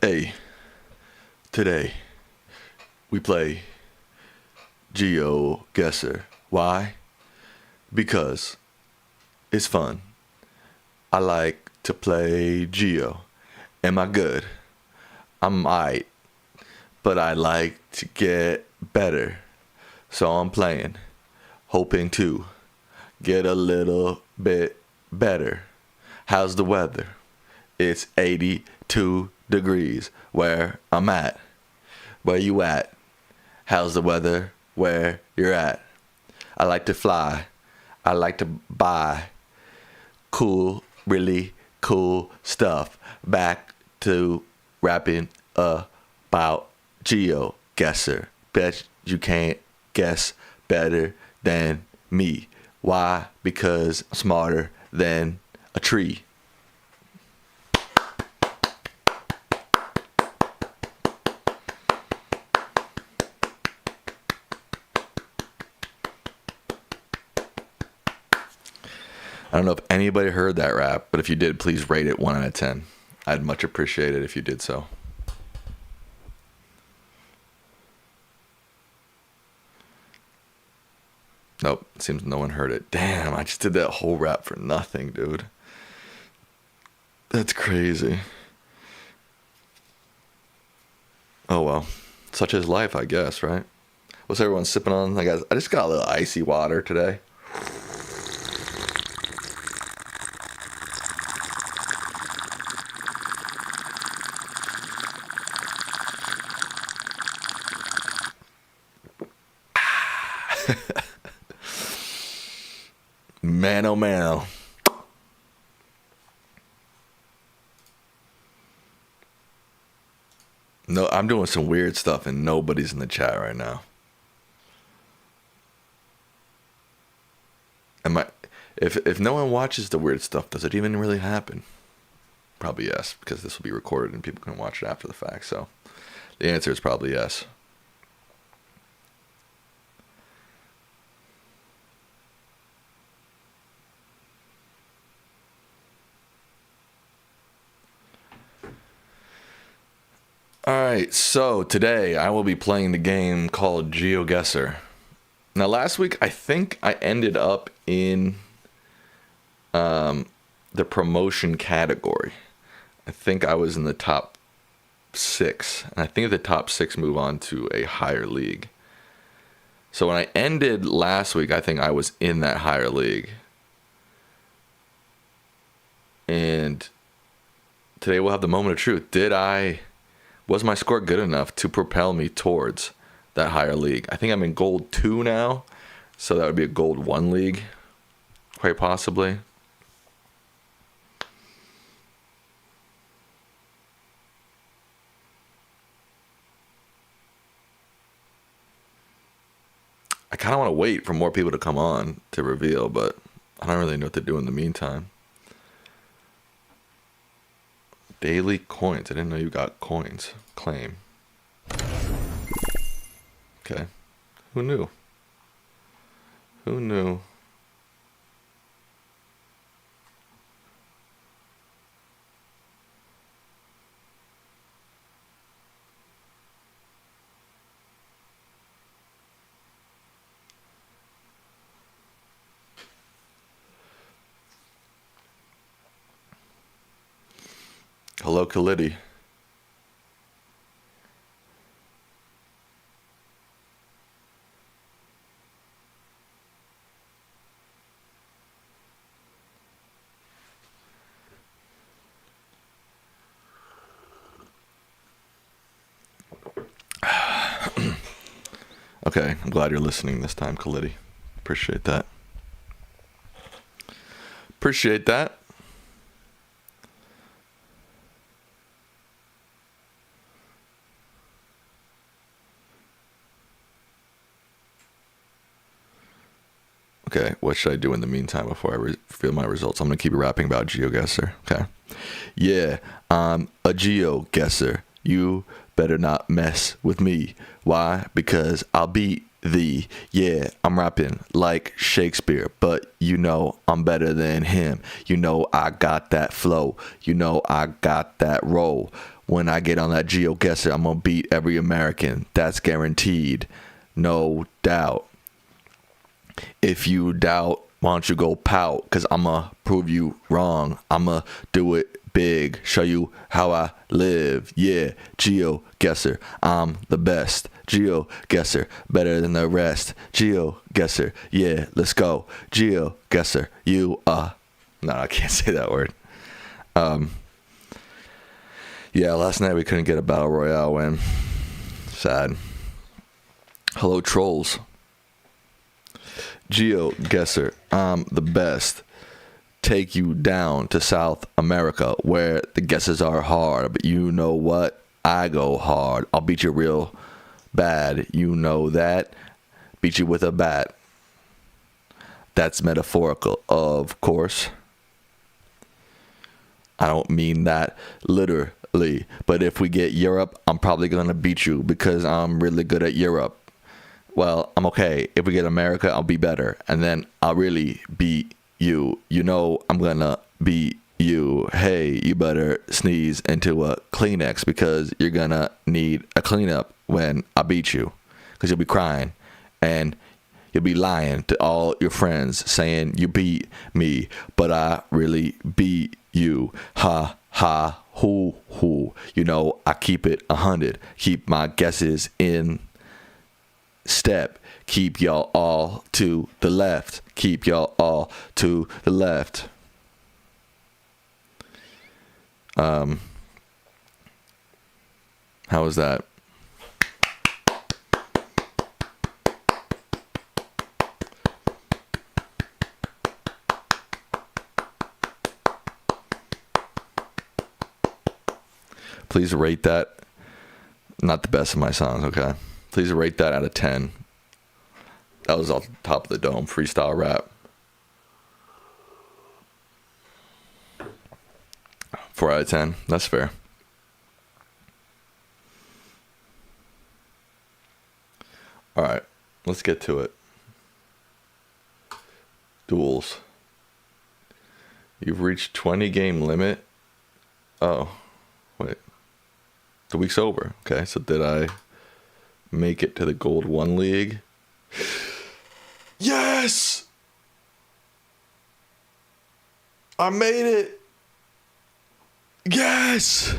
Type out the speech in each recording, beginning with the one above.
Hey, today we play Geoguessr. Why? Because it's fun. I like to play Geo. Am I good? I'm alright, but I like to get better. So I'm playing, hoping to get a little bit better. How's the weather? It's 82 degrees where I'm at. Where you at? How's the weather where you're at? I like to fly. I like to buy cool, really cool stuff. Back to rapping about Geoguessr. Bet you can't guess better than me. Why? Because I'm smarter than a tree. I don't know if anybody heard that rap, but if you did, please rate it 1 out of 10. I'd much appreciate it if you did so. Nope, seems no one heard it. Damn, I just did that whole rap for nothing, dude. That's crazy. Oh well, such is life, I guess, right? What's everyone sipping on? I just got a little icy water today. Man, oh man. No, I'm doing some weird stuff and nobody's in the chat right now. If no one watches the weird stuff, does it even really happen? Probably yes, because this will be recorded and people can watch it after the fact. So the answer is probably yes. Alright, so today I will be playing the game called Geoguessr. Now last week I think I ended up in the promotion category. I think I was in the top 6. And I think the top 6 move on to a higher league. So when I ended last week, I think I was in that higher league. And today we'll have the moment of truth. Was my score good enough to propel me towards that higher league? I think I'm in gold 2 now, so that would be a gold 1 league, quite possibly. I kind of want to wait for more people to come on to reveal, but I don't really know what to do in the meantime. Daily coins. I didn't know you got coins. Claim. Okay. Who knew? Who knew? Hello, Kalidi. Okay, I'm glad you're listening this time, Kalidi. Appreciate that. Appreciate that. Okay, what should I do in the meantime before I reveal my results? I'm going to keep rapping about Geoguessr. Okay. Yeah, I'm a Geoguessr. You better not mess with me. Why? Because I'll beat thee. Yeah, I'm rapping like Shakespeare, but you know I'm better than him. You know I got that flow. You know I got that roll. when I get on that Geoguessr, I'm gonna beat every American. That's guaranteed. No doubt. If you doubt, why don't you go pout? Cause I'ma prove you wrong. I'ma do it big. Show you how I live. Yeah, Geoguessr. I'm the best. Geoguessr. Better than the rest. Geoguessr. Yeah, let's go. Geoguessr. You no, I can't say that word. Yeah, last night we couldn't get a battle royale win. Sad. Hello, trolls. Geoguessr, I'm the best. Take you down to South America where the guesses are hard. But you know what? I go hard. I'll beat you real bad. You know that. Beat you with a bat. That's metaphorical, of course. I don't mean that literally. But if we get Europe, I'm probably going to beat you because I'm really good at Europe. Well, I'm okay. If we get America, I'll be better. And then I'll really beat you. You know I'm going to beat you. Hey, you better sneeze into a Kleenex because you're going to need a cleanup when I beat you. Because you'll be crying and you'll be lying to all your friends saying you beat me. But I really beat you. Ha, ha, hoo, hoo. You know, I keep it 100. Keep my guesses in step. Keep y'all all to the left. Keep y'all all to the left. How was that? Please rate that. Not the best of my songs, okay? Please rate that out of 10. That was off the top of the dome, freestyle rap. 4 out of 10. That's fair. All right, let's get to it. Duels. You've reached 20 game limit. Oh, wait. The week's over. Okay, so did I make it to the Gold 1 League? Yes! I made it! Yes!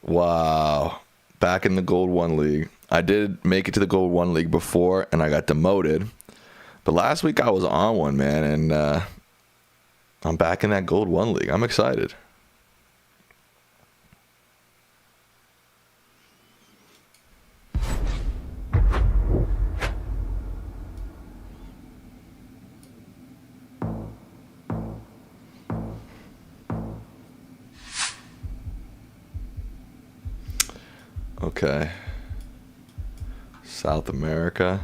Wow. Back in the Gold 1 League. I did make it to the Gold 1 League before, and I got demoted. But last week I was on one, man, and I'm back in that Gold 1 League. I'm excited. Okay. South America.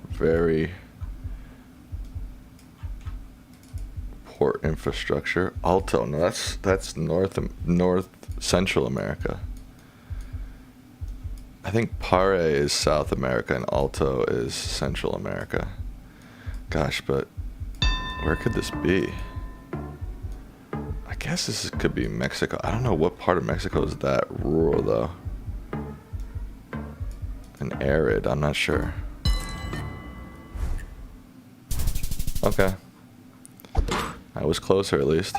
Very port infrastructure. Alto. No, that's North Central America. I think Pare is South America and Alto is Central America. Gosh, but where could this be? I guess this could be Mexico. I don't know what part of Mexico is that rural though. And arid, I'm not sure. Okay. I was closer at least.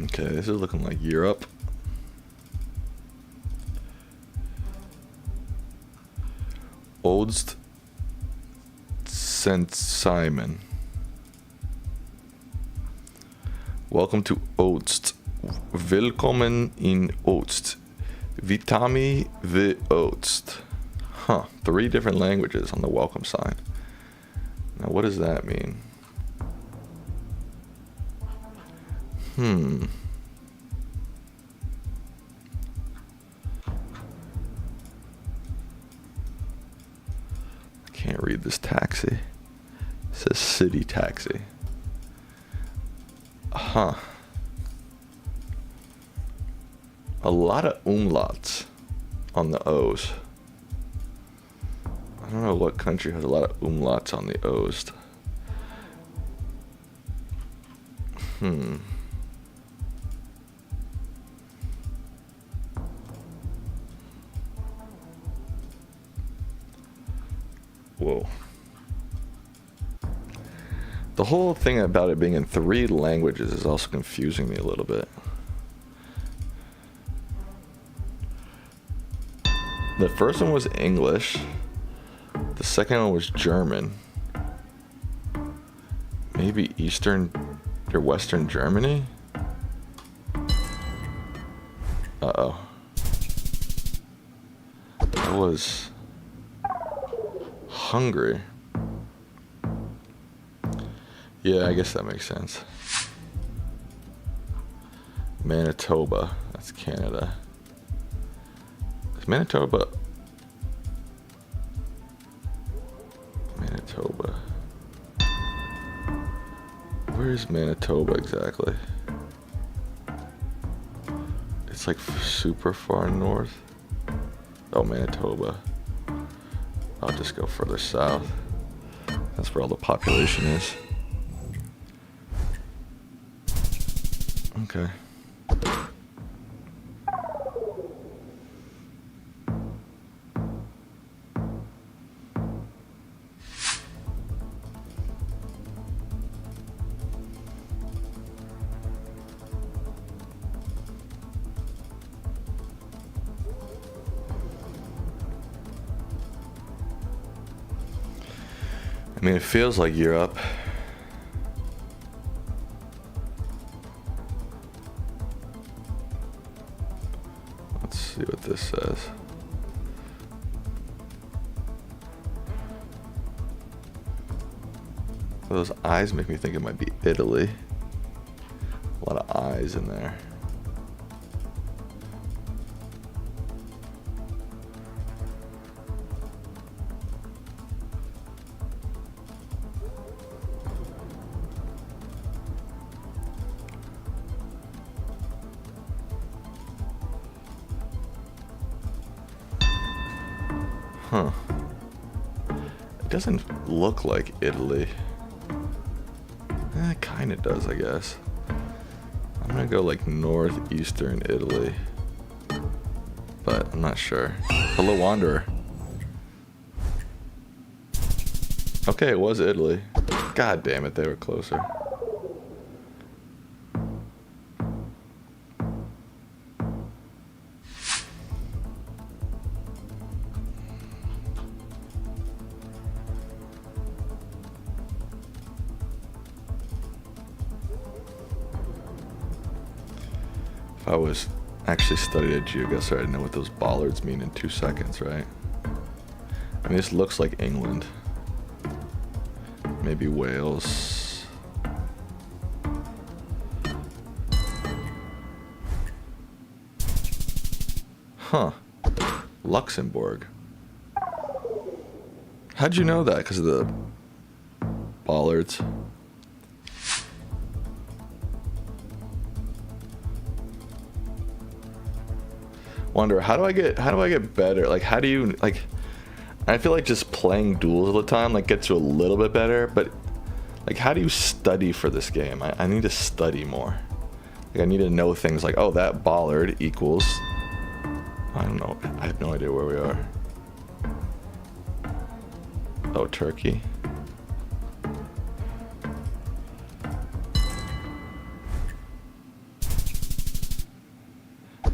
Okay, this is looking like Europe. Oldst St. Simon. Welcome to Oldst. Willkommen in Oldst. Vitami v Oldst. Huh, 3 different languages on the welcome sign. Now what does that mean? Can't read this taxi. It says city taxi. Huh. A lot of umlauts. on the O's. I don't know what country has a lot of umlauts on the O's. Whoa. The whole thing about it being in 3 languages is also confusing me a little bit. The first one was English. The second one was German. Maybe Eastern or Western Germany? Uh-oh. That was Hungary. Yeah, I guess that makes sense. Manitoba. That's Canada. Is Manitoba... Manitoba. Where is Manitoba exactly? It's like super far north. Oh, Manitoba. I'll just go further south. That's where all the population is. Okay. I mean, it feels like Europe. Let's see what this says. Those eyes make me think it might be Italy. A lot of eyes in there. Huh. It doesn't look like Italy. It kind of does, I guess. I'm gonna go like northeastern Italy. But I'm not sure. Hello, Wanderer. Okay, it was Italy. God damn it, they were closer. If I was actually studied at Geoguessr, I'd know what those bollards mean in 2 seconds, right? I mean, this looks like England. Maybe Wales. Huh. Luxembourg. How'd you know that? Because of the bollards? Wonder how do I get better? Like, how do you, like, I feel like just playing duels all the time like gets you a little bit better, but like, how do you study for this game? I need to study more. Like, I need to know things like, oh, that bollard equals, I don't know, I have no idea where we are. Oh, Turkey.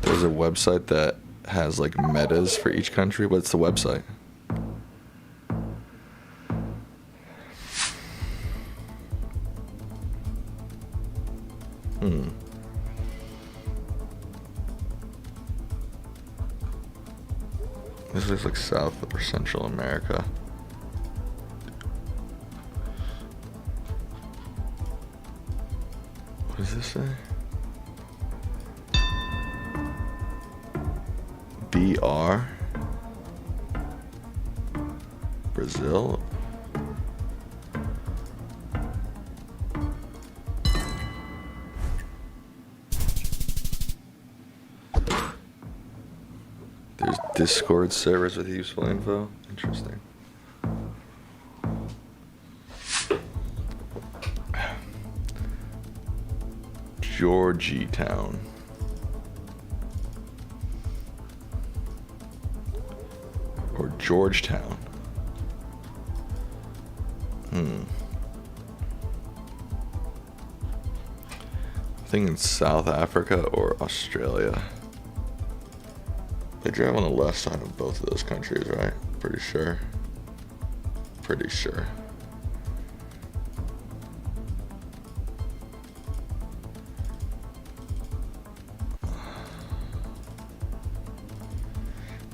There's a website that has like metas for each country. What's the website? This looks like South or Central America. What does this say? BR? Brazil? There's Discord servers with useful info. Interesting. Georgetown. Or Georgetown. I'm thinking South Africa or Australia. They drive on the left side of both of those countries, right? Pretty sure. Pretty sure.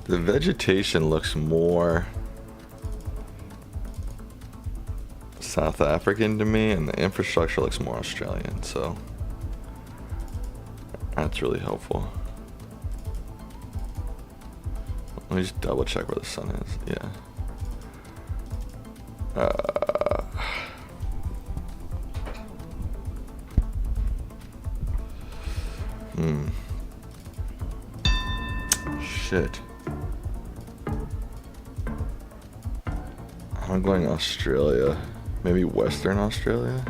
The vegetation looks more South African to me, and the infrastructure looks more Australian, so that's really helpful. Let me just double check where the sun is. Yeah. Shit. I'm going Australia. Maybe Western Australia?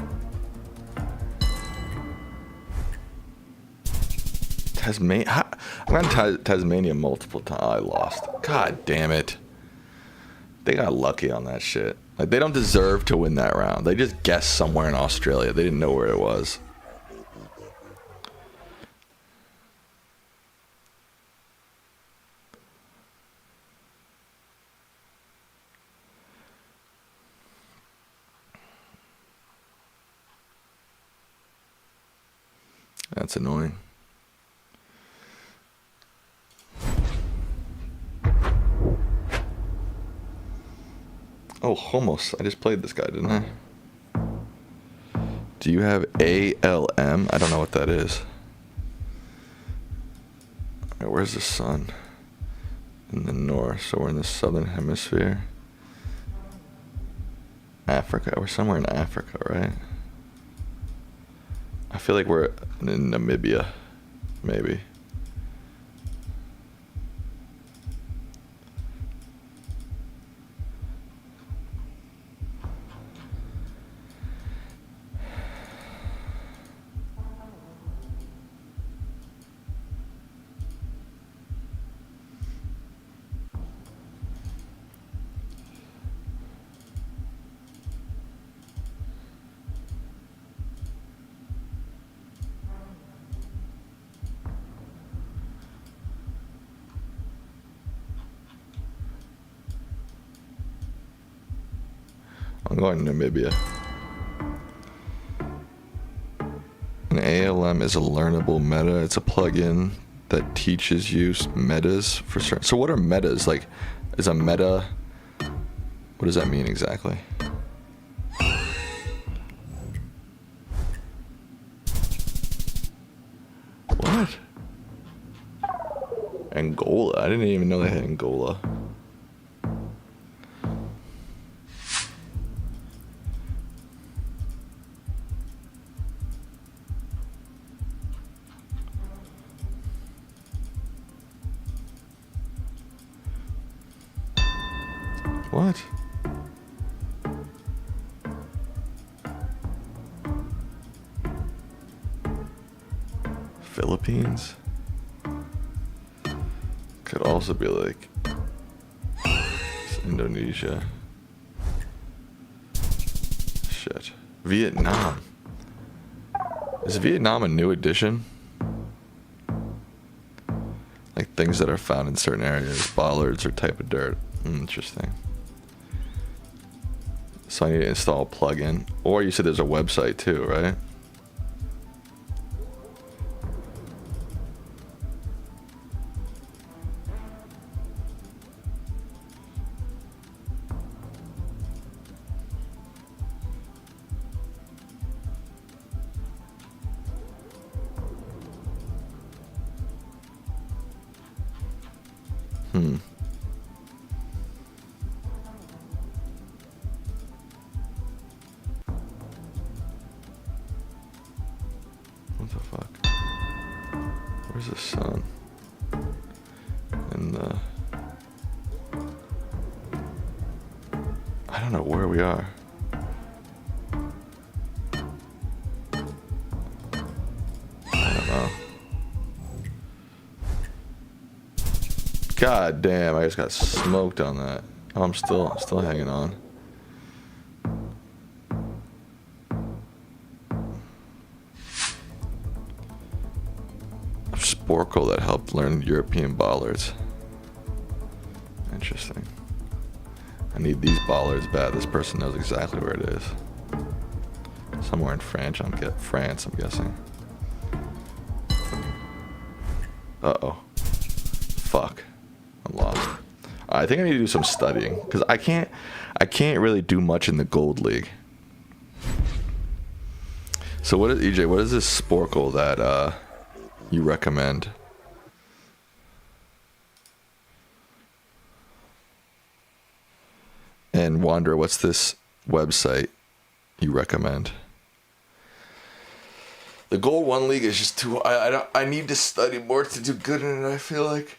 Tasmania. I've gone Tasmania multiple times. I lost. God damn it. They got lucky on that shit. Like, they don't deserve to win that round. They just guessed somewhere in Australia. They didn't know where it was. That's annoying. Oh, Homos. I just played this guy, didn't I? Do you have ALM? I don't know what that is. Alright, where's the sun? In the north, so we're in the southern hemisphere. Africa. We're somewhere in Africa, right? I feel like we're in Namibia, maybe. I'm going to Namibia. An ALM is a learnable meta. It's a plugin that teaches you metas for certain. So what are metas? Like, is a meta, what does that mean exactly? What? Angola? I didn't even know they had Angola. What? Philippines? Could also be like Indonesia. Shit. Vietnam. Is Vietnam a new addition? Like things that are found in certain areas, bollards or type of dirt. Interesting. So I need to install a plugin. Or you said there's a website too, right? What the fuck? Where's the sun? And the I don't know where we are. I don't know. God damn, I just got smoked on that. Oh, I'm still hanging on. Sporkle that helped learn European bollards. Interesting. I need these bollards bad. This person knows exactly where it is. Somewhere in France, I'm guessing. Uh-oh. Fuck. I'm lost. I think I need to do some studying because I can't really do much in the gold league. So what is EJ? What is this Sporkle that you recommend? And Wanderer, what's this website you recommend? The Gold 1 League is just too... I need to study more to do good in it. I feel like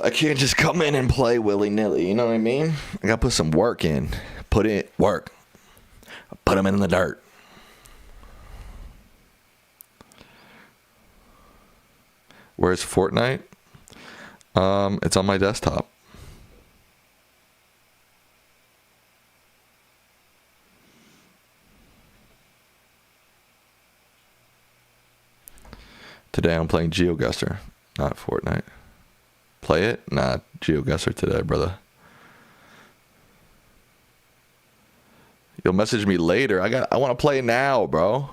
I can't just come in and play willy-nilly. You know what I mean? I gotta put some work in. Put in work. Put them in the dirt. Where's Fortnite? It's on my desktop. Today I'm playing Geoguessr, not Fortnite. Play it? Nah, Geoguessr today, brother. You'll message me later. I want to play now, bro.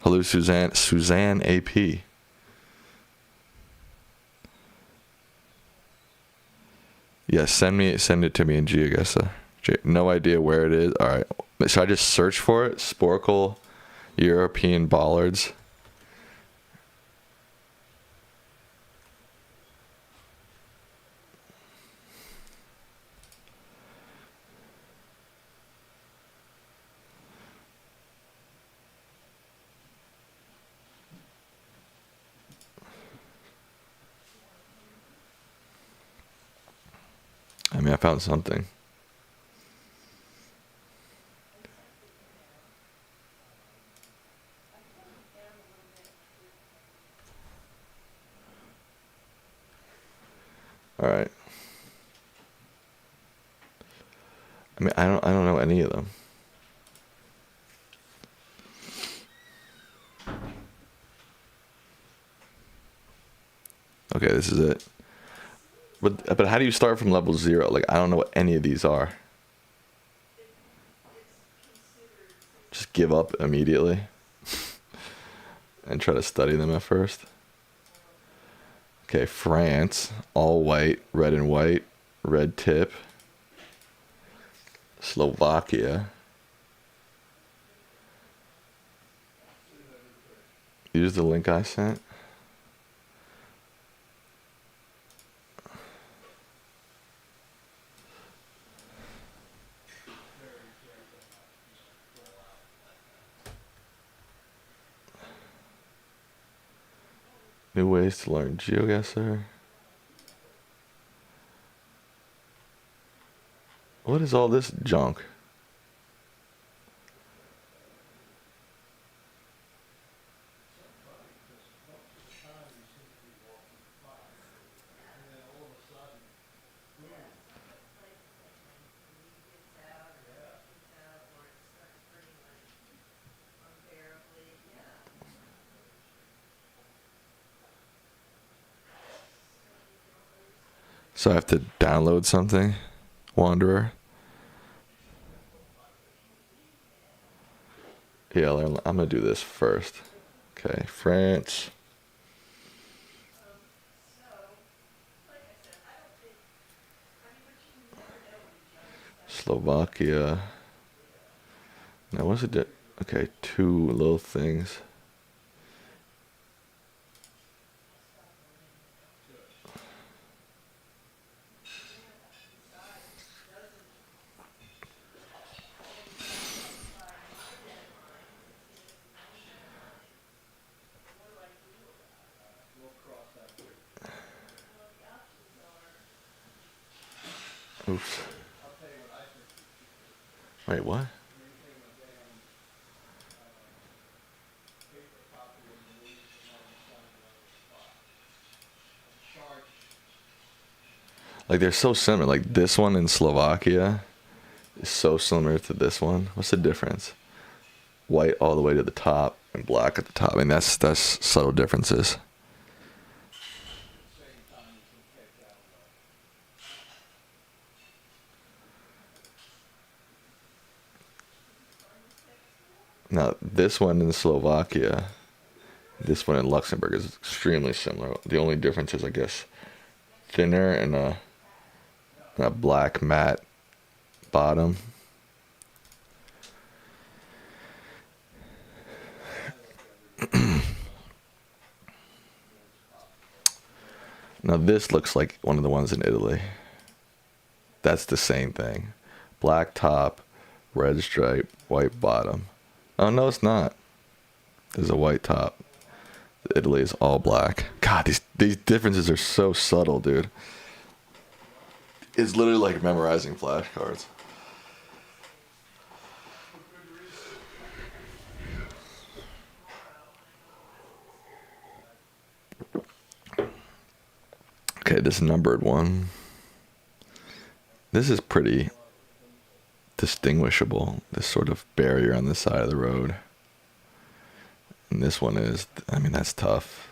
Hello, Suzanne. Suzanne AP. Yeah, send it to me in Geoguessr. No idea where it is. All right. Should I just search for it? Sporkle, European bollards. I mean, I found something. All right. I mean, I don't know any of them. Okay, this is it. But how do you start from level 0? Like, I don't know what any of these are. Just give up immediately and try to study them at first. Okay, France, all white, red and white, red tip. Slovakia. Use the link I sent. New ways to learn Geoguessr. What is all this junk? So I have to download something? Wanderer? Yeah, I'm gonna do this first. Okay, France. Slovakia. Now, what's it? Okay, 2 little things. Oops. Wait, what? Like they're so similar. Like this one in Slovakia is so similar to this one. What's the difference? White all the way to the top and black at the top. I mean that's subtle differences. Now this one in Slovakia, this one in Luxembourg is extremely similar. The only difference is I guess thinner and a black matte bottom. Now this looks like one of the ones in Italy. That's the same thing. Black top, red stripe, white bottom. Oh no, it's not. There's a white top. Italy is all black. God, these differences are so subtle, dude. It's literally like memorizing flashcards. Okay, this numbered one. This is pretty distinguishable. This sort of barrier on the side of the road. And this one is, I mean, that's tough.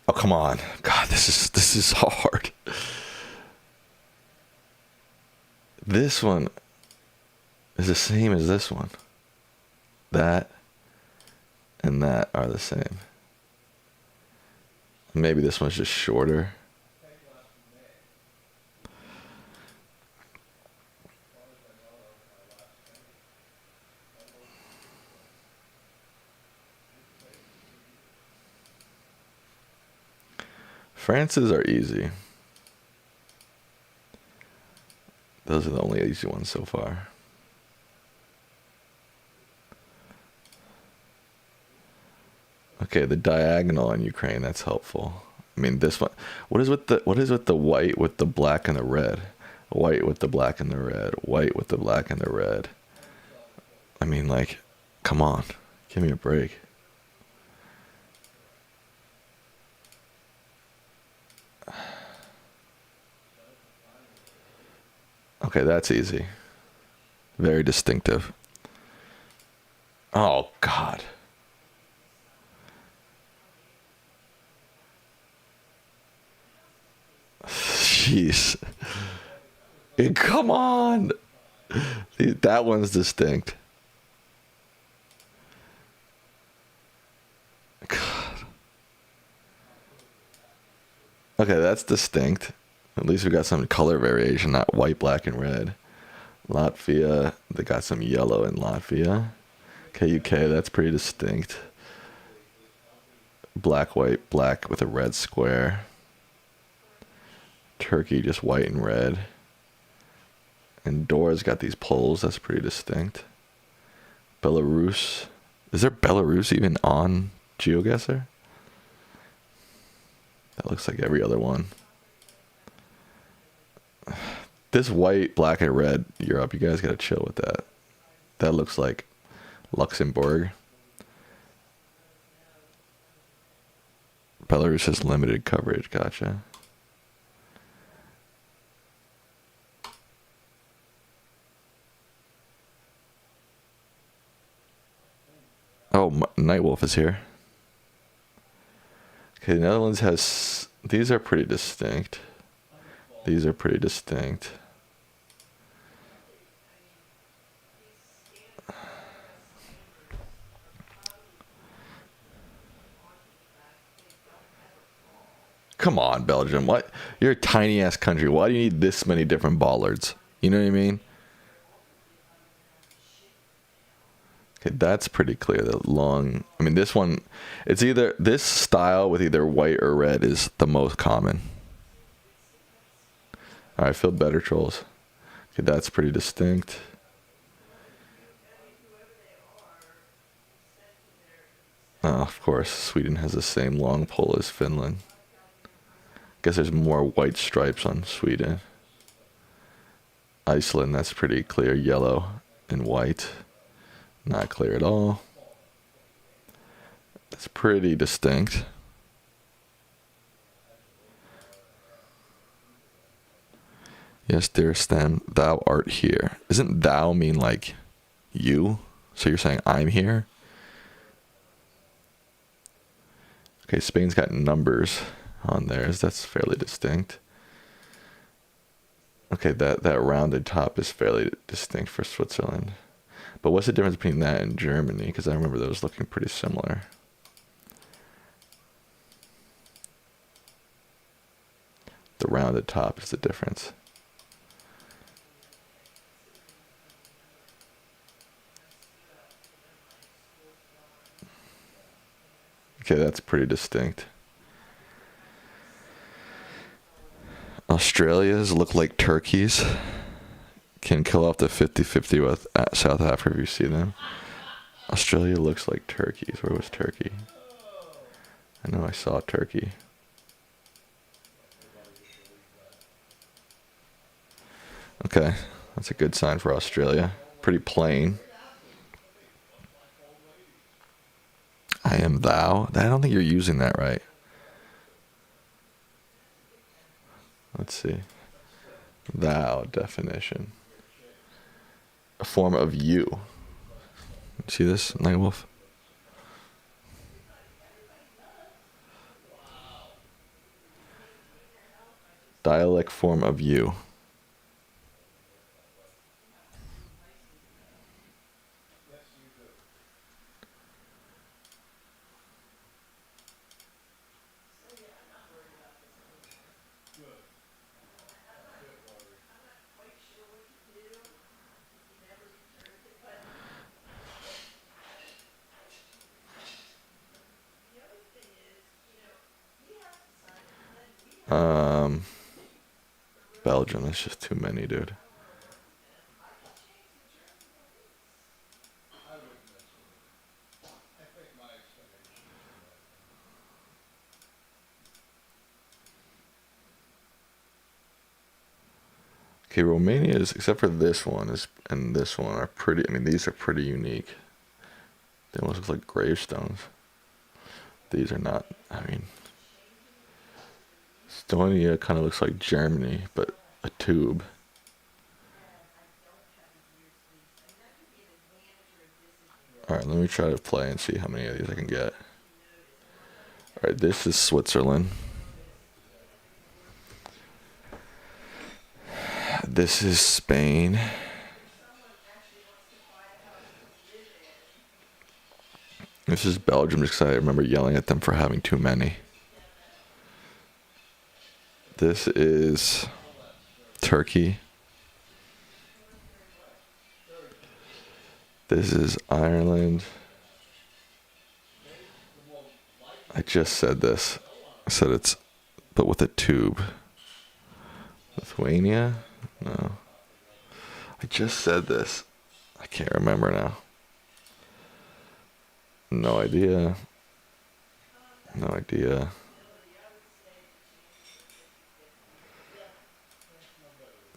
Oh, come on. God, this is hard. This one is the same as this one. That and that are the same. Maybe this one's just shorter. France's are easy. Those are the only easy ones so far. Okay, the diagonal in Ukraine, that's helpful. I mean, this one. What is with the white with the black and the red? White with the black and the red. White with the black and the red. I mean, like, come on. Give me a break. Okay, that's easy. Very distinctive. Oh, God. Jeez. Come on. That one's distinct. God. Okay, that's distinct. At least we got some color variation, not white, black, and red. Latvia, they got some yellow in Latvia. Okay, UK, that's pretty distinct. Black, white, black with a red square. Turkey, just white and red. And Dora's got these poles, that's pretty distinct. Belarus. Is there Belarus even on Geoguessr? That looks like every other one. This white, black, and red Europe, you guys gotta chill with that. That looks like Luxembourg. Belarus has limited coverage, gotcha. Oh, Nightwolf is here. Okay, the Netherlands has... These are pretty distinct. These are pretty distinct. Come on, Belgium. What? You're a tiny ass country. Why do you need this many different bollards? You know what I mean? Okay, that's pretty clear. The long... I mean, this one... It's either... This style with either white or red is the most common. Alright, feel better, trolls. Okay, that's pretty distinct. Oh, of course, Sweden has the same long pole as Finland. Guess there's more white stripes on Sweden. Iceland, that's pretty clear, yellow and white. Not clear at all. It's pretty distinct. Yes, dear Stem, thou art here. Isn't thou mean like you? So you're saying I'm here? Okay, Spain's got numbers on theirs. That's fairly distinct. Okay, that rounded top is fairly distinct for Switzerland. But what's the difference between that and Germany? Because I remember those looking pretty similar. The rounded top is the difference. Okay, that's pretty distinct. Australia's look like turkeys. Can kill off the 50-50 with South Africa if you see them. Australia looks like turkeys. Where was Turkey? I know I saw Turkey. Okay, that's a good sign for Australia. Pretty plain. I am thou. I don't think you're using that right. Let's see. Thou definition. A form of you. See this, Nightwolf? Dialect form of you. Belgium, that's just too many, dude. Okay, Romania is, except for this one, and this one are pretty, I mean, these are pretty unique. They almost look like gravestones. These are not, I mean, Estonia kind of looks like Germany, but a tube. Alright, let me try to play and see how many of these I can get. Alright, this is Switzerland. This is Spain. This is Belgium, just because I remember yelling at them for having too many. This is Turkey. This is Ireland. I just said this. I said it's, but with a tube. Lithuania? No. I just said this. I can't remember now. No idea. No idea.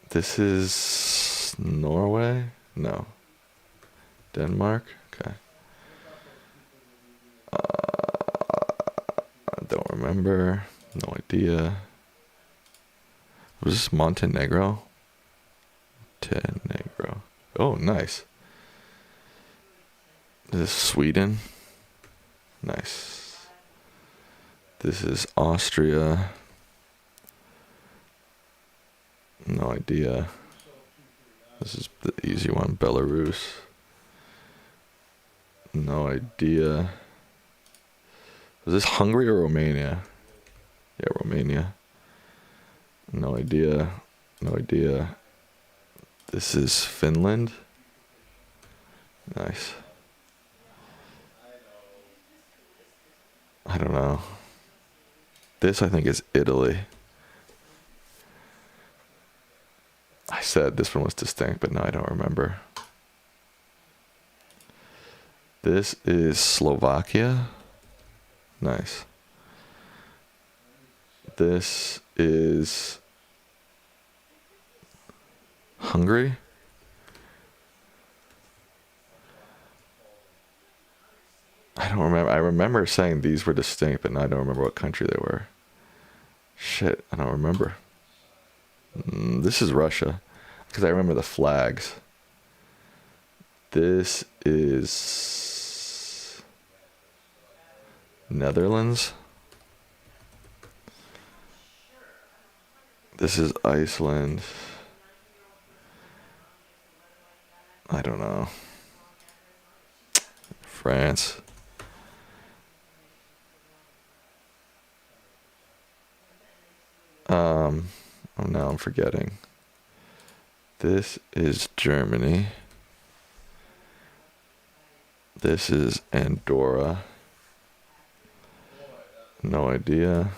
This is Norway? No. Denmark? Okay. I don't remember. No idea. Was this Montenegro? Montenegro. Oh, nice. This is Sweden. Nice. This is Austria. No idea. This is the easy one. Belarus. No idea. Was this Hungary or Romania? Yeah, Romania. No idea. No idea. This is Finland. Nice. I don't know. This, I think, is Italy. I said this one was distinct, but now I don't remember. This is Slovakia. Nice. This is Hungary. I don't remember. I remember saying these were distinct, but now I don't remember what country they were. Shit, I don't remember. This is Russia, because I remember the flags. This is Netherlands. This is Iceland. I don't know. France. Oh no, I'm forgetting. This is Germany. This is Andorra. No idea.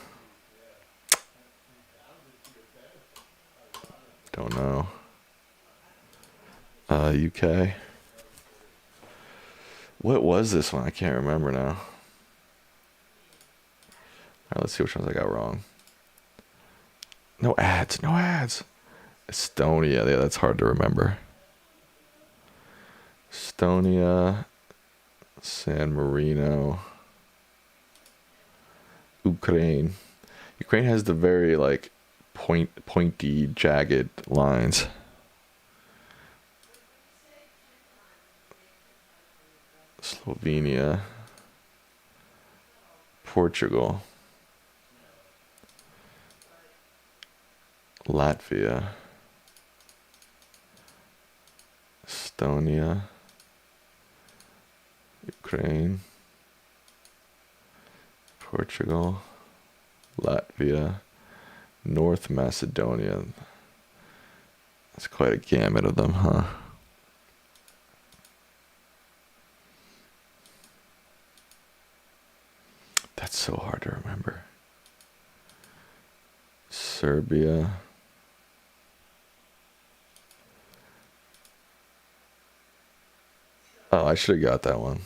Don't know. UK. What was this one? I can't remember now. All right, let's see which ones I got wrong. No ads. No ads. Estonia. Yeah, that's hard to remember. Estonia. San Marino. Ukraine. Ukraine has the very like pointy, jagged lines. Slovenia. Portugal. Latvia. Estonia. Ukraine. Portugal. Latvia. North Macedonia. That's quite a gamut of them, huh? That's so hard to remember. Serbia. Oh, I should have got that one.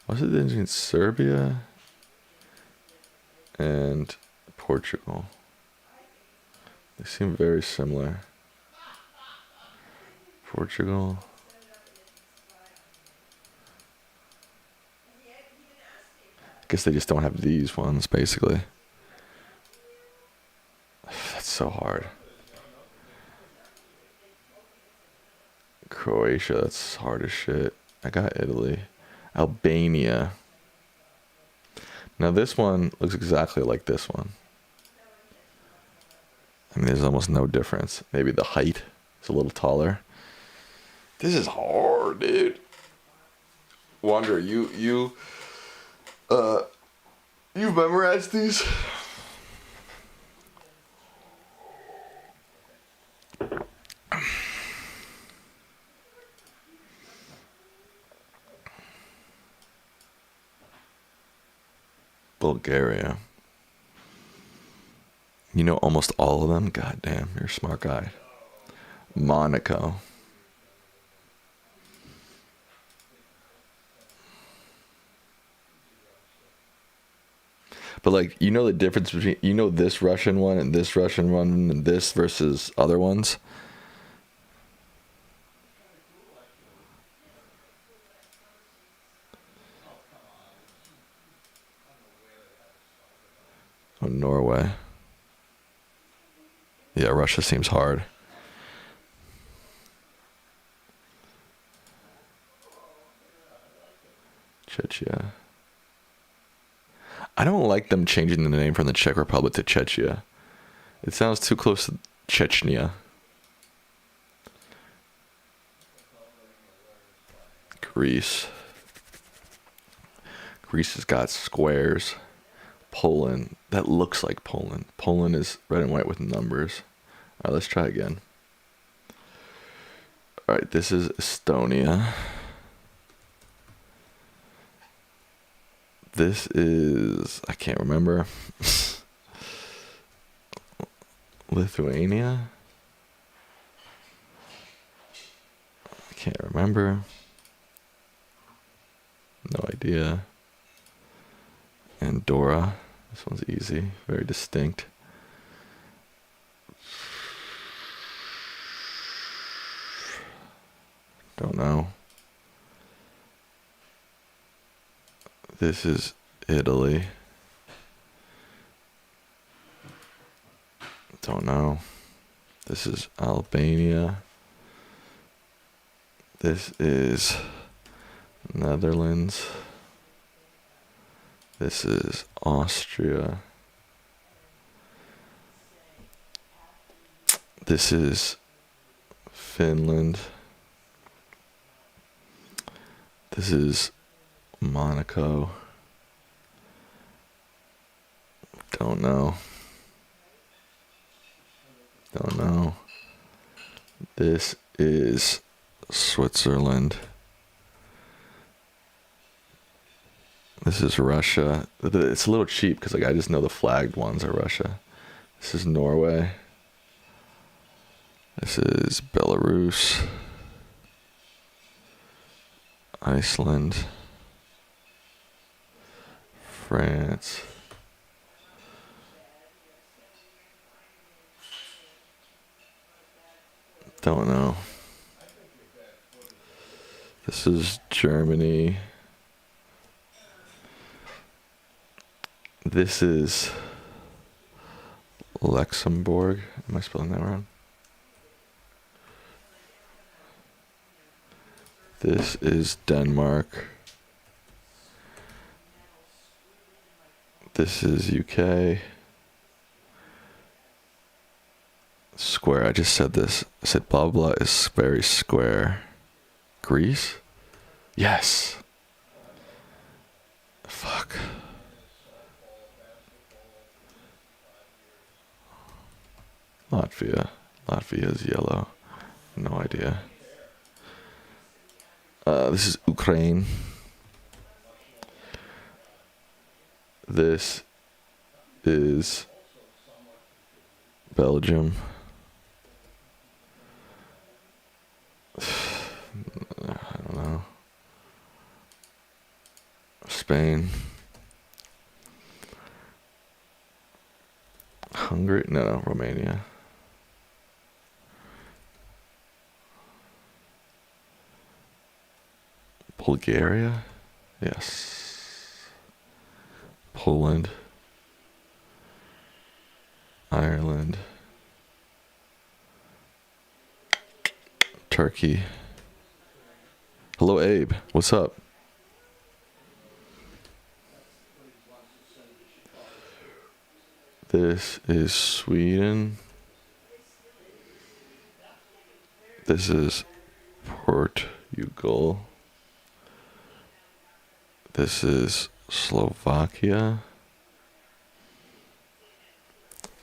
Was it in Serbia and Portugal? They seem very similar. Portugal. I guess they just don't have these ones, basically. That's so hard. Croatia, that's hard as shit. I got Italy. Albania. Now this one looks exactly like this one. I mean, there's almost no difference. Maybe the height is a little taller. This is hard, dude. Wonder, you've memorized these? Bulgaria. You know almost all of them? God damn, you're a smart guy. Monaco. But like, you know the difference between, you know, this Russian one and this Russian one and this versus other ones? Oh, Norway. Yeah, Russia seems hard. Czechia. I don't like them changing the name from the Czech Republic to Czechia. It sounds too close to Chechnya. Greece. Greece has got squares. Poland. That looks like Poland. Poland is red and white with numbers. All right, let's try again. All right, this is Estonia. This is, I can't remember. Lithuania. I can't remember. No idea. Andorra. This one's easy, very distinct. Don't know. This is Italy. Don't know. This is Albania. This is Netherlands. This is Austria. This is Finland. This is Monaco. Don't know. Don't know. This is Switzerland. This is Russia. It's a little cheap because like I just know the flagged ones are Russia. This is Norway. This is Belarus. Iceland. France. Don't know. This is Germany. This is Luxembourg. Am I spelling that wrong? This is Denmark. This is UK. Square. I just said this. I said blah blah is very square. Greece? Yes. Fuck. Latvia. Latvia is yellow. No idea. This is Ukraine. This is Belgium. I don't know. Spain. Hungary? No, Romania. Bulgaria? Yes. Poland. Ireland. Turkey. Hello, Abe. What's up? This is Sweden. This is Portugal. This is Slovakia.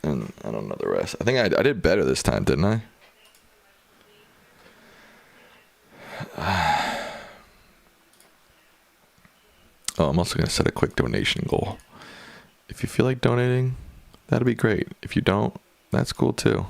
And I don't know the rest. I think I did better this time, didn't I? Oh, I'm also going to set a quick donation goal. If you feel like donating, that'd be great. If you don't, that's cool too.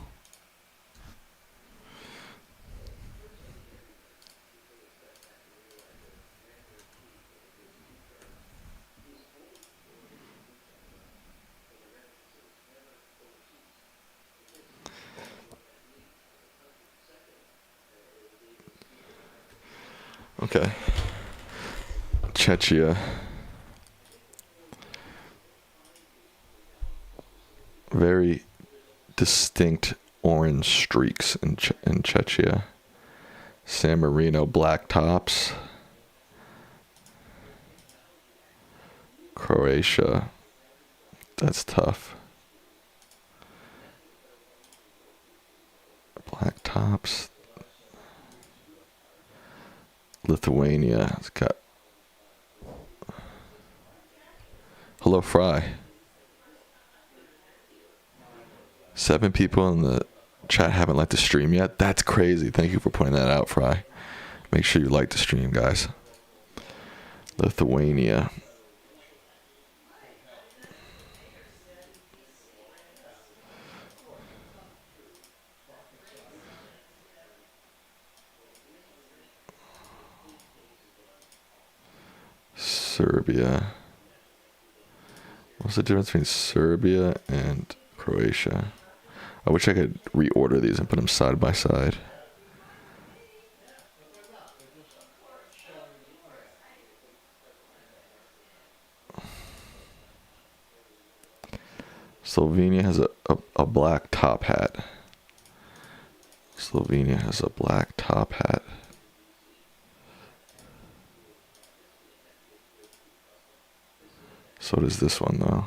Okay. Czechia. Very distinct orange streaks in Czechia. San Marino black tops. Croatia. That's tough. Black tops. Lithuania. It's got. Hello, Fry. 7 people in the chat haven't liked the stream yet. That's crazy. Thank you for pointing that out, Fry. Make sure you like the stream, guys. Lithuania. Serbia. What's the difference between Serbia and Croatia? I wish I could reorder these and put them side by side. Slovenia has a black top hat. Slovenia has a black top hat. So does this one, though.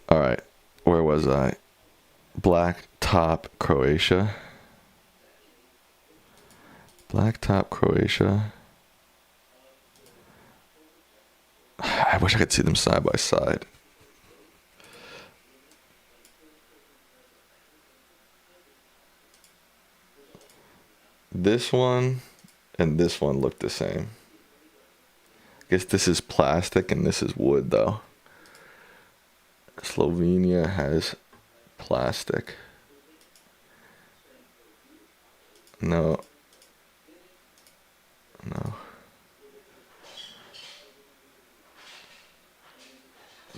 All right, where was I? Black top Croatia. Black top Croatia. I wish I could see them side by side. This one and this one look the same. I guess this is plastic and this is wood, though. Slovenia has plastic. No. No.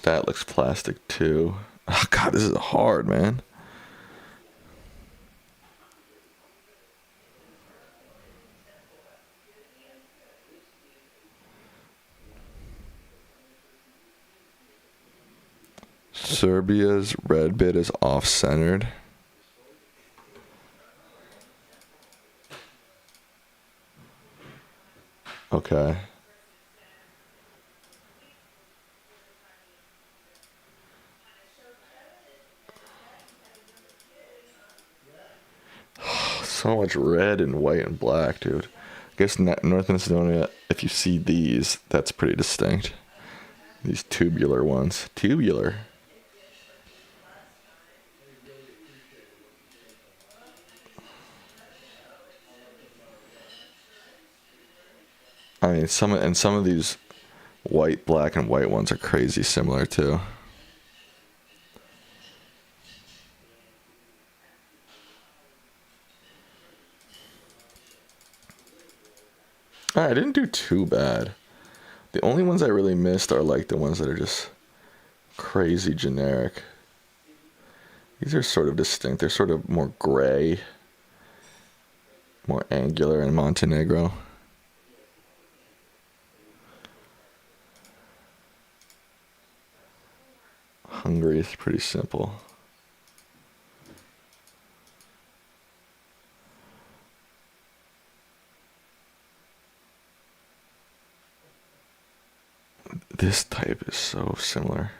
That looks plastic too. Oh god, this is hard, man. Serbia's red bit is off-centered. Okay. So much red and white and black, dude. I guess North Macedonia, if you see these, that's pretty distinct. These tubular ones. Tubular. I mean, some of these white, black, and white ones are crazy similar too. I didn't do too bad. The only ones I really missed are like the ones that are just crazy generic. These are sort of distinct. They're sort of more gray, more angular in Montenegro. Hungary is pretty simple. This type is so similar.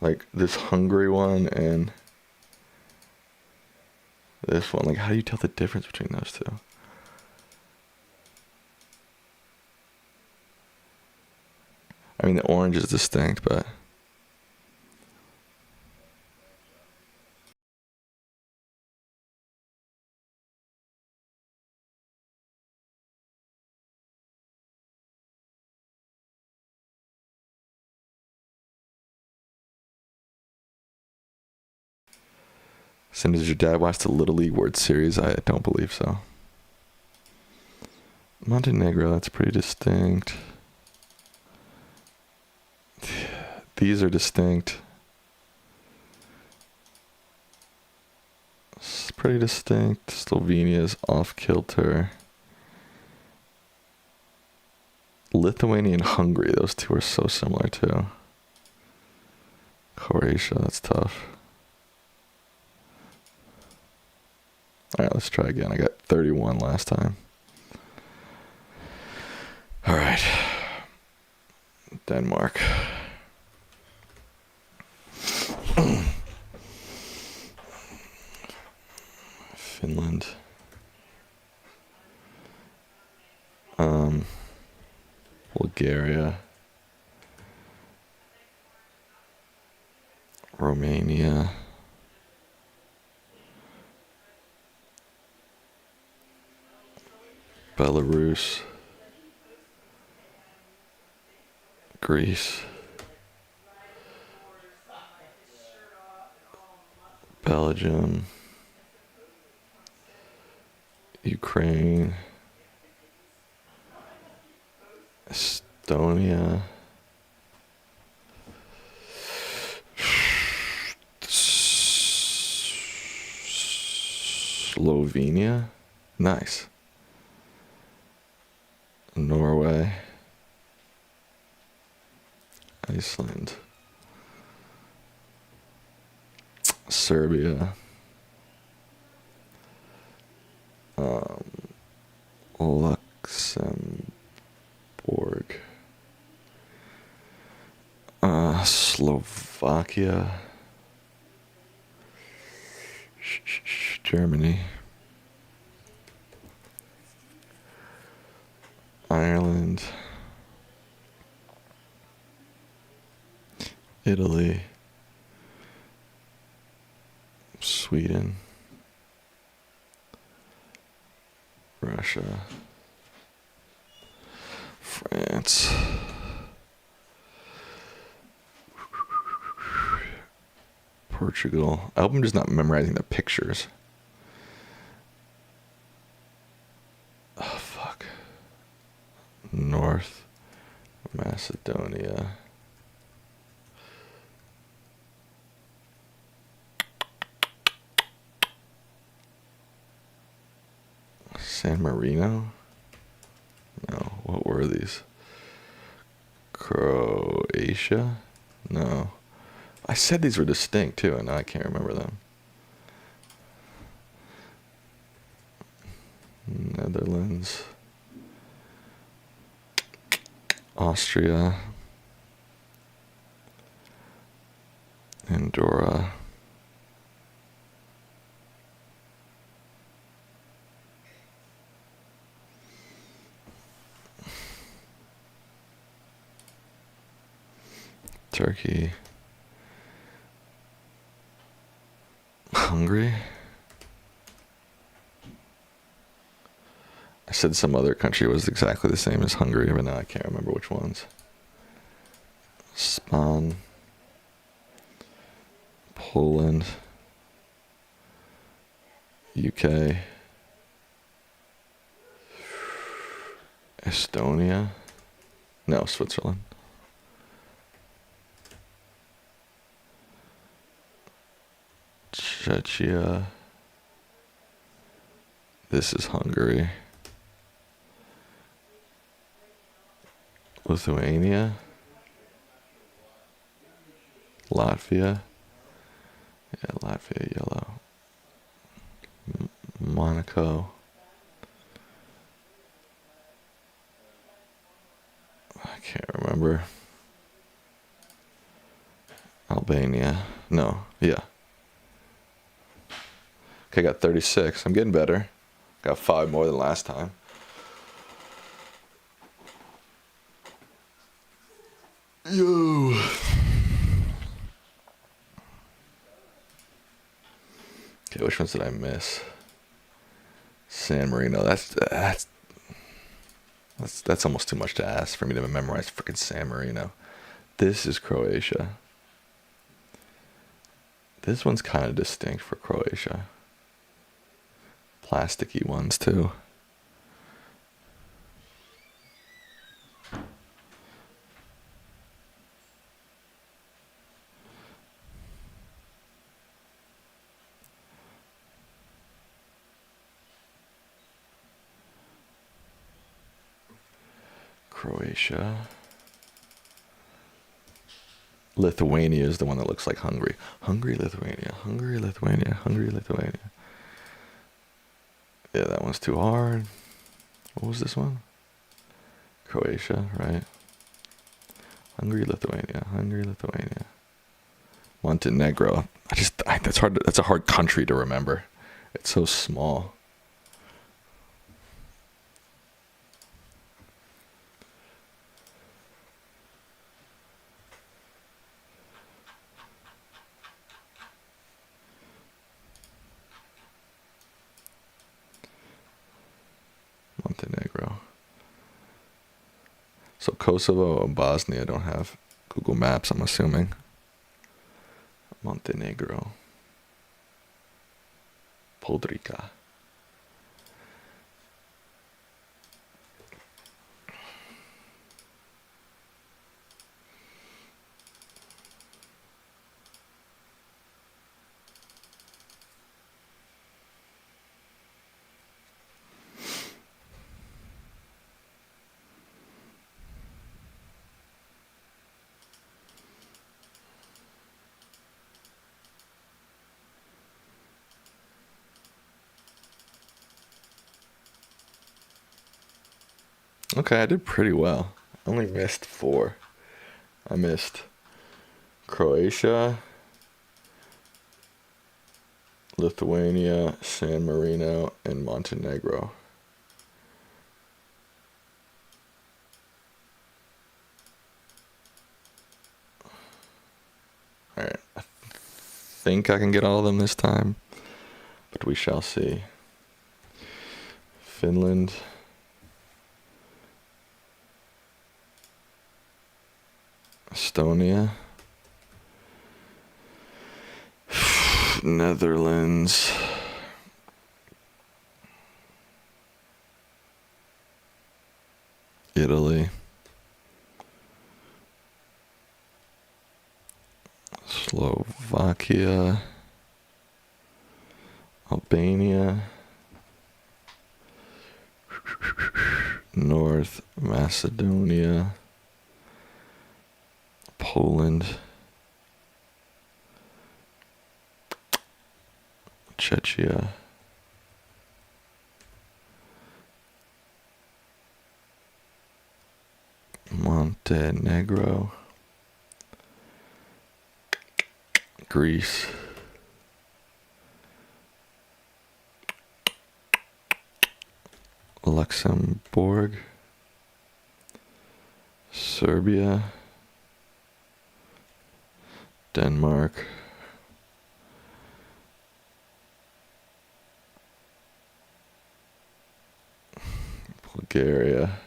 Like this Hungary one and this one. Like, how do you tell the difference between those two? I mean, the orange is distinct, but Same as your dad watched the Little League World Series? I don't believe so. Montenegro, that's pretty distinct. These are distinct. It's pretty distinct. Slovenia's off kilter. Lithuania and Hungary, those two are so similar too. Croatia, that's tough. Alright, let's try again. I got 31 last time. Alright. Denmark. Finland. Bulgaria. Romania. Belarus. Greece. Belgium. Ukraine. Estonia. Slovenia. Nice. Norway. Iceland. Serbia. Luxembourg. Slovakia. Germany. Ireland. Italy. Sweden. Russia. France. Portugal. I hope I'm just not memorizing the pictures. Oh, fuck. North Macedonia. San Marino? No, what were these? Croatia? No. I said these were distinct too, and now I can't remember them. Netherlands. Austria. Andorra. Turkey. Hungary. I said some other country was exactly the same as Hungary, but now I can't remember which ones. Spain. Poland. UK. Estonia. No, Switzerland. Czechia. This is Hungary. Lithuania. Latvia. Yeah, Latvia, yellow. Monaco. I can't remember. Albania. No, yeah. Okay, I got 36. I'm getting better. Got 5 more than last time. Yo. Okay, which ones did I miss? San Marino. That's almost too much to ask for me to memorize freaking San Marino. This is Croatia. This one's kind of distinct for Croatia. Plasticky ones too. Croatia. Lithuania is the one that looks like Hungary. Hungary, Lithuania. Hungary, Lithuania. Hungary, Lithuania. Yeah, that one's too hard. What was this one? Croatia, right? Hungary, Lithuania. Hungary, Lithuania. Montenegro. That's hard. That's a hard country to remember. It's so small. Montenegro. So Kosovo and Bosnia don't have Google Maps, I'm assuming. Montenegro. Podrica. Okay, I did pretty well. I only missed 4. I missed Croatia, Lithuania, San Marino, and Montenegro. Alright, I think I can get all of them this time, but we shall see. Finland. Estonia. Netherlands. Italy. Slovakia. Albania. North Macedonia. Poland. Czechia. Montenegro. Greece. Luxembourg. Serbia. Denmark. Bulgaria.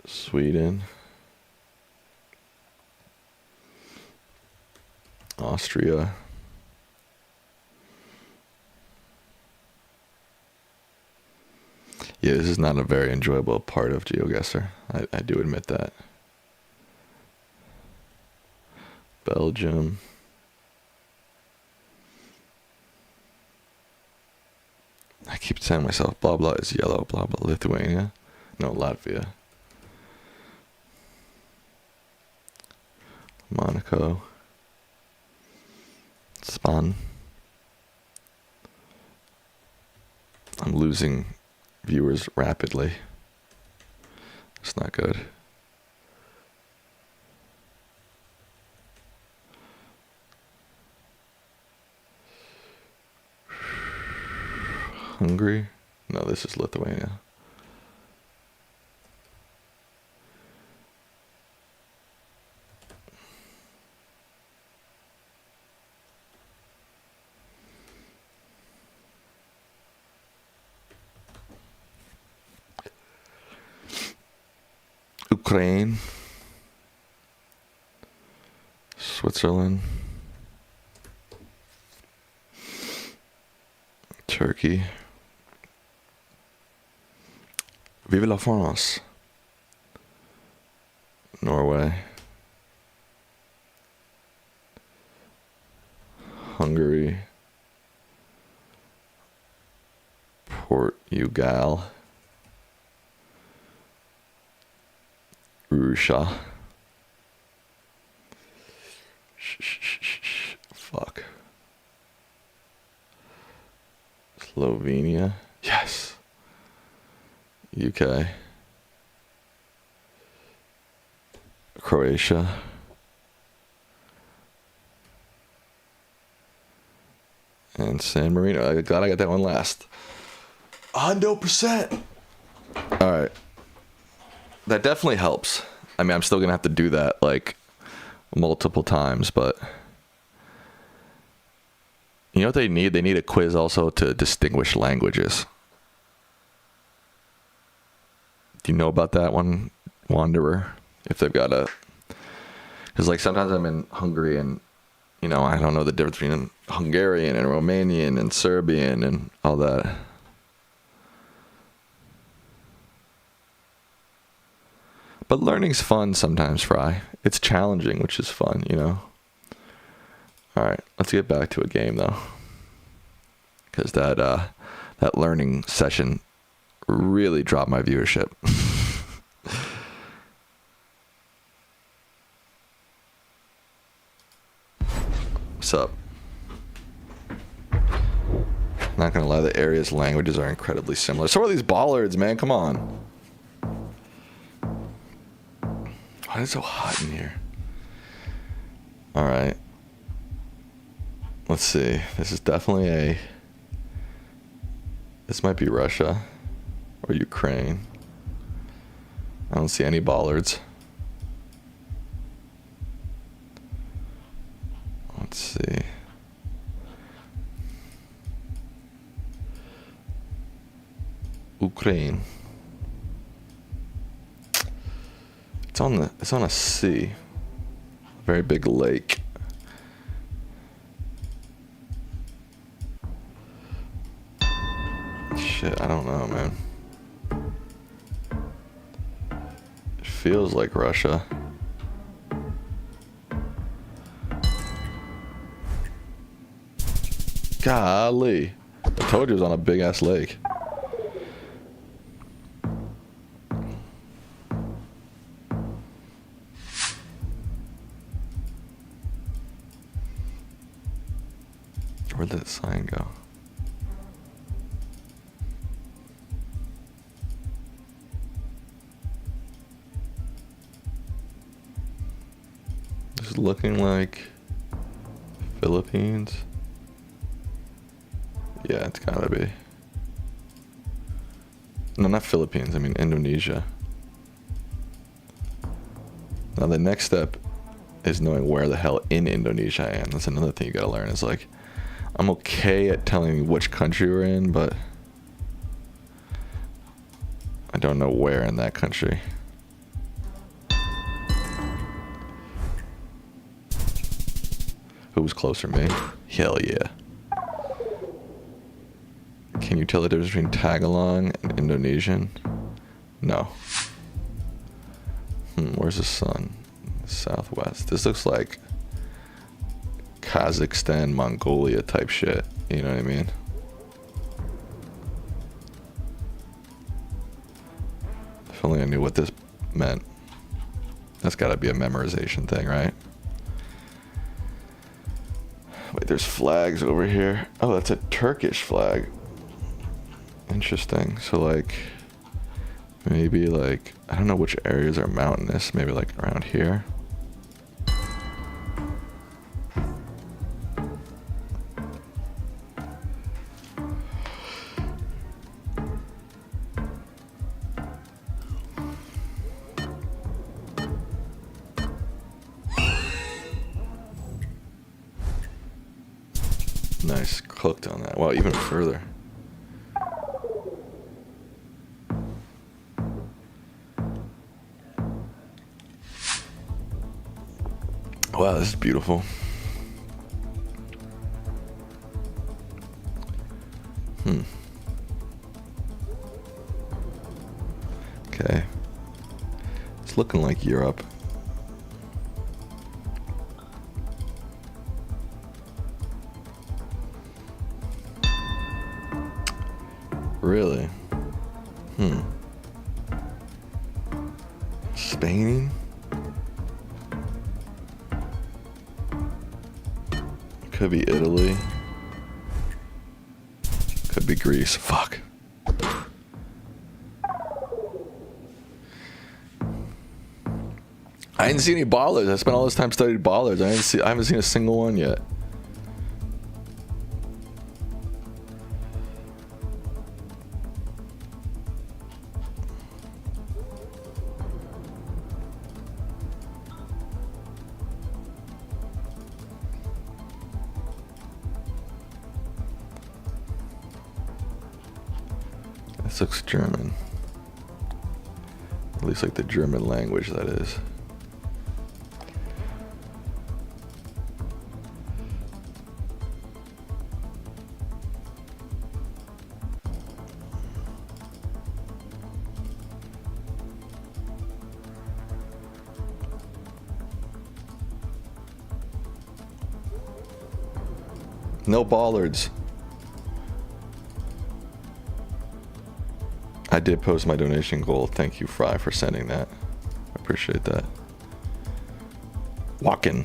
Sweden. Austria. Yeah, this is not a very enjoyable part of Geoguessr. I do admit that. Belgium. I keep telling myself blah blah is yellow, blah blah. Lithuania. No, Latvia. Monaco. Spain. I'm losing viewers rapidly. It's not good. Hungary? No, this is Lithuania. Ukraine. Switzerland. Turkey. Vive la France. Norway. Hungary. Portugal. Russia. Fuck. Slovenia. Yes. UK. Croatia. And San Marino. I'm glad I got that one last. 100%. All right. That definitely helps. I mean, I'm still going to have to do that like multiple times, but you know what they need? They need a quiz also to distinguish languages. Do you know about that one, Wanderer? If they've got a... Because like sometimes I'm in Hungary and, you know, I don't know the difference between Hungarian and Romanian and Serbian and all that. But learning's fun sometimes, Fry. It's challenging, which is fun, you know. All right, let's get back to a game though, because that learning session really dropped my viewership. What's up? Not gonna lie, the area's languages are incredibly similar. So are these bollards, man. Come on. Why is it so hot in here? All right. Let's see. This is definitely a... This might be Russia or Ukraine. I don't see any bollards. Let's see. Ukraine. It's on a sea. A very big lake. Shit, I don't know, man. It feels like Russia. Golly. I told you it was on a big ass lake. Where'd that sign go? This is looking like Philippines. Yeah, it's gotta be. No, not Philippines, I mean Indonesia. Now the next step is knowing where the hell in Indonesia I am. That's another thing you gotta learn. Is like, I'm okay at telling you which country we're in, but I don't know where in that country. Who's closer, me? Hell yeah. Can you tell the difference between Tagalog and Indonesian? No. Where's the sun? Southwest. This looks like Kazakhstan, Mongolia type shit. You know what I mean? If only I knew what this meant. That's gotta be a memorization thing, right? Wait, there's flags over here. Oh, that's a Turkish flag. Interesting. So like, maybe like, I don't know which areas are mountainous. Maybe like around here. Nice, cooked on that. Wow, even further. Wow, this is beautiful. Okay. It's looking like Europe. Really? Spain? Could be Italy. Could be Greece. Fuck. I didn't see any bollards. I spent all this time studying bollards. I haven't seen a single one yet. This looks German. At least like the German language, that is. No bollards. I did post my donation goal. Thank you, Fry, for sending that. I appreciate that. Walking.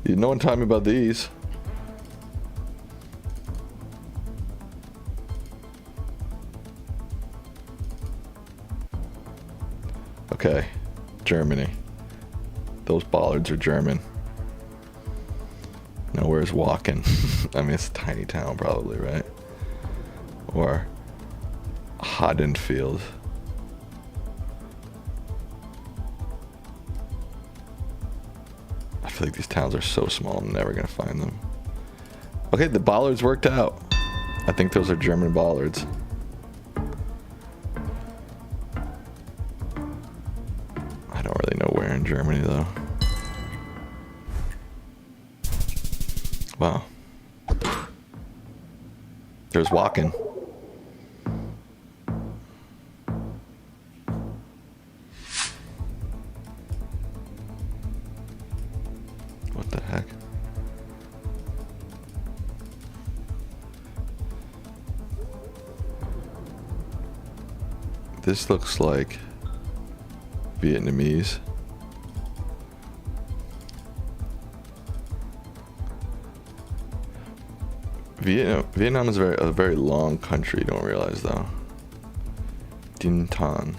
No one told me about these. Okay, Germany. Those bollards are German. Now where's Walken? I mean, it's a tiny town probably, right? Or Haddonfield. I feel like these towns are so small, I'm never gonna find them. Okay, the bollards worked out. I think those are German bollards. I don't really know where in Germany though. Wow. There's Wacken. What the heck? This looks like Vietnamese. Vietnam is a very long country, you don't realize though. Din Tan.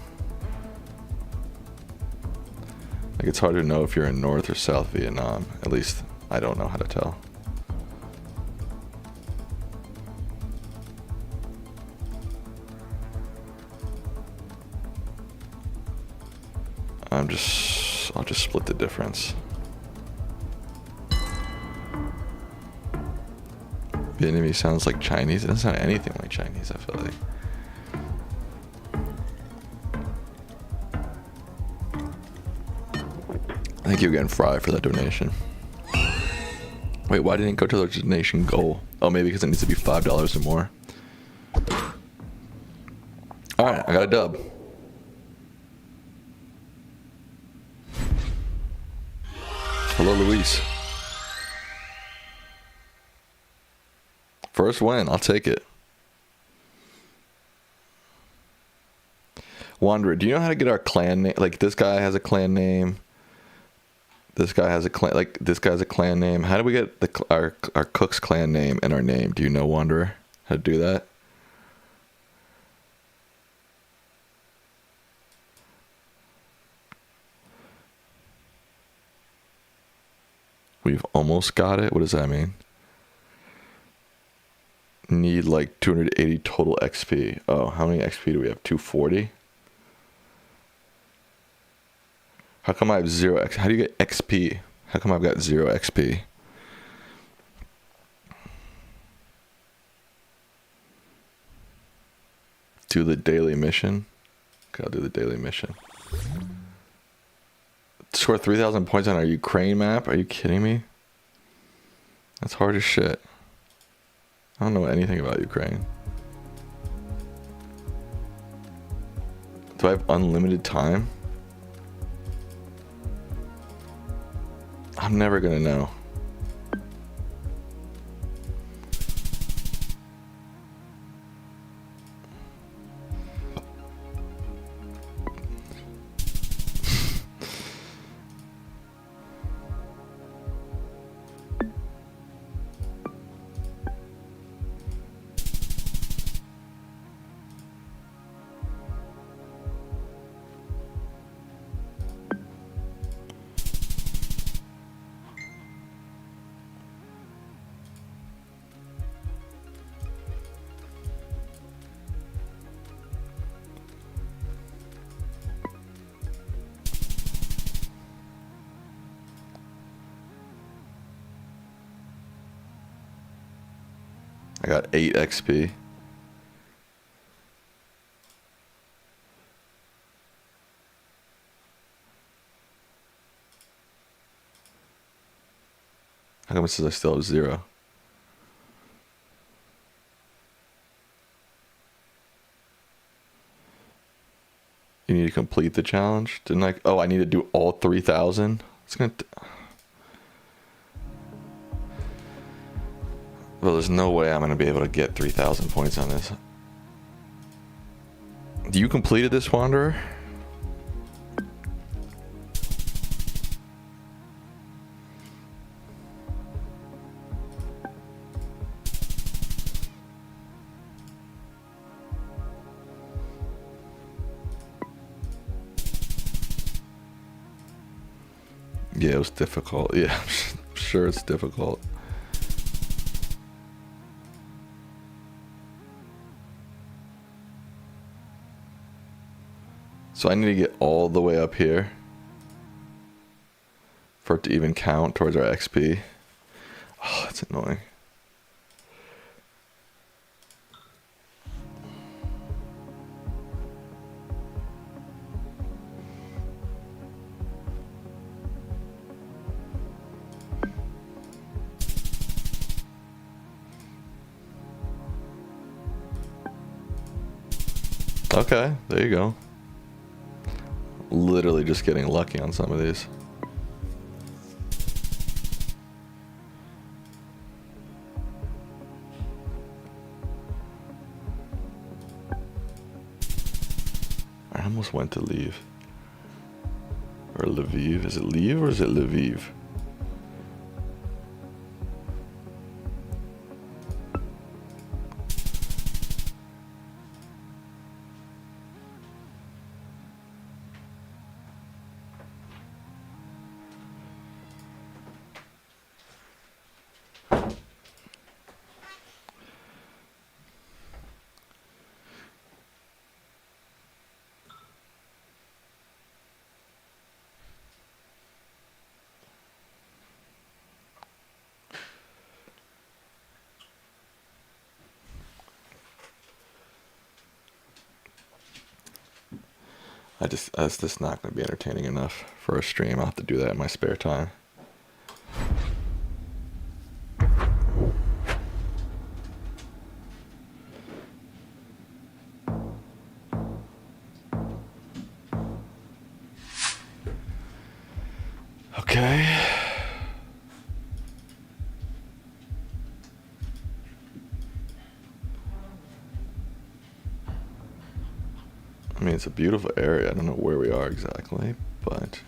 Like it's hard to know if you're in North or South Vietnam. At least I don't know how to tell. I'll just split the difference. Vietnamese sounds like Chinese. It doesn't sound anything like Chinese, I feel like. Thank you again, Fry, for that donation. Wait, why didn't it go to the donation goal? Oh, maybe because it needs to be $5 or more. Alright, I got a dub. Hello, Luis. First win, I'll take it. Wanderer, do you know how to get our clan name? Like, this guy has a clan name. This guy has a clan, like, this guy has a clan name. How do we get our cook's clan name and our name? Do you know, Wanderer, how to do that? We've almost got it. What does that mean? Need like 280 total XP. Oh, how many XP do we have? 240? How come I have 0 X? How do you get XP? How come I've got 0 XP? Do the daily mission. Okay, I'll do the daily mission. Score 3,000 points on our Ukraine map? Are you kidding me? That's hard as shit. I don't know anything about Ukraine. Do I have unlimited time? I'm never gonna know. I got 8 XP. How come it says I still have 0? You need to complete the challenge? Didn't I? Oh, I need to do all 3,000? It's gonna... Well, there's no way I'm going to be able to get 3,000 points on this. You completed this, Wanderer? Yeah, it was difficult. Yeah, I'm sure it's difficult. So I need to get all the way up here for it to even count towards our XP. Oh, that's annoying. Okay, there you go. Literally just getting lucky on some of these. I almost went to leave. Or Lviv. Is it Lviv or is it Lviv? That's just not going to be entertaining enough for a stream. I'll have to do that in my spare time. Okay. I mean, it's a beautiful area. I don't know where we are exactly, but...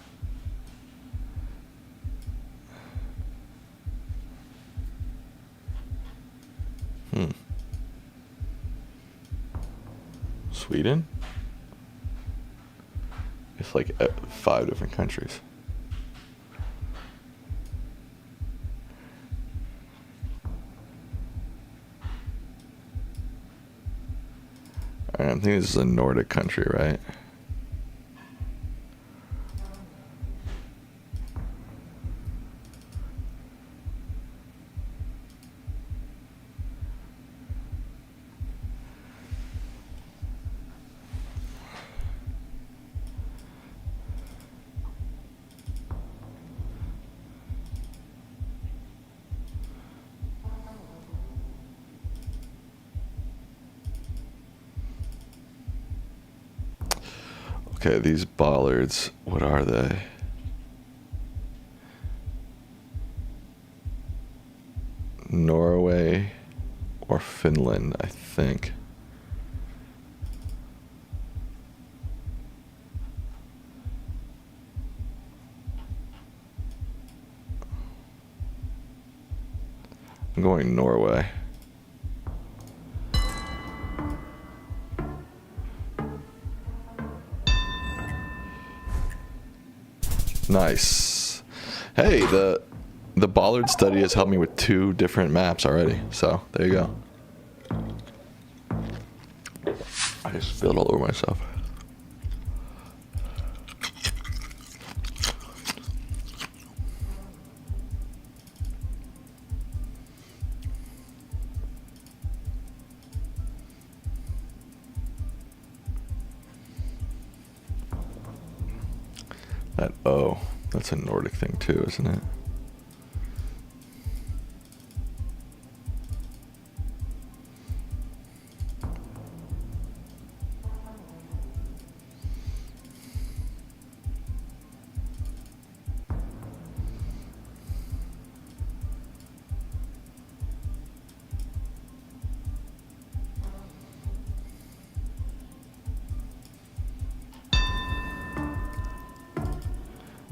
Sweden? It's like 5 different countries. Alright, I'm thinking this is a Nordic country, right? Okay, these bollards, what are they? Norway or Finland, I think. I'm going Norway. Nice. Hey, the Bollard study has helped me with 2 different maps already. So there you go. I just spilled all over myself. That O, that's a Nordic thing too, isn't it?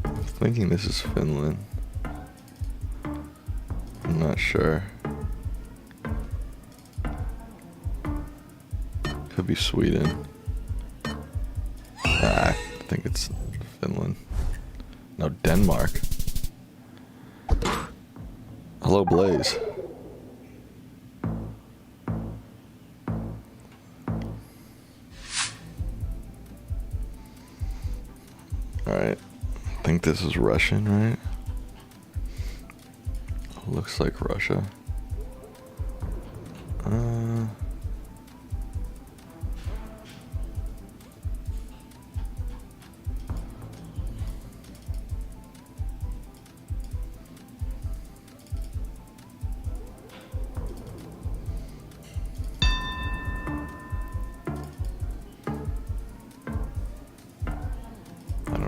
I'm thinking this is Finland. I'm not sure. Could be Sweden. I think it's Finland. No, Denmark. Hello, Blaze. Alright. I think this is Russian, right? Looks like Russia. I don't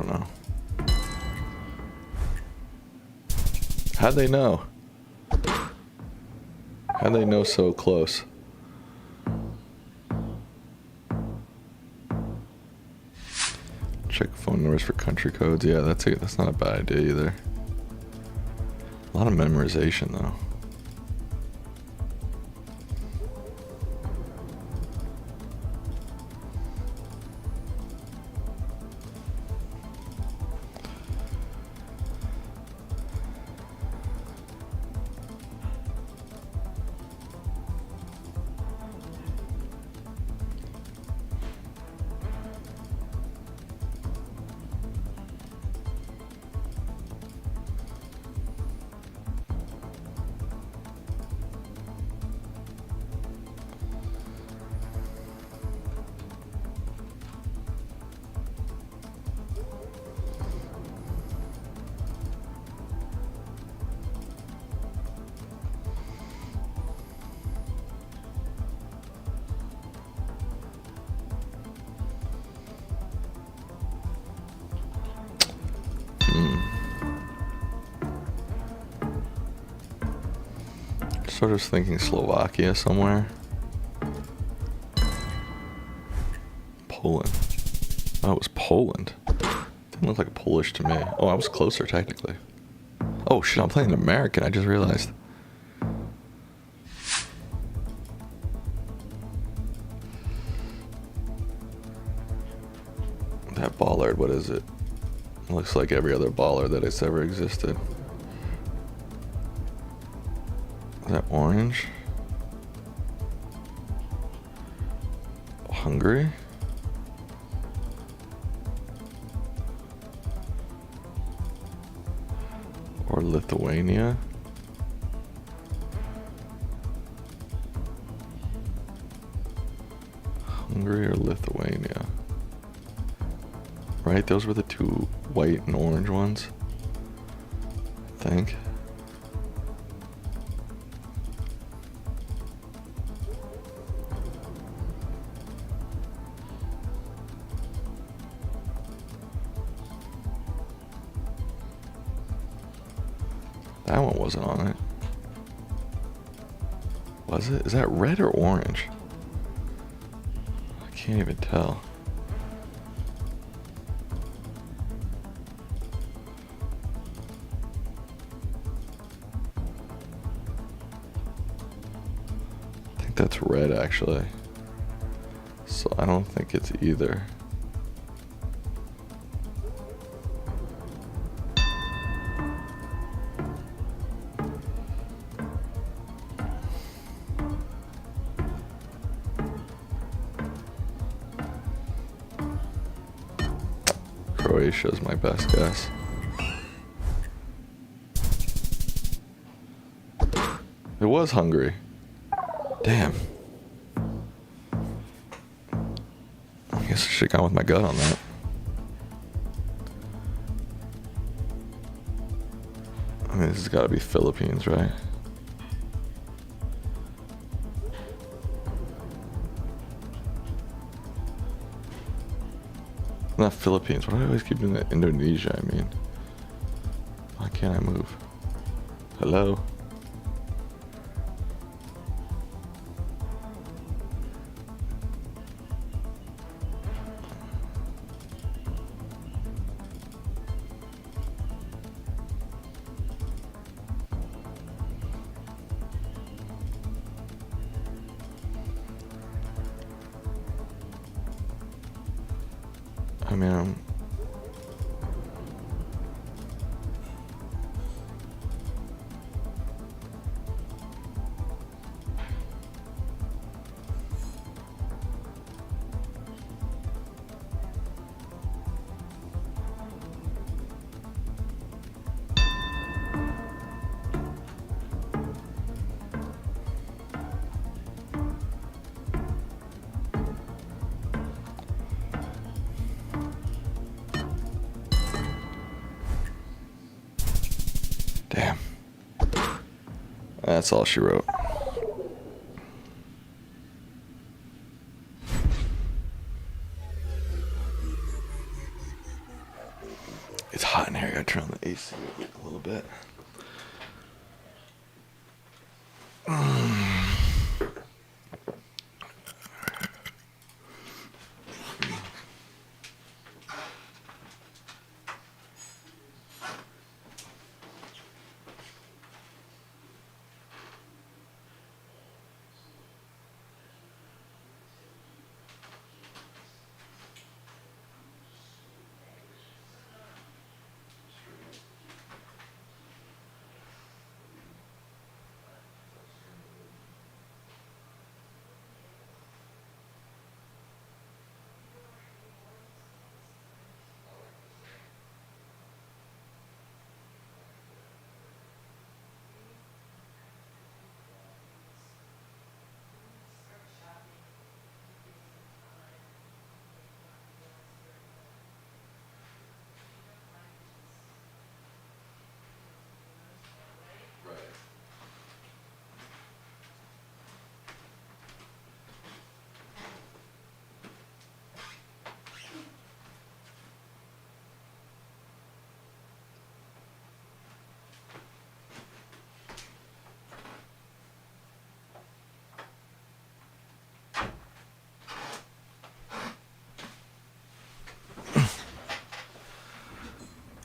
know. How'd they know? How'd they know so close? Check phone numbers for country codes. Yeah, that's not a bad idea either. A lot of memorization though. Sort of thinking Slovakia somewhere. Poland. Oh, it was Poland. Didn't look like Polish to me. Oh, I was closer technically. Oh shit, I'm playing American, I just realized. That Bollard, what is it? It looks like every other Bollard that has ever existed. Is that orange? Hungary? Or Lithuania? Hungary or Lithuania? Right, those were the 2 white and orange ones, I think. That one wasn't on it. Was it? Is that red or orange? I can't even tell. I think that's red actually. So I don't think it's either. Croatia's my best guess. It was Hungary. Damn. I guess I should have gone with my gut on that. I mean, this has got to be Philippines, right? Not Philippines. Why do I always keep doing that? Indonesia, I mean. Why can't I move? Hello? I mean, damn. That's all she wrote. It's hot in here. I gotta turn on the AC a little bit.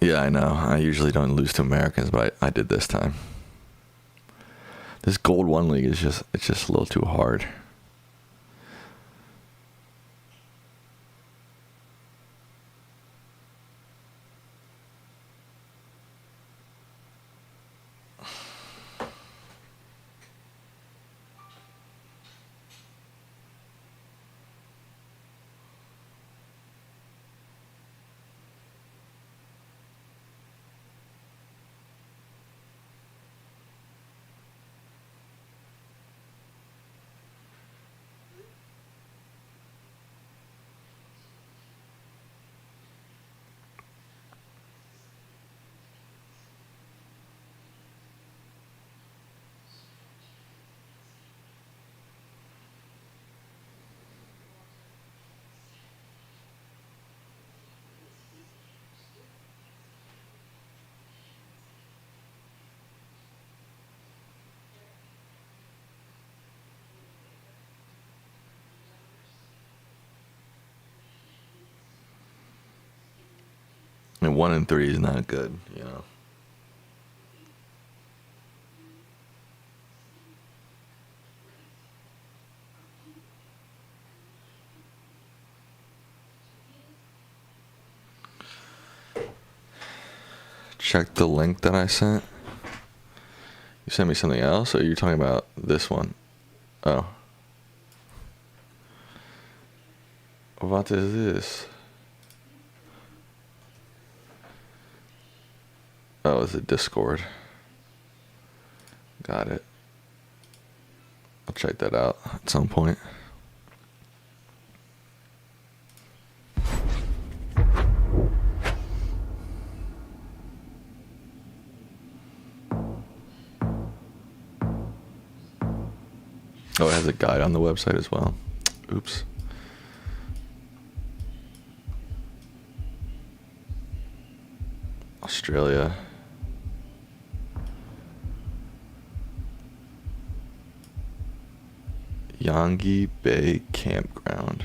Yeah, I know. I usually don't lose to Americans, but I did this time. This Gold 1 league is just a little too hard. I mean, 1 and 3 is not good, you know. Check the link that I sent. You sent me something else, or are you talking about this one? Oh. What is this? Oh, it's a Discord. Got it. I'll check that out at some point. Oh, it has a guide on the website as well. Oops. Australia. Yongi Bay Campground.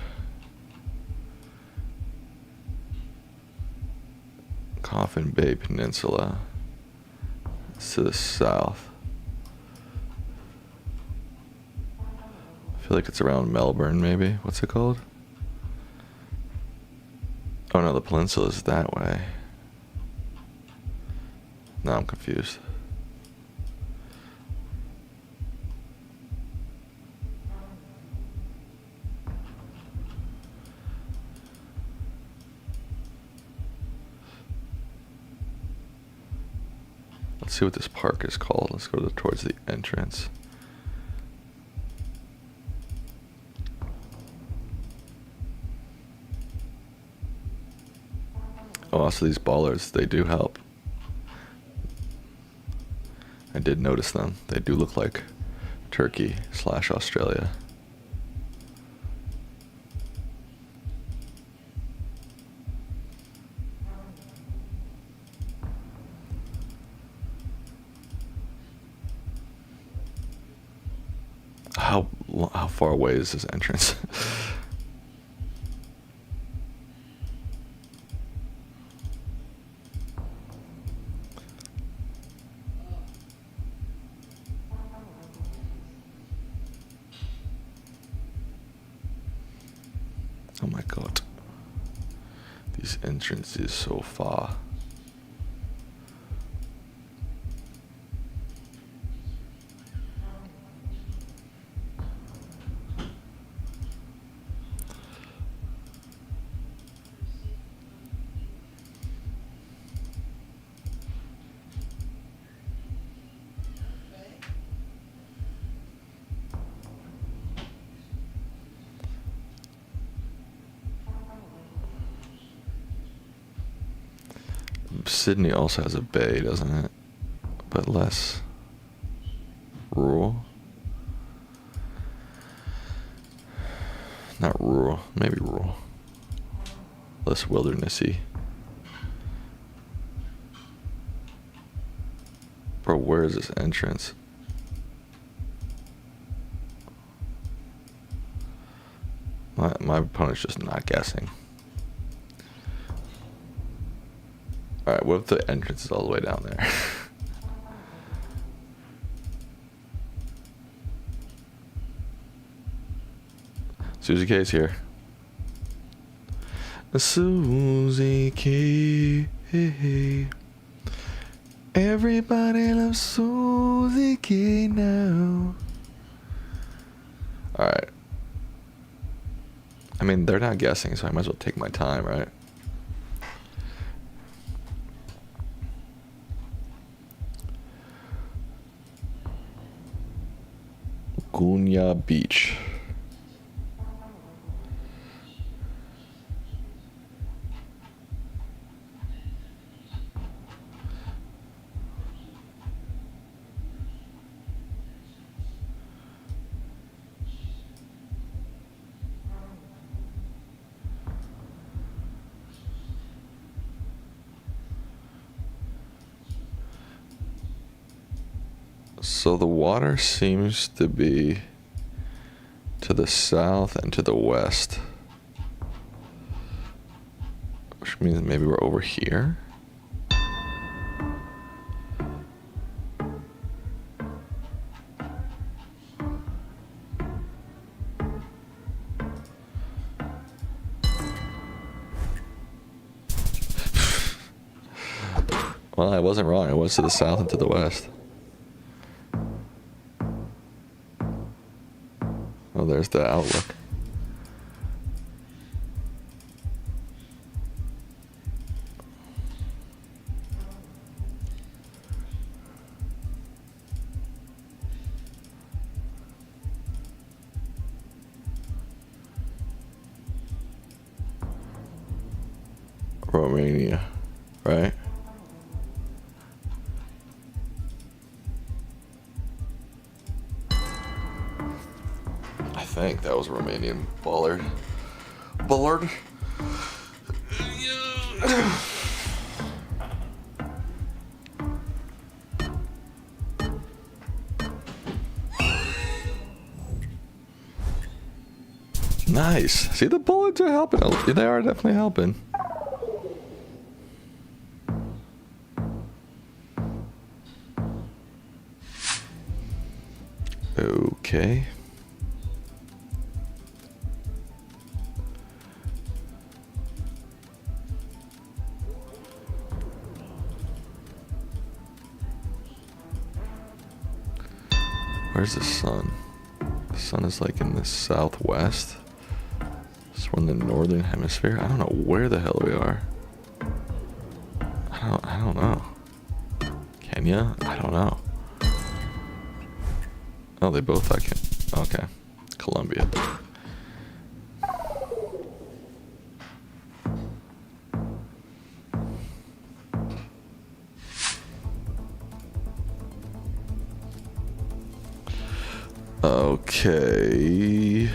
Coffin Bay Peninsula. It's to the south. I feel like it's around Melbourne, maybe. What's it called? Oh no, the peninsula is that way. Now I'm confused. Let's see what this park is called. Let's go towards the entrance. Oh, also these bollards, they do help. I did notice them. They do look like Turkey/Australia. How far away is this entrance? Oh my god. These entrances so far. Sydney also has a bay, doesn't it? But less rural. Not rural, maybe rural. Less wildernessy. Bro, where is this entrance? My opponent's just not guessing. Alright, what if the entrance is all the way down there? Susie K's here. Susie K. Everybody loves Susie K now. Alright. I mean, they're not guessing, so I might as well take my time, right? Gunya Beach. So the water seems to be to the south and to the west, which means maybe we're over here. Well, I wasn't wrong. It was to the south and to the west. Oh, there's the outlook. Romania, right? I think that was Romanian. Bollard. Bollard. Nice. See, the bullets are helping. They are definitely helping. Okay. Where's the sun? The sun is like in the southwest. So we're in the northern hemisphere. I don't know where the hell we are. I don't know. Kenya? I don't know. Oh, they both I can. Okay. Colombia. Okay.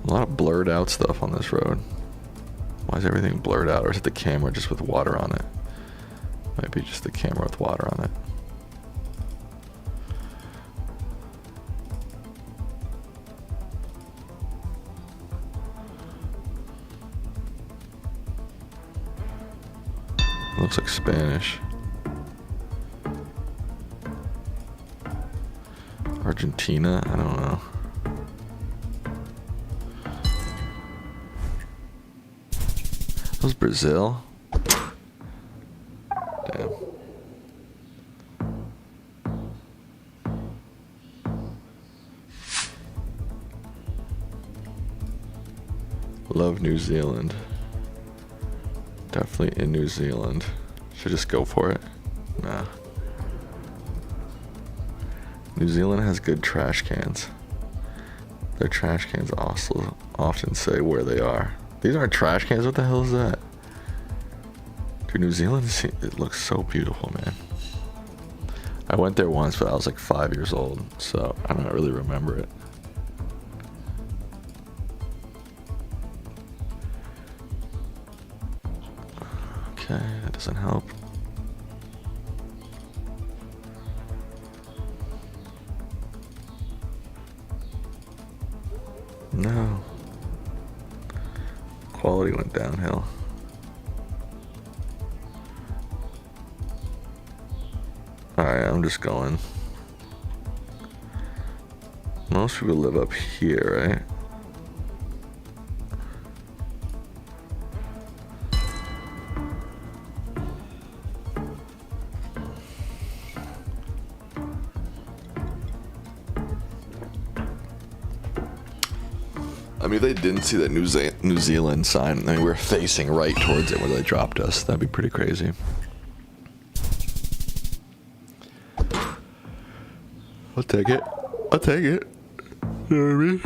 A lot of blurred out stuff on this road. Why is everything blurred out? Or is it the camera just with water on it? Might be just the camera with water on it. Looks like Spanish. Argentina? I don't know. That was Brazil? Damn. Love New Zealand. Definitely in New Zealand. Should I just go for it? Nah. New Zealand has good trash cans. Their trash cans also often say where they are. These aren't trash cans, what the hell is that? Dude, New Zealand, it looks so beautiful, man. I went there once, but I was like 5 years old, so I don't really remember it. Okay, that doesn't help. No. Quality went downhill. Alright, I'm just going. Most people live up here, right? I mean, if they didn't see that New Zealand sign, I mean, we're facing right towards it where they dropped us. That'd be pretty crazy. I'll take it. I'll take it. You know what I mean?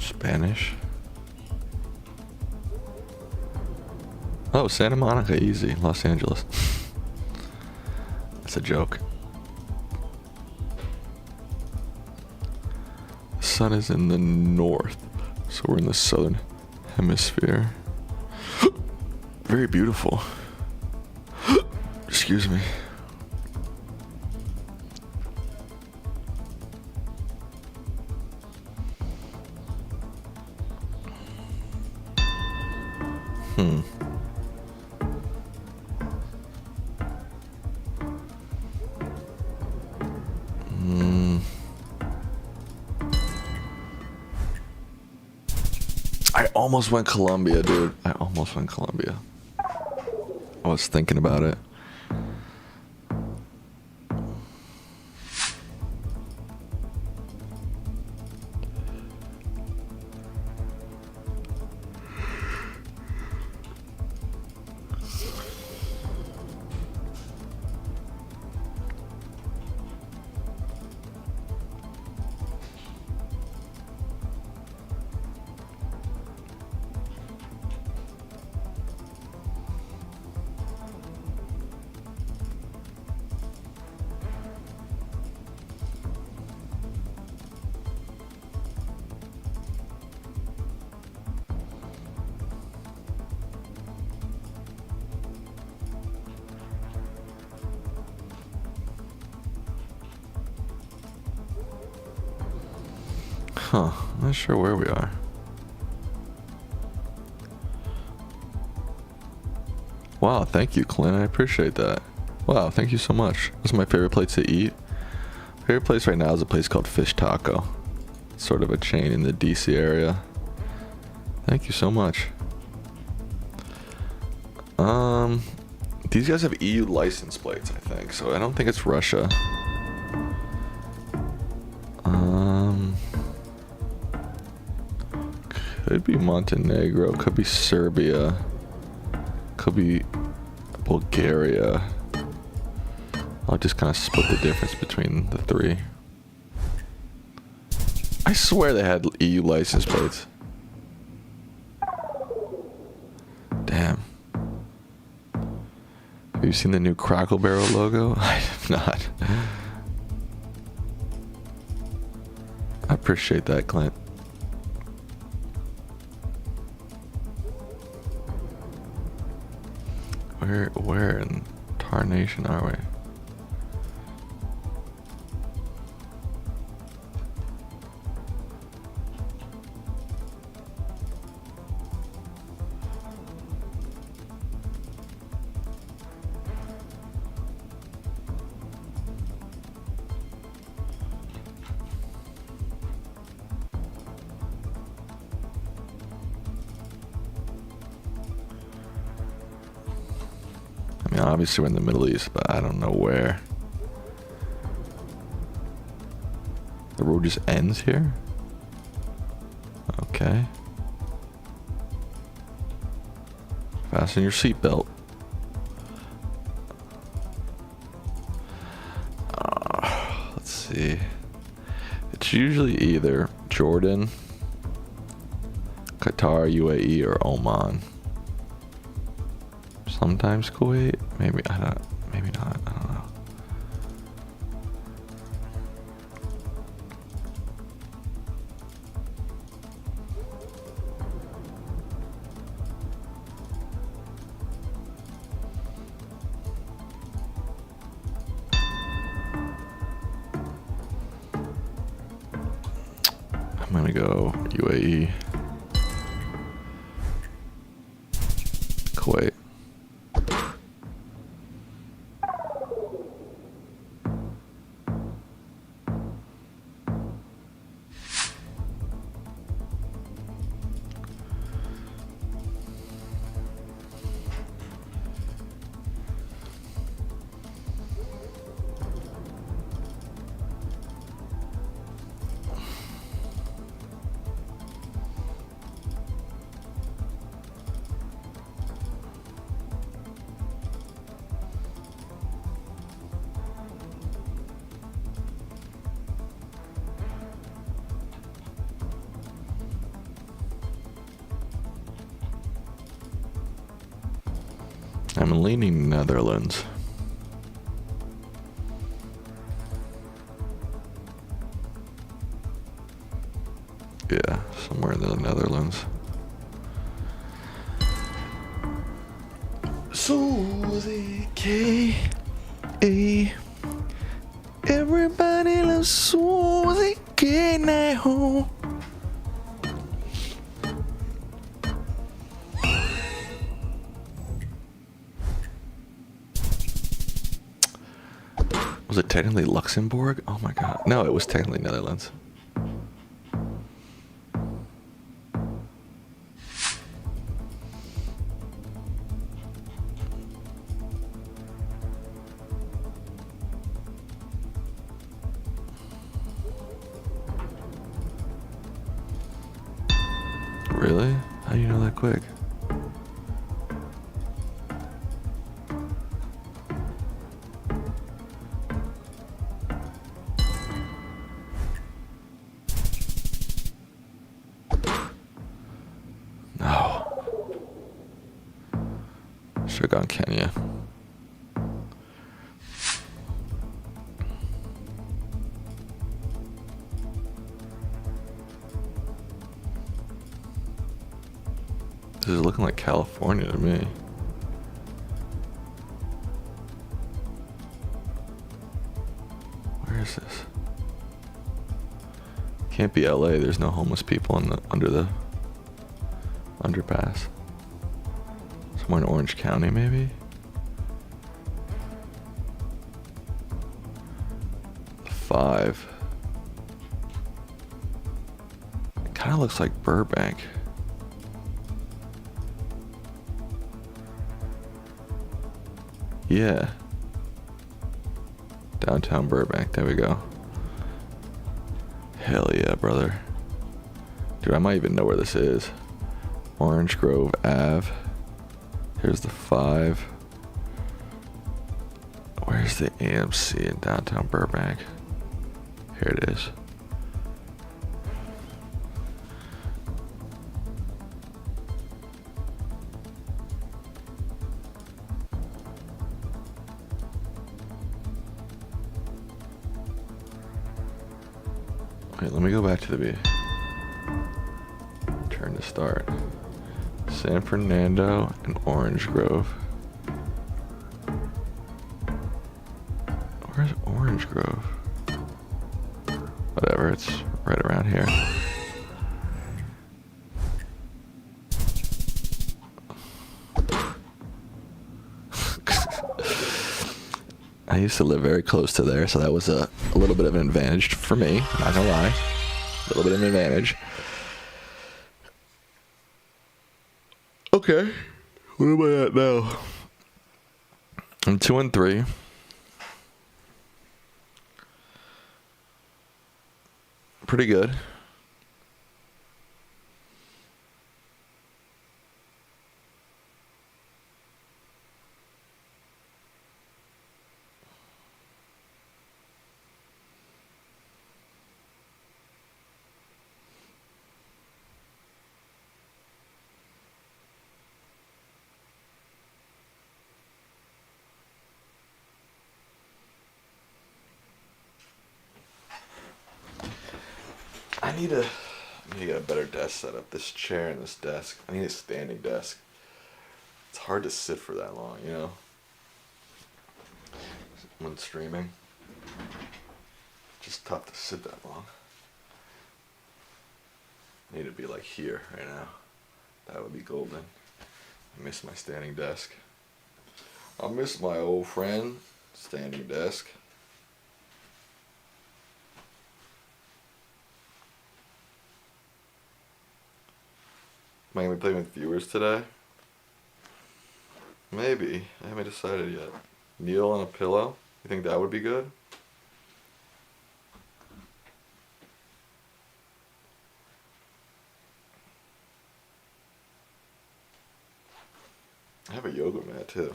Spanish. Oh, Santa Monica, easy. Los Angeles. That's a joke. The sun is in the north, so we're in the southern hemisphere. Very beautiful. Excuse me. almost went Colombia, dude. I almost went Colombia. I was thinking about it. Huh, I'm not sure where we are. Wow, thank you, Clint. I appreciate that. Wow, thank you so much. This is my favorite place to eat. Favorite place right now is a place called Fish Taco. It's sort of a chain in the DC area. Thank you so much. These guys have EU license plates, I think, so I don't think it's Russia. Could be Montenegro, could be Serbia, could be Bulgaria. I'll just kind of split the difference between the three. I swear they had EU license plates. Damn. Have you seen the new Crackle Barrel logo? I have not. I appreciate that, Clint. Where in tarnation are we? I mean, obviously we're in the Middle East, but I don't know where. The road just ends here? Okay. Fasten your seatbelt. Let's see. It's usually either Jordan, Qatar, UAE, or Oman. Sometimes Kuwait, maybe maybe not. I don't know. I'm gonna go UAE, Kuwait. I'm leaning Netherlands. Yeah, somewhere in the Netherlands. Susie K. A. Everybody loves Susie K. now. Was it technically Luxembourg? Oh my god. No, it was technically Netherlands. quick. No. Should have gone Kenya. This is looking like California to me. Where is this? Can't be LA. There's no homeless people under the underpass. Somewhere in Orange County, maybe? 5. It kind of looks like Burbank. Yeah. Downtown Burbank. There we go. Hell yeah, brother. Dude, I might even know where this is. Orange Grove Ave. Here's the 5. Where's the AMC in downtown Burbank? Here it is. Wait, let me go back to the beach. Turn to start. San Fernando and Orange Grove. Where's Orange Grove? Whatever, it's right around here. I used to live very close to there, so that was a little bit of an advantage for me, not gonna lie. A little bit of an advantage. Okay, what am I at now? I'm 2-3. Pretty good. I need to get a better desk set up. This chair and this desk. I need a standing desk. It's hard to sit for that long, you know? When streaming. Just tough to sit that long. I need to be like here right now. That would be golden. I miss my standing desk. I miss my old friend, standing desk. Am I going to be playing with viewers today? Maybe. I haven't decided yet. Kneel on a pillow? You think that would be good? I have a yoga mat too.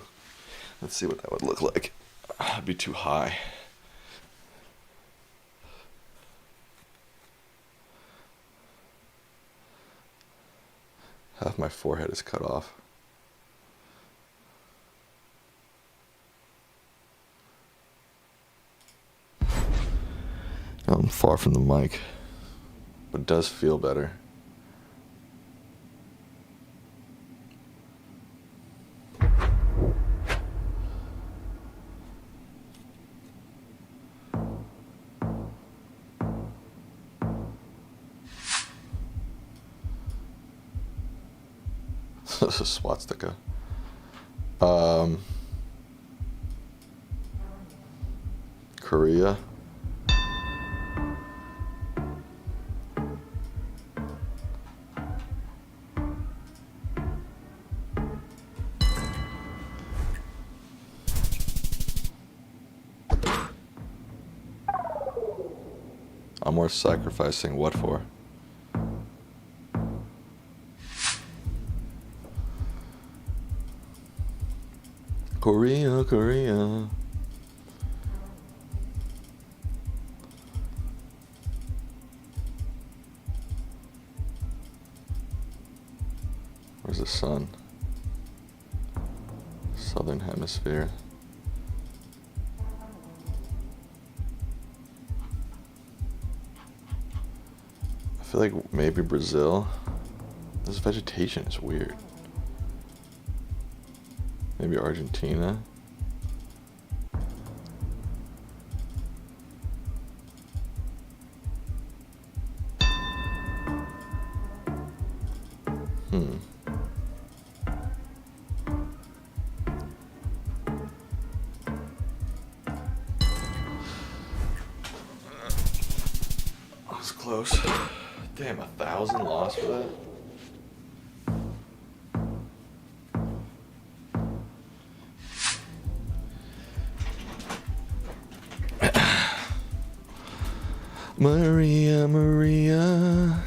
Let's see what that would look like. It'd be too high. Half my forehead is cut off. I'm far from the mic, but it does feel better. This is swastika. Korea. I'm worth sacrificing what for? Korea, Korea. Where's the sun? Southern hemisphere. I feel like maybe Brazil. This vegetation is weird. Maybe Argentina. That's close. Damn, 1,000 lost for that. Maria, Maria.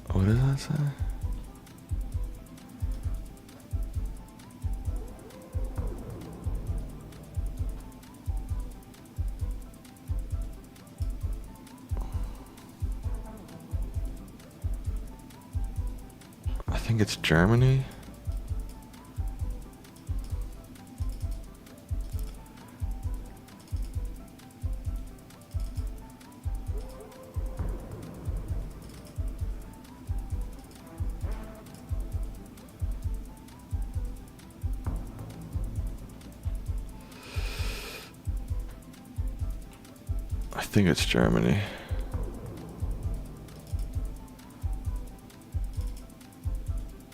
What does that say? I think it's Germany. I think it's Germany.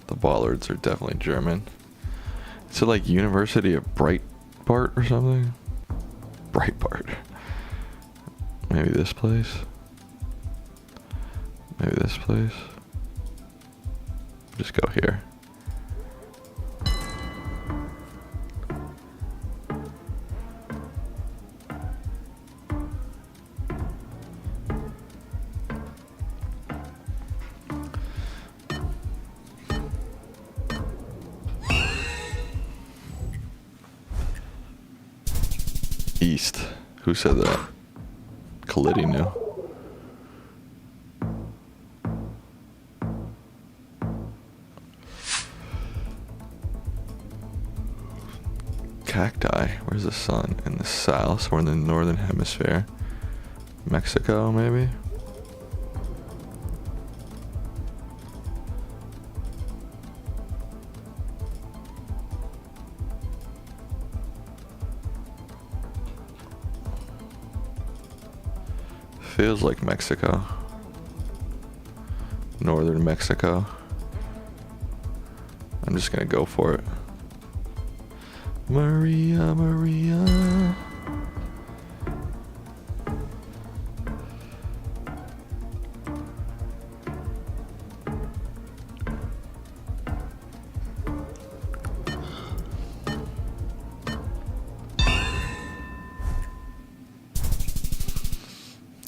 The Bollards are definitely German. Is it like University of Breitbart or something? Breitbart. Maybe this place? Maybe this place? Just go here. East. Who said that? Kalidi knew. Cacti. Where's the sun? In the south or in the northern hemisphere? Mexico, maybe? Feels like Mexico. Northern Mexico. I'm just gonna go for it. Maria, Maria.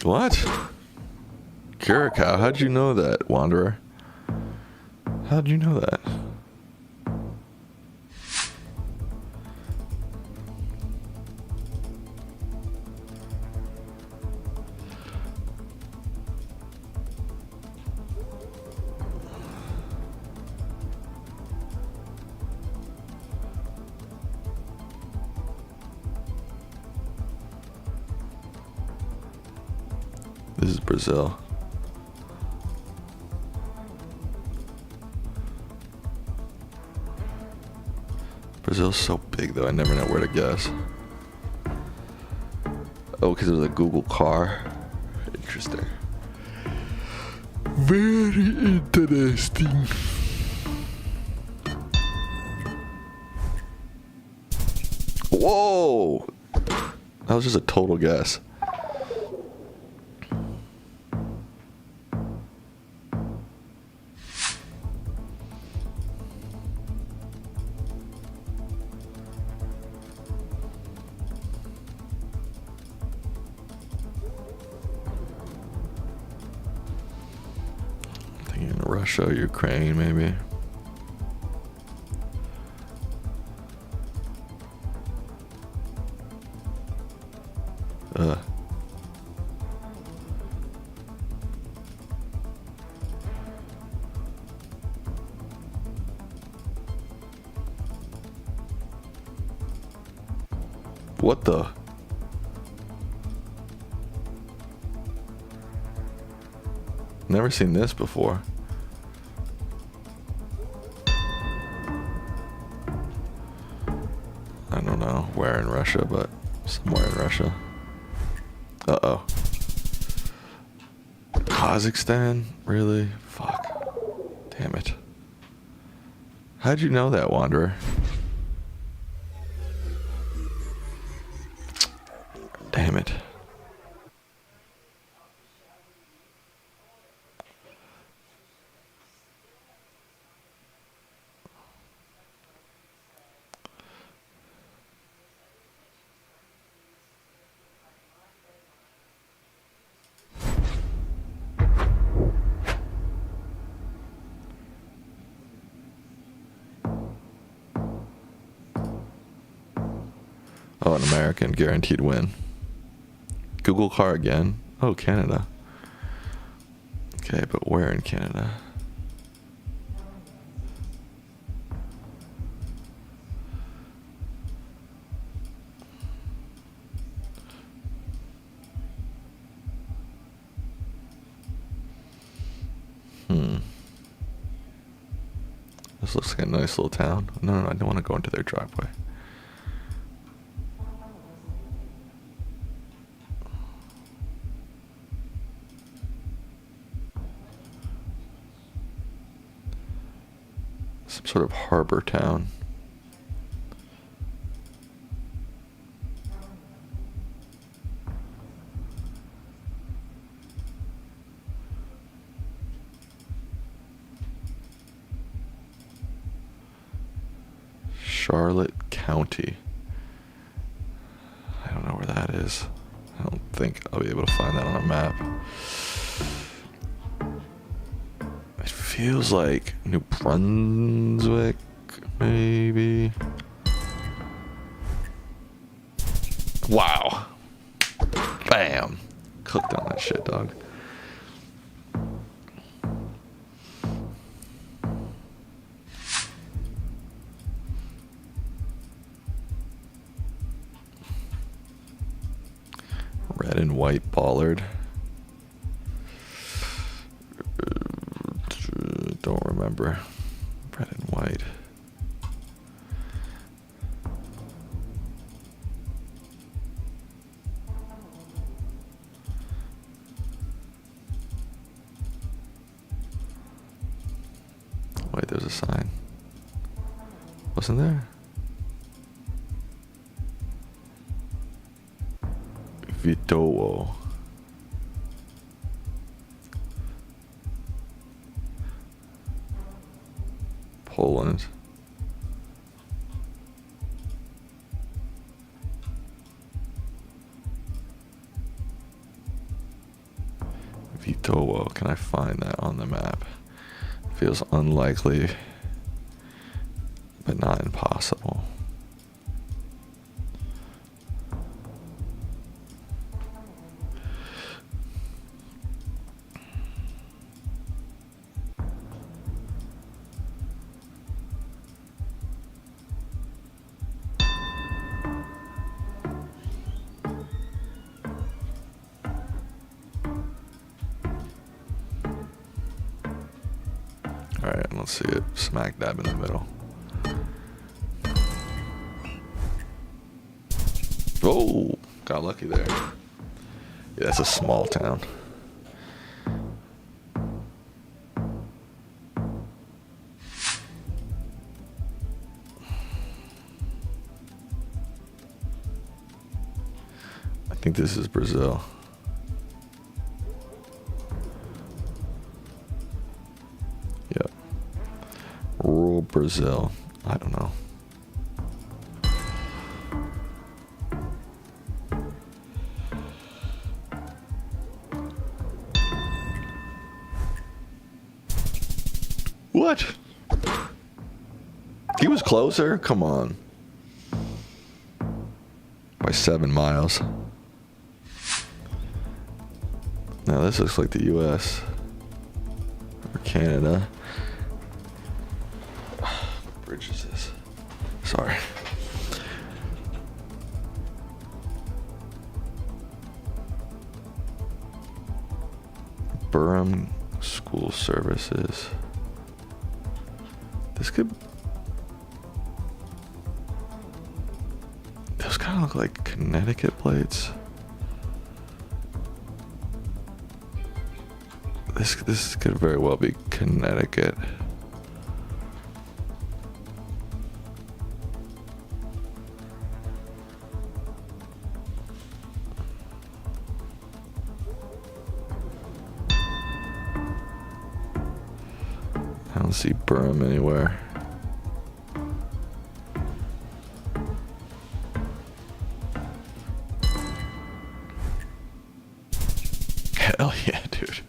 What? Curacao? How'd you know that, Wanderer? How'd you know that? This is Brazil. Brazil's so big though, I never know where to guess. Oh, because there's a Google car. Interesting. Very interesting. Whoa! That was just a total guess. Russia, Ukraine, maybe. What the? Never seen this before. I don't know where in Russia, but somewhere in Russia. Uh-oh. Kazakhstan? Really? Fuck. Damn it. How'd you know that, Wanderer? Damn it. Oh, an American guaranteed win. Google car again. Oh, Canada. Okay, but where in Canada? This looks like a nice little town. No, I don't want to go into their driveway. Some sort of harbor town. Charlotte County. I don't know where that is. I don't think I'll be able to find that on a map. It feels like New Brunswick, maybe. Wow. Bam. Cooked on that shit, dog. Red and white bollard. Don't remember. Red and white. Wait, there's a sign. Wasn't there? Vitowo. Poland. Vitowo. Can I find that on the map? Feels unlikely, but not impossible. Alright, let's see it smack dab in the middle. Oh, got lucky there. Yeah, that's a small town. I think this is Brazil. Yep. Rural Brazil. I don't know. What? He was closer? Come on. By 7 miles. Now this looks like the US. Or Canada. What bridge is this? Sorry. Burham School Services. This could... Those kind of look like Connecticut plates. This could very well be Connecticut. I don't see Burham anywhere. Hell yeah, dude.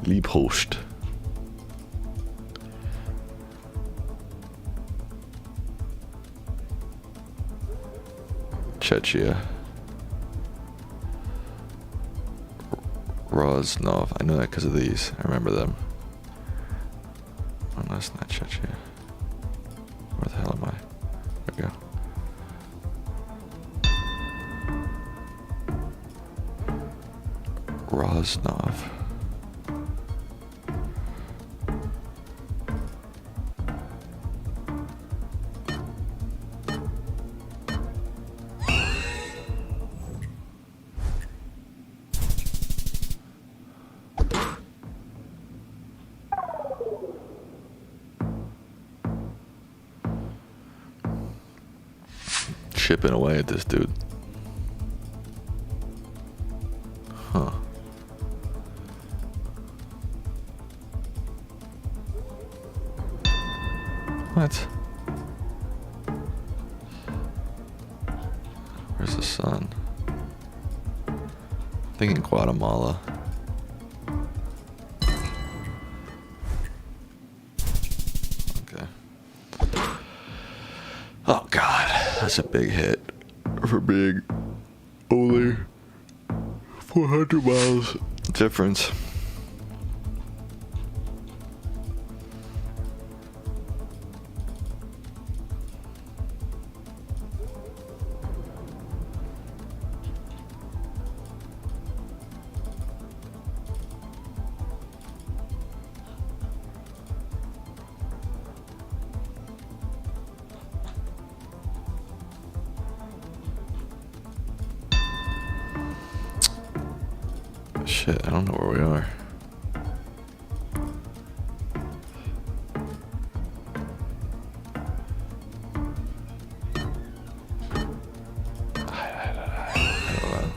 Liebhost. Chechia. Roznov. I know that because of these. I remember them. Oh, that's not Chechia. Where the hell am I? There we go. Roznov. Chipping away at this dude. Huh. What? Where's the sun? I'm thinking Guatemala. Okay. Oh God, that's a big hit for being only 400 miles difference. Shit, I don't know where we are. I don't know.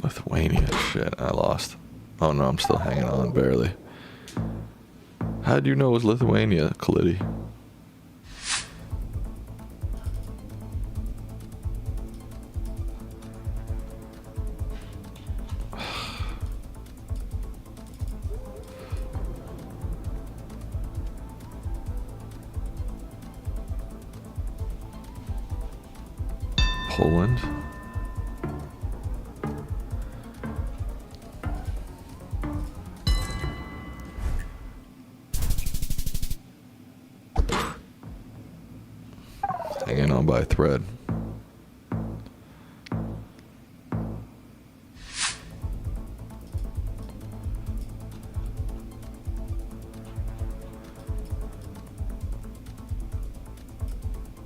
Lithuania, shit, I lost. Oh no, I'm still hanging on, barely. How do you know it was Lithuania, Kalidi? Poland. Hanging on by a thread.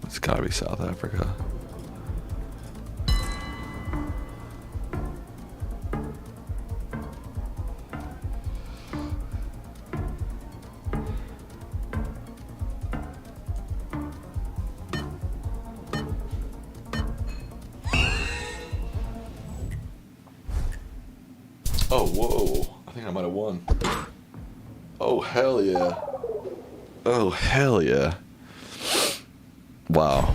It's gotta be South Africa. Oh, whoa. I think I might have won. Oh, hell yeah. Oh, hell yeah. Wow.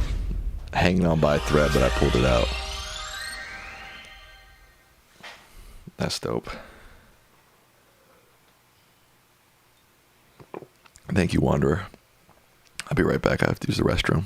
Hanging on by a thread, but I pulled it out. That's dope. Thank you, Wanderer. I'll be right back. I have to use the restroom.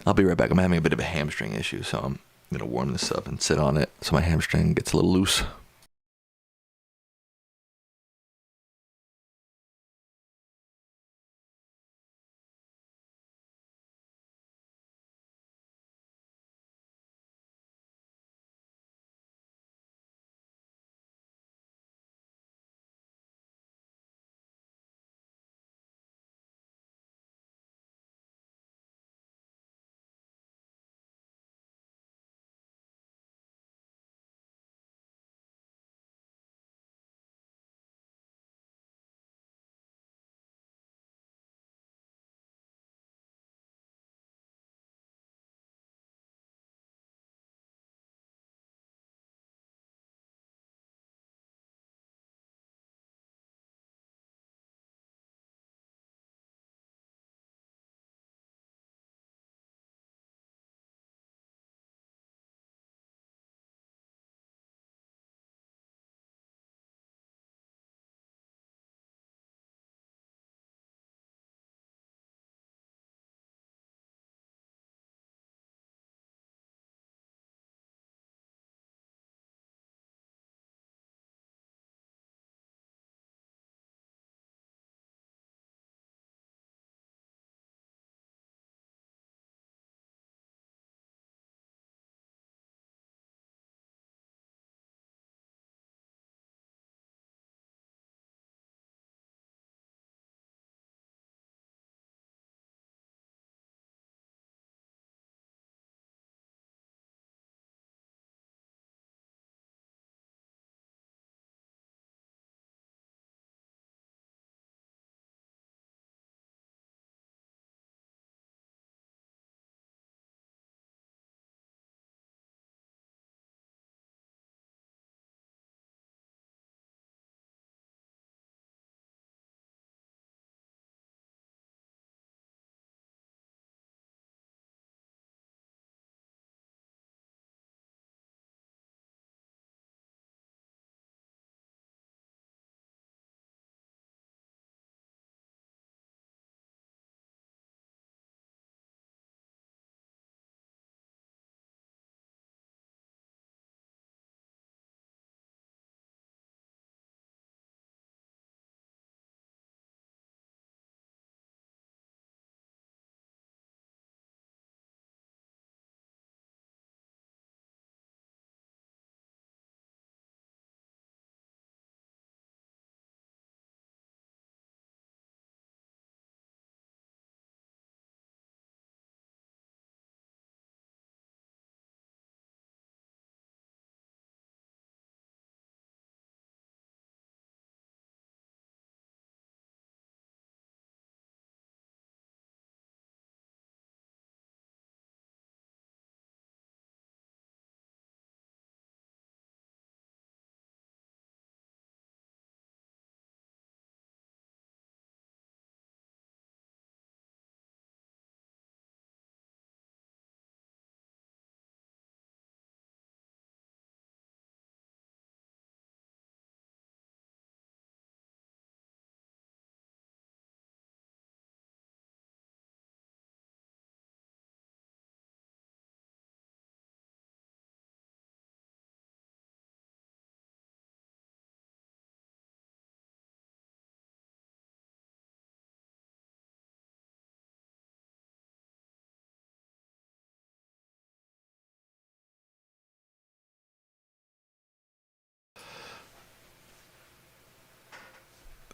I'll be right back. I'm having a bit of a hamstring issue, so I'm going to warm this up and sit on it so my hamstring gets a little loose.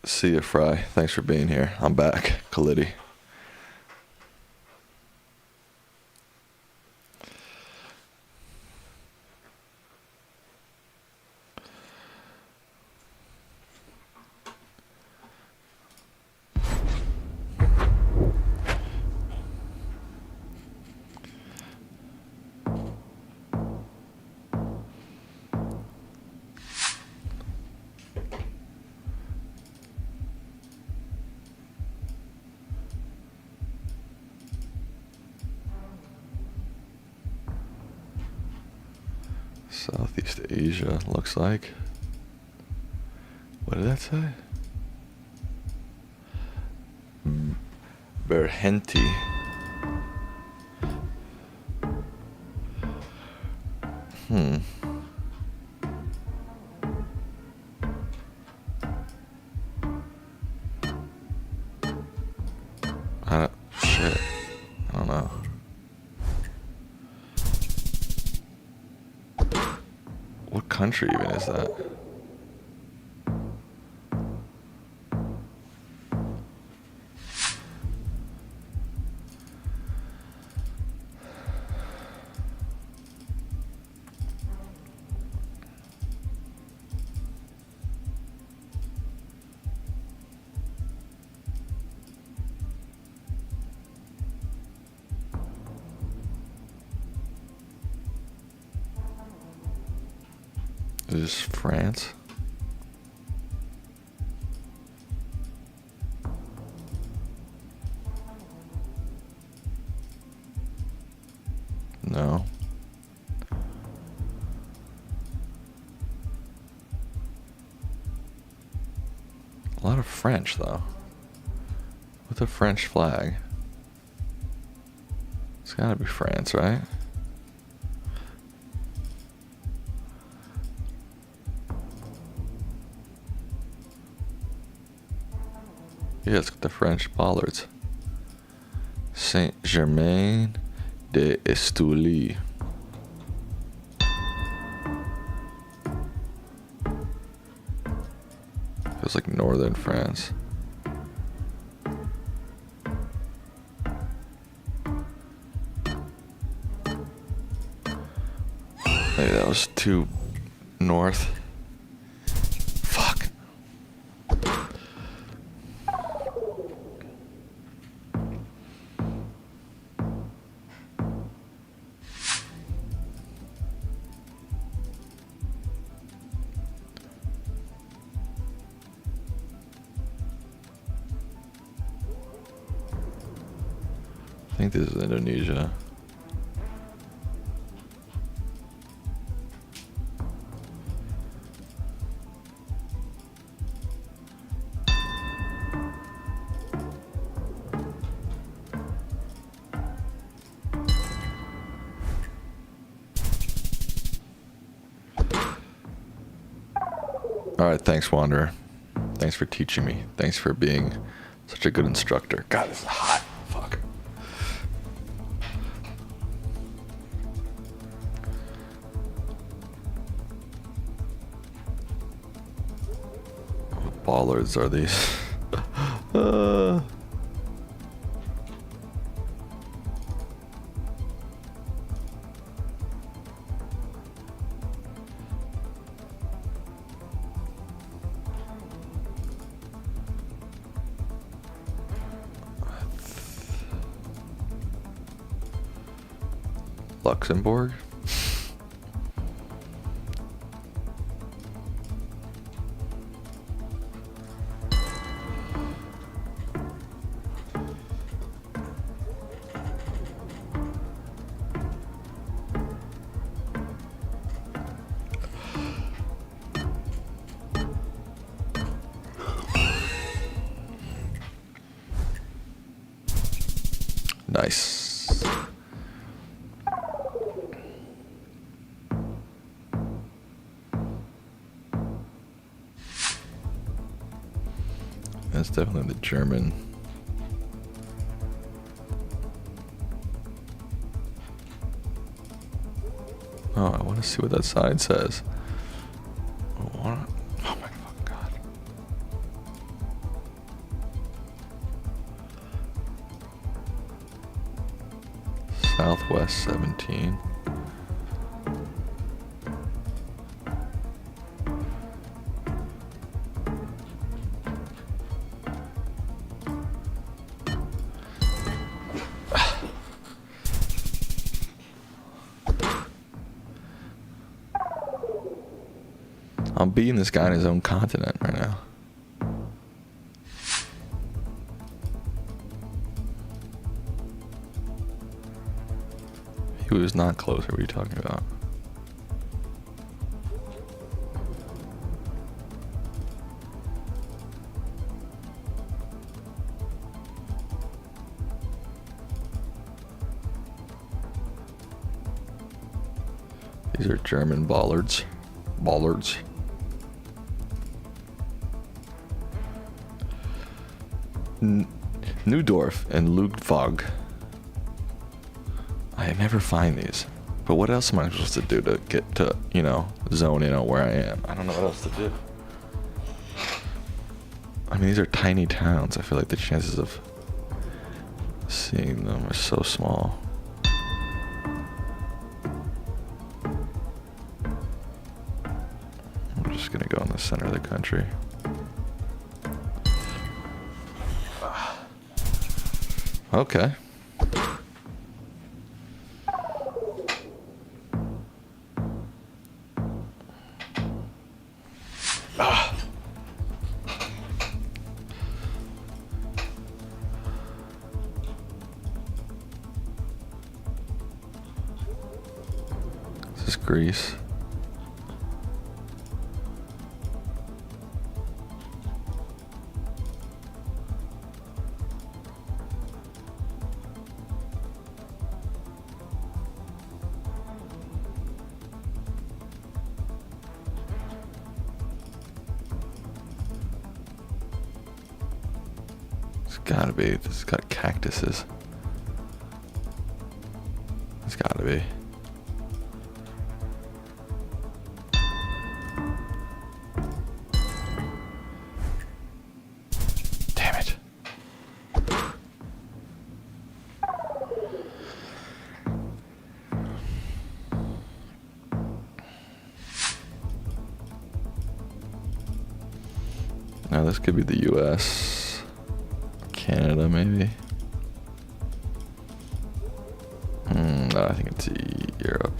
See ya, Fry. Thanks for being here. I'm back. Kalidi. Southeast Asia, looks like. What did that say? Berhenti. Shit. I don't know. What country even is that? Is this France? No. A lot of French, though. With a French flag. It's gotta be France, right? Yeah, it's got the French bollards. Saint-Germain de Estoulie. Feels like northern France. Maybe that was too north. Fuck. I think this is Indonesia. Alright, thanks, Wanderer. Thanks for teaching me. Thanks for being such a good instructor. God, this is hot. Fuck. What bollards are these? Luxembourg? Nice. That's definitely the German. Oh, I want to see what that sign says. Oh my fucking god. Southwest 17. I'm beating this guy in his own continent right now. He was not closer. What are you talking about? These are German bollards. Bollards. Neudorf and Ludwig. I never find these. But what else am I supposed to do to get to, you know, zone in on where I am? I don't know what else to do. I mean, these are tiny towns. I feel like the chances of seeing them are so small. I'm just gonna go in the center of the country. Okay. This is Greece. It's gotta be. This has got cactuses. It's gotta be. Damn it. Now this could be the US. Canada, maybe. No, I think it's Europe.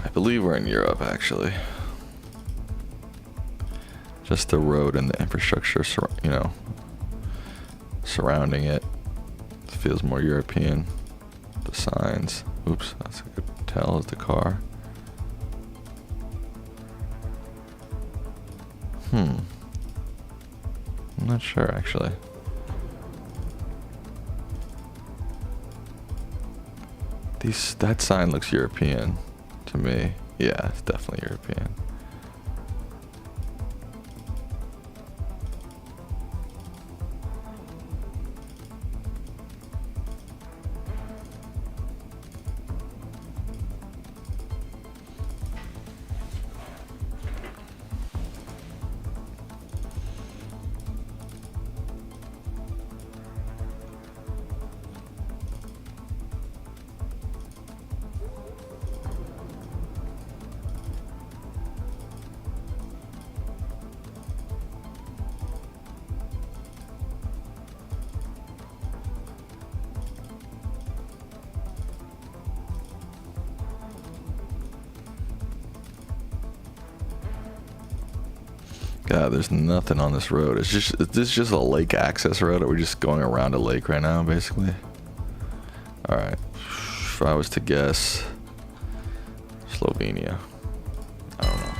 I believe we're in Europe, actually. Just the road and the infrastructure, you know, surrounding it feels more European. The signs. Oops, that's a good tell is the car. I'm not sure, actually. That sign looks European to me. Yeah, it's definitely European. God, there's nothing on this road. This is just a lake access road. Are we just going around a lake right now, basically? Alright. If I was to guess Slovenia. I don't know.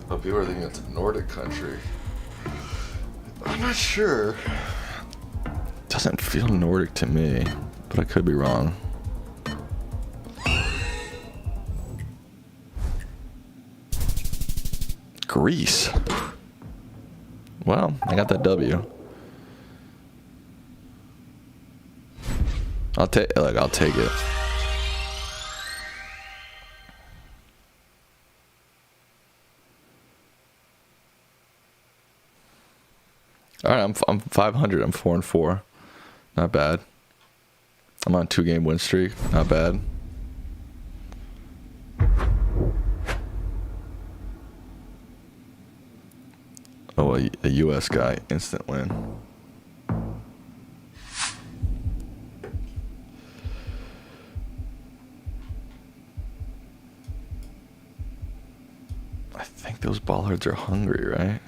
But people are thinking it's a Nordic country. I'm not sure. Doesn't feel Nordic to me, but I could be wrong. Greece. Well, I got that W. I'll take it. All right, I'm 500. I'm 4-4. Not bad. I'm on a 2-game win streak. Not bad. Oh, a U.S. guy, instant win. I think those bollards are hungry, right?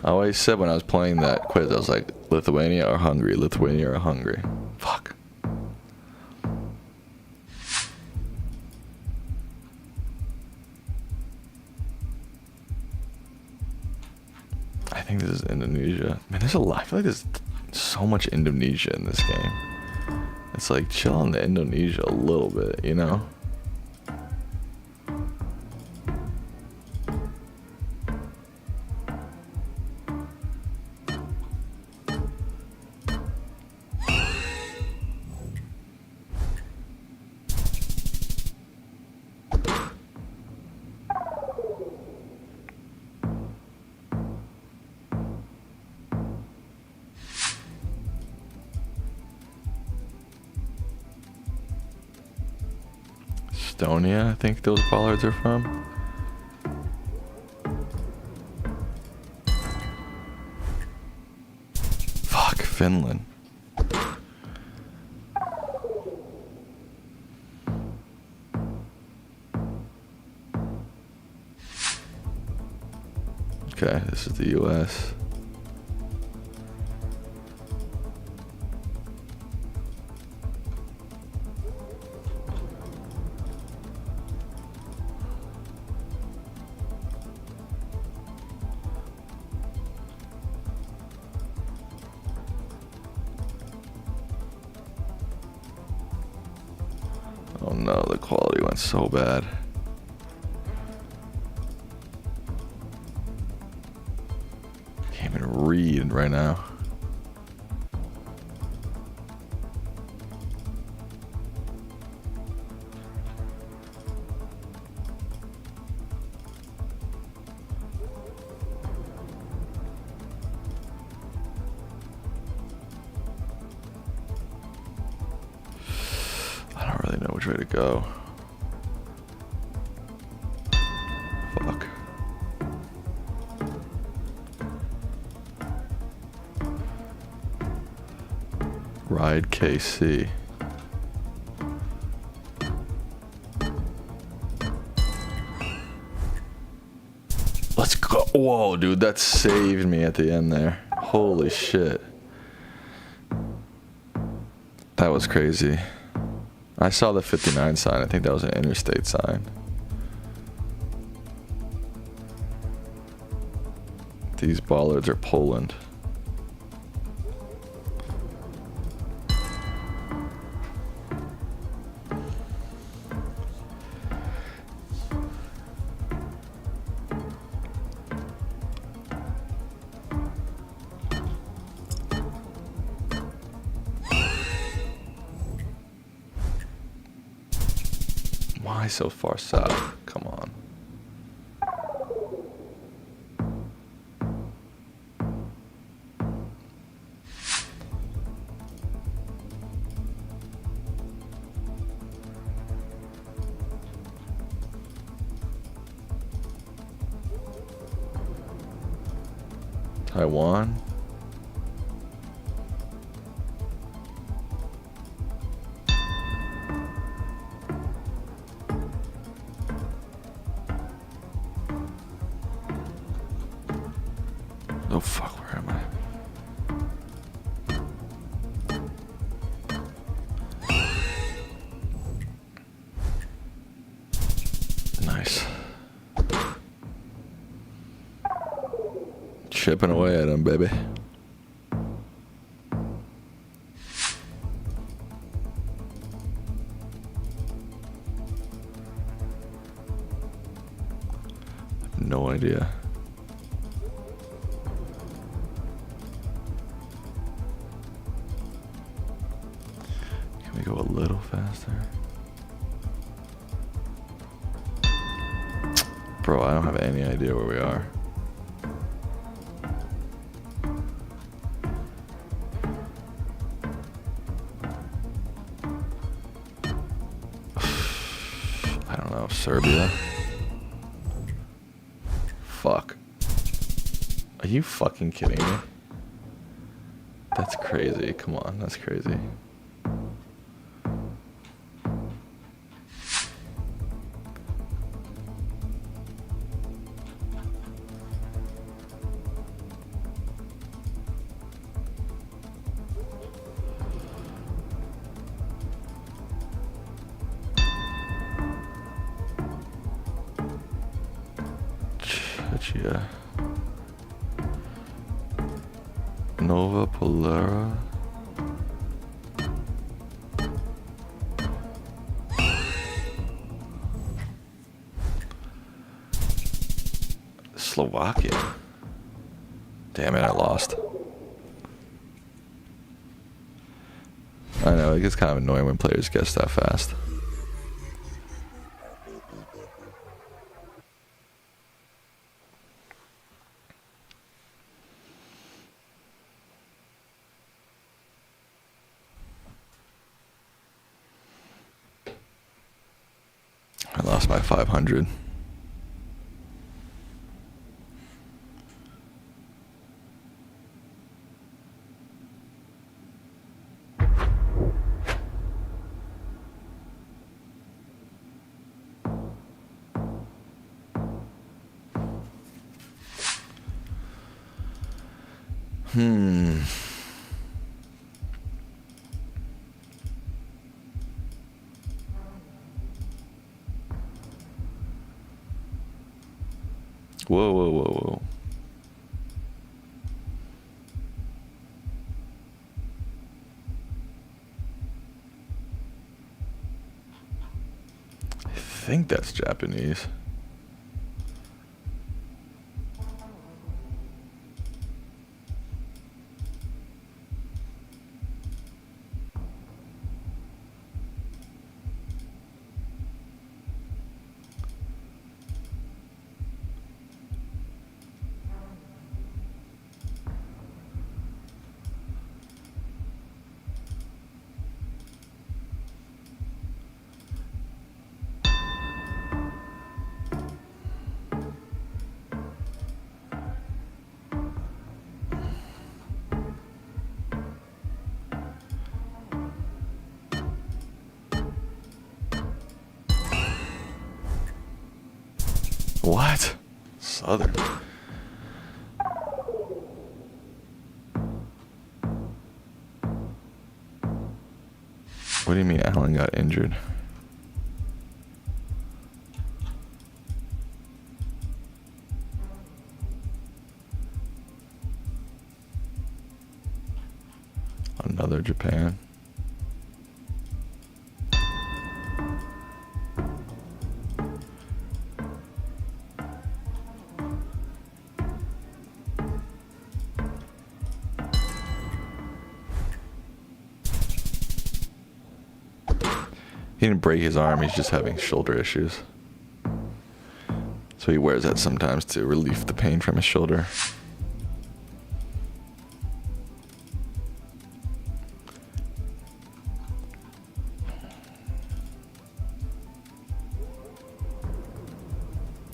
I always said when I was playing that quiz, I was like, Lithuania or Hungary, Lithuania or Hungary. Fuck. I think this is Indonesia. Man, there's a lot. I feel like there's so much Indonesia in this game. It's like, chill on the Indonesia a little bit, you know? Estonia, I think those bollards are from. Fuck, Finland. Okay, this is the US. Oh no, the quality went so bad. Can't even read right now. Know which way to go. Fuck. Ride KC. Let's go. Whoa, dude, that saved me at the end there. Holy shit. That was crazy. I saw the 59 sign. I think that was an interstate sign. These bollards are Poland. Why so far south? Come on. Taiwan. Oh fuck, where am I? Nice. Chipping away at him, baby. No idea. Can we go a little faster? Bro, I don't have any idea where we are. I don't know, Serbia? Fuck. Are you fucking kidding me? That's crazy. Come on, that's crazy. Yeah. Nova Polara. Slovakia. Damn it, I lost. I know, it gets kind of annoying when players guess that fast. I lost my 500. Whoa, whoa, whoa, whoa. I think that's Japanese. What? Southern. What do you mean Alan got injured? Another Japan. He didn't break his arm, he's just having shoulder issues. So he wears that sometimes to relieve the pain from his shoulder.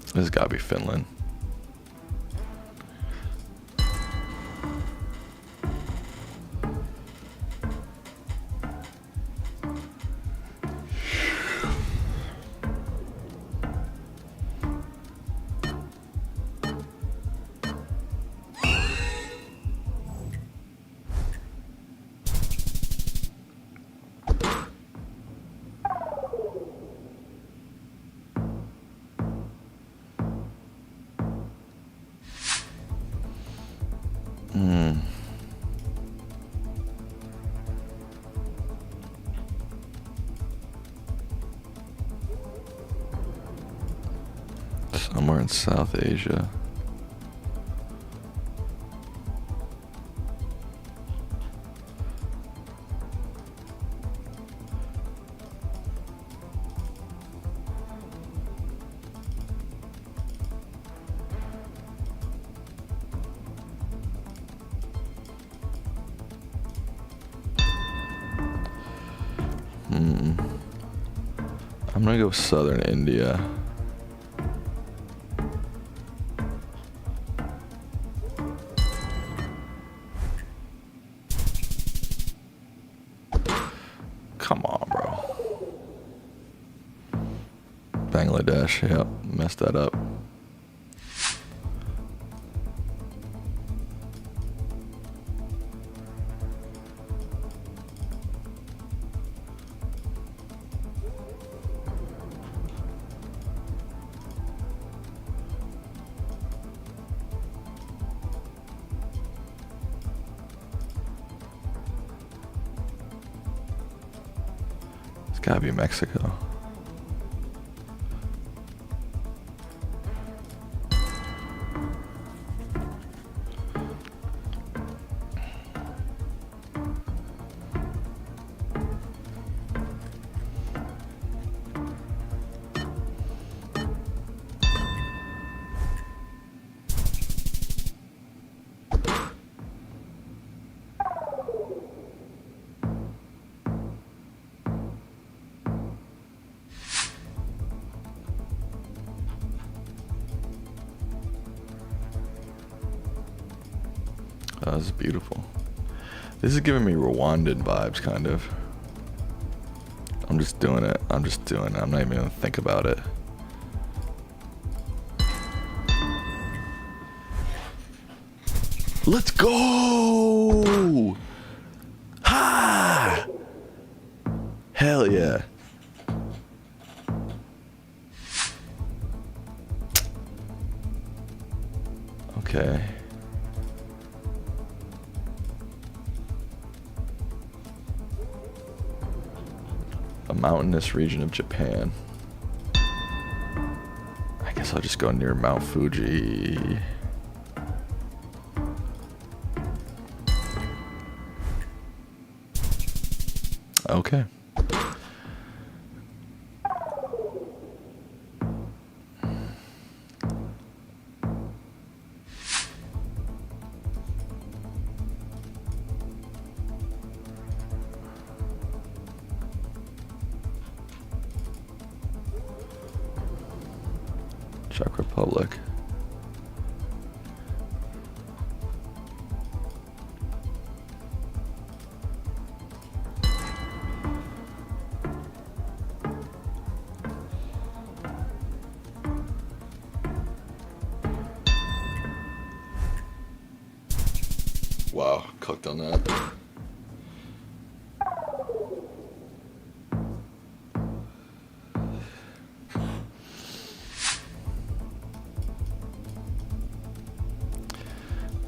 This has got to be Finland. Somewhere in South Asia. I'm gonna go southern India. Come on, bro. Bangladesh, yep, messed that up. It's gotta be Mexico. That was beautiful. This is giving me Rwandan vibes, kind of. I'm just doing it. I'm not even gonna think about it. Let's go! Ha! Hell yeah. Okay. A mountainous region of Japan. I guess I'll just go near Mount Fuji. Okay. Czech Republic. Wow, cooked on that.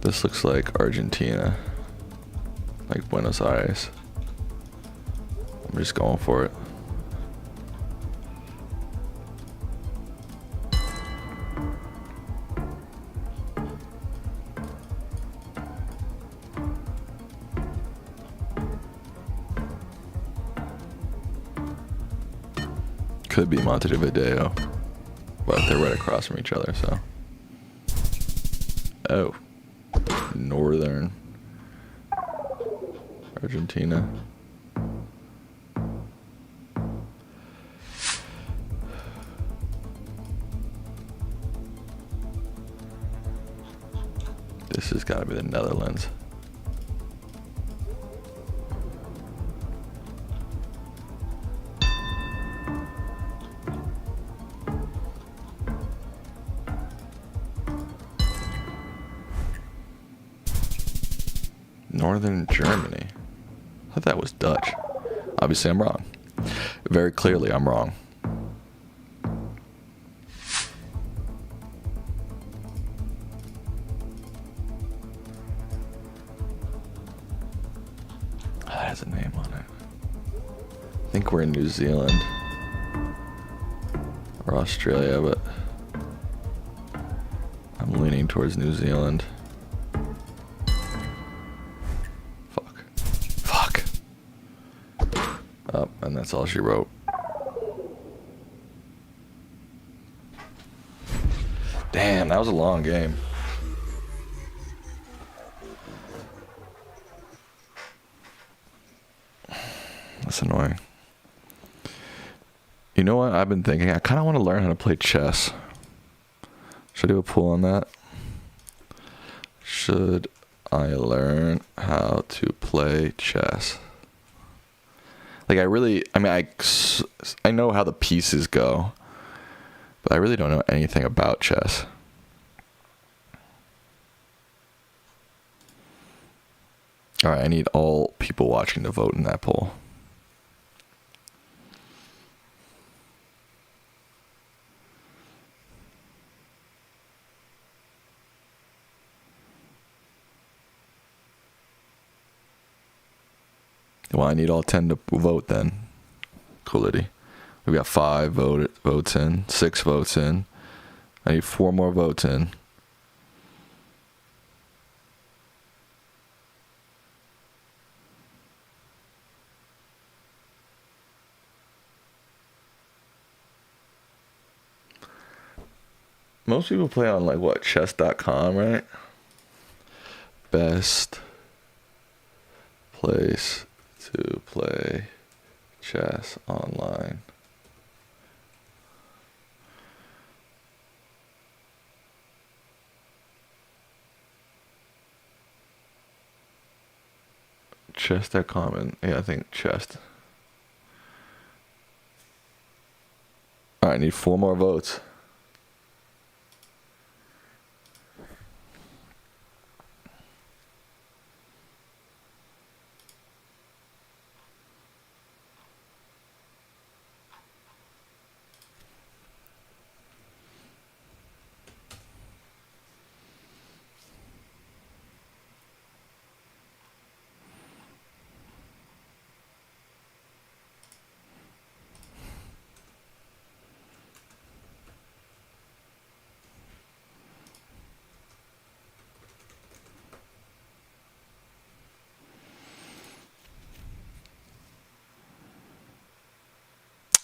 This looks like Argentina, like Buenos Aires. I'm just going for it. Could be Montevideo, but they're right across from each other, so. Oh. Northern Argentina. This has got to be the Netherlands. Northern Germany. I thought that was Dutch. Obviously, I'm wrong. Very clearly, I'm wrong. has a name on it. I think we're in New Zealand or Australia, but I'm leaning towards New Zealand. Fuck. Oh, and that's all she wrote. Damn, that was a long game. That's annoying. You know what? I've been thinking, I kind of want to learn how to play chess. Should I do a poll on that? Should I learn how to play chess? Like, I know how the pieces go, but I really don't know anything about chess. All right, I need all people watching to vote in that poll. Well, I need all 10 to vote then. Coolity. We got 5 votes in, 6 votes in. I need 4 more votes in. Most people play on like what, chess.com, right? Best place to play chess online. Chess.com, and yeah, I think chess. All right, I need 4 more votes.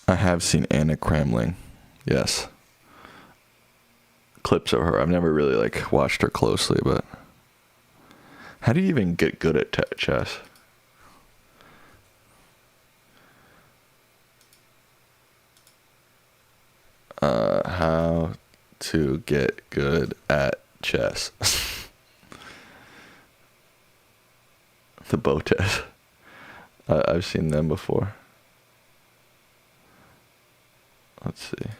I have seen Anna Kramling. Yes. Clips of her. I've never really like watched her closely, but how do you even get good at chess? How to get good at chess. The bow test. I've seen them before. Let's see.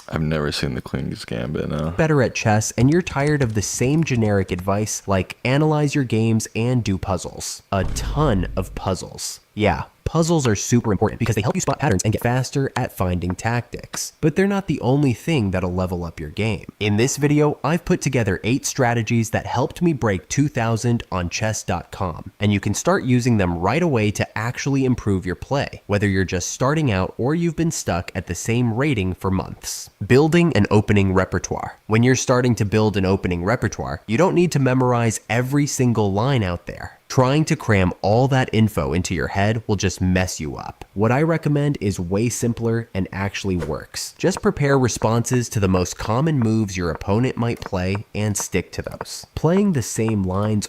I've never seen the Queen's Gambit, no. Better at chess and you're tired of the same generic advice like analyze your games and do puzzles. A ton of puzzles. Yeah, puzzles are super important because they help you spot patterns and get faster at finding tactics. But they're not the only thing that'll level up your game. In this video, I've put together 8 strategies that helped me break 2000 on chess.com, and you can start using them right away to actually improve your play, whether you're just starting out or you've been stuck at the same rating for months. Building an opening repertoire. When you're starting to build an opening repertoire, you don't need to memorize every single line out there. Trying to cram all that info into your head will just mess you up. What I recommend is way simpler and actually works. Just prepare responses to the most common moves your opponent might play and stick to those. Playing the same lines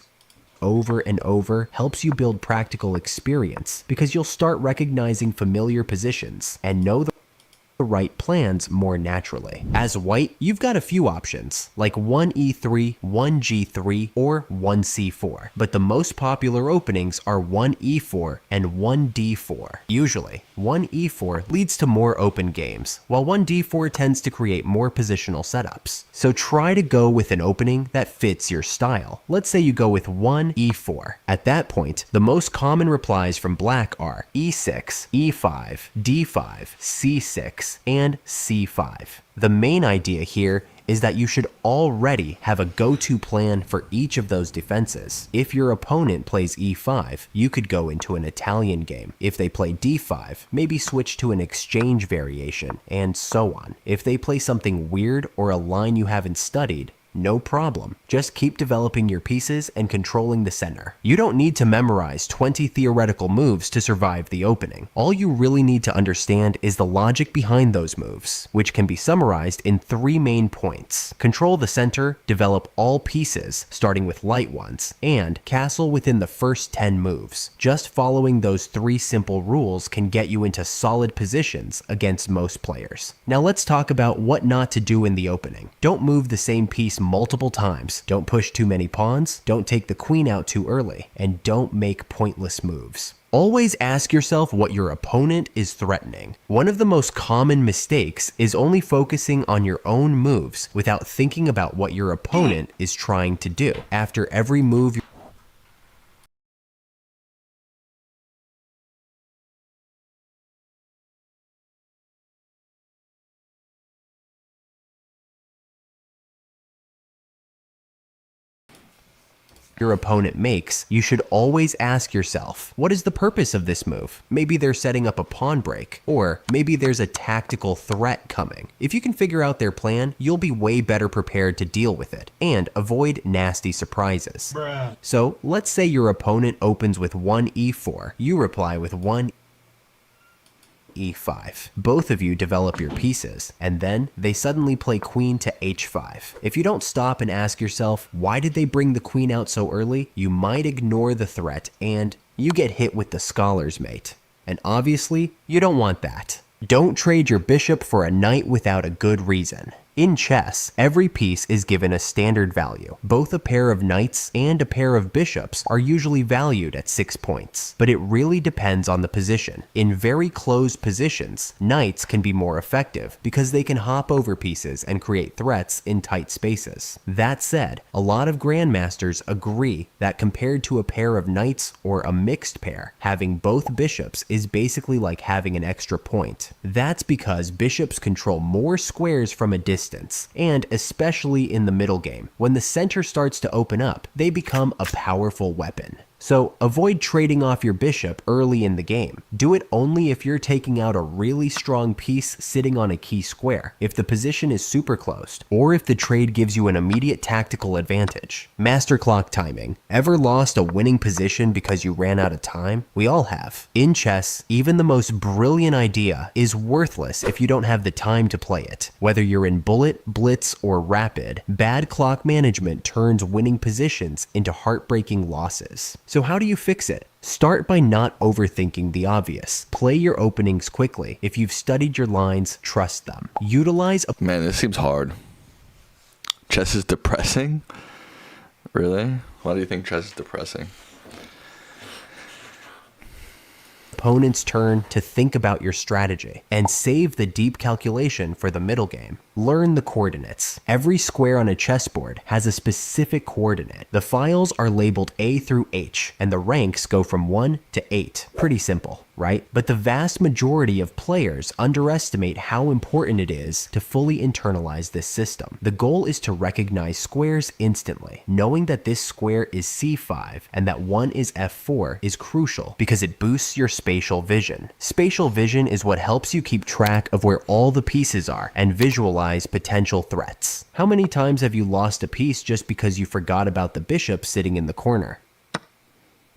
over and over helps you build practical experience because you'll start recognizing familiar positions and know the right plans more naturally. As white, you've got a few options, like 1e3, 1g3, or 1c4, but the most popular openings are 1e4 and 1d4. Usually, 1e4 leads to more open games, while 1d4 tends to create more positional setups. So try to go with an opening that fits your style. Let's say you go with 1e4. At that point, the most common replies from black are e6, e5, d5, c6, e6, and c5. The main idea here is that you should already have a go-to plan for each of those defenses. If your opponent plays e5, you could go into an Italian game. If they play d5, maybe switch to an exchange variation, and so on. If they play something weird or a line you haven't studied, no problem. Just keep developing your pieces and controlling the center. You don't need to memorize 20 theoretical moves to survive the opening. All you really need to understand is the logic behind those moves, which can be summarized in 3 main points. Control the center, develop all pieces, starting with light ones, and castle within the first 10 moves. Just following those 3 simple rules can get you into solid positions against most players. Now let's talk about what not to do in the opening. Don't move the same piece multiple times, don't push too many pawns, don't take the queen out too early, and don't make pointless moves. Always ask yourself what your opponent is threatening. One of the most common mistakes is only focusing on your own moves without thinking about what your opponent is trying to do. After every move, your opponent makes, you should always ask yourself, what is the purpose of this move? Maybe they're setting up a pawn break, or maybe there's a tactical threat coming. If you can figure out their plan, you'll be way better prepared to deal with it, and avoid nasty surprises. Bruh. So let's say your opponent opens with 1 e4, you reply with 1 e5. Both of you develop your pieces, and then they suddenly play queen to h5. If you don't stop and ask yourself, why did they bring the queen out so early? You might ignore the threat, and you get hit with the scholar's mate. And obviously, you don't want that. Don't trade your bishop for a knight without a good reason. In chess, every piece is given a standard value. Both a pair of knights and a pair of bishops are usually valued at 6 points, but it really depends on the position. In very closed positions, knights can be more effective because they can hop over pieces and create threats in tight spaces. That said, a lot of grandmasters agree that compared to a pair of knights or a mixed pair, having both bishops is basically like having an extra point. That's because bishops control more squares from a distance, and especially in the middle game, when the center starts to open up, they become a powerful weapon. So avoid trading off your bishop early in the game. Do it only if you're taking out a really strong piece sitting on a key square, if the position is super closed, or if the trade gives you an immediate tactical advantage. Master clock timing. Ever lost a winning position because you ran out of time? We all have. In chess, even the most brilliant idea is worthless if you don't have the time to play it. Whether you're in bullet, blitz, or rapid, bad clock management turns winning positions into heartbreaking losses. So how do you fix it? Start by not overthinking the obvious. Play your openings quickly. If you've studied your lines, trust them. Utilize a Man, this seems hard. Chess is depressing? Really? Why do you think chess is depressing? opponent's turn to think about your strategy, and save the deep calculation for the middle game. Learn the coordinates. Every square on a chessboard has a specific coordinate. The files are labeled A through H, and the ranks go from 1 to 8. Pretty simple, right? But the vast majority of players underestimate how important it is to fully internalize this system. The goal is to recognize squares instantly. Knowing that this square is C5 and that 1 is F4 is crucial because it boosts your spatial vision. Spatial vision is what helps you keep track of where all the pieces are and visualize potential threats. How many times have you lost a piece just because you forgot about the bishop sitting in the corner?